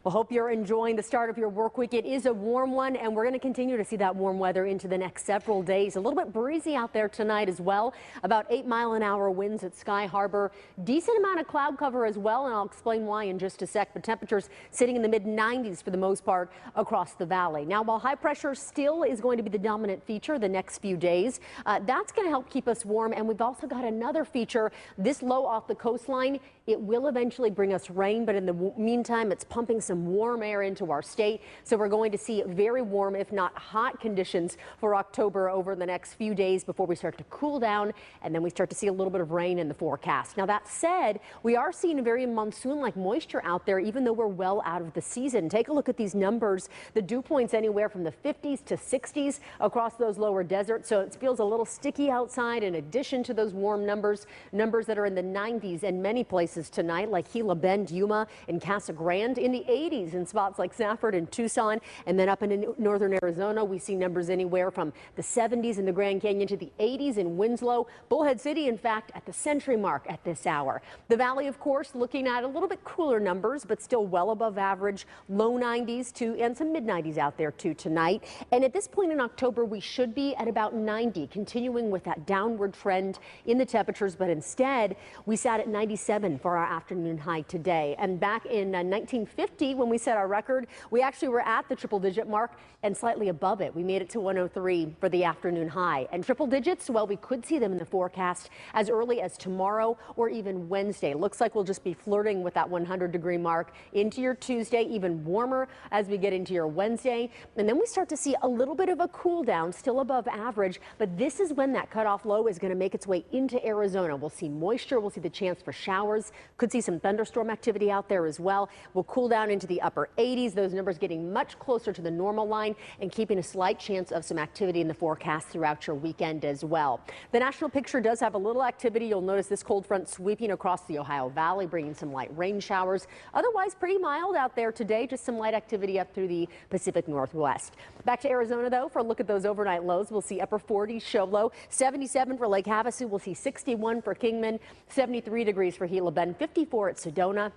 Well, hope you're enjoying the start of your work week. It is a warm one, and we're going to continue to see that warm weather into the next several days. A little bit breezy out there tonight as well. About 8-mile-an-hour winds at Sky Harbor. Decent amount of cloud cover as well, and I'll explain why in just a sec. But temperatures sitting in the mid-90s for the most part across the valley. Now, while high pressure still is going to be the dominant feature the next few days, that's going to help keep us warm. And we've also got another feature, this low off the coastline. It will eventually bring us rain, but in the meantime, it's pumping some warm air into our state. So we're going to see very warm, if not hot conditions for October over the next few days before we start to cool down, and then we start to see a little bit of rain in the forecast. Now, that said, we are seeing very monsoon-like moisture out there, even though we're well out of the season. Take a look at these numbers. The dew points anywhere from the 50s to 60s across those lower deserts. So it feels a little sticky outside in addition to those warm numbers that are in the 90s in many places tonight, like Gila Bend, Yuma, and Casa Grande in the 80s in spots like Safford and Tucson. And then up in northern Arizona, we see numbers anywhere from the 70s in the Grand Canyon to the 80s in Winslow. Bullhead City, in fact, at the century mark at this hour. The valley, of course, looking at a little bit cooler numbers, but still well above average. Low 90s and some mid 90s out there too tonight. And at this point in October, we should be at about 90, continuing with that downward trend in the temperatures. But instead, we sat at 97 for our afternoon high today. And back in 1950, when we set our record, we actually were at the triple-digit mark and slightly above it. We made it to 103 for the afternoon high. And triple digits, well, we could see them in the forecast as early as tomorrow or even Wednesday. Looks like we'll just be flirting with that 100-degree mark into your Tuesday, even warmer as we get into your Wednesday. And then we start to see a little bit of a cool down, still above average. But this is when that cutoff low is going to make its way into Arizona. We'll see moisture. We'll see the chance for showers. Could see some thunderstorm activity out there as well. We'll cool down into the upper 80s. Those numbers getting much closer to the normal line and keeping a slight chance of some activity in the forecast throughout your weekend as well. The national picture does have a little activity. You'll notice this cold front sweeping across the Ohio Valley, bringing some light rain showers. Otherwise, pretty mild out there today. Just some light activity up through the Pacific Northwest. Back to Arizona, though, for a look at those overnight lows. We'll see upper 40s show low, 77 for Lake Havasu. We'll see 61 for Kingman, 73 degrees for Gila Bend, 54 at Sedona.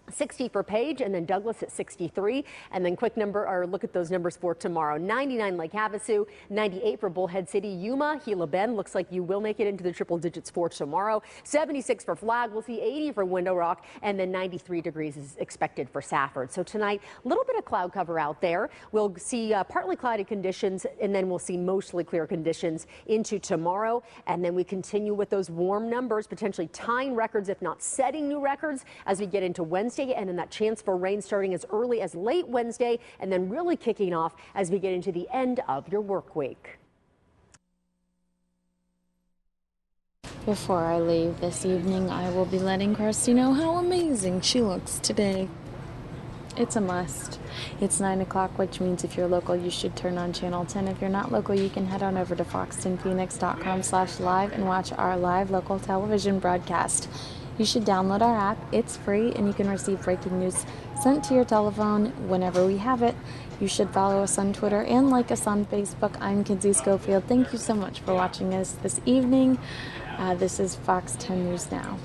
60 for Page, and then Douglas at 63. And then quick number, or look at those numbers for tomorrow. 99 Lake Havasu, 98 for Bullhead City. Yuma, Gila Bend, looks like you will make it into the triple digits for tomorrow. 76 for Flag. We'll see 80 for Window Rock, and then 93 degrees is expected for Safford. So tonight, a little bit of cloud cover out there. We'll see partly cloudy conditions, and then we'll see mostly clear conditions into tomorrow. And then we continue with those warm numbers, potentially tying records, if not setting new records, as we get into Wednesday. And then that chance for rain starting as early as late Wednesday, and then really kicking off as we get into the end of your work week. Before I leave this evening, I will be letting Kirsty know how amazing she looks today. It's a must. It's 9 o'clock, which means if you're local, you should turn on Channel 10. If you're not local, you can head on over to fox10phoenix.com/live and watch our live local television broadcast. You should download our app. It's free, and you can receive breaking news sent to your telephone whenever we have it. You should follow us on Twitter and like us on Facebook. I'm Kinsey Schofield. Thank you so much for watching us this evening. This is Fox 10 News Now.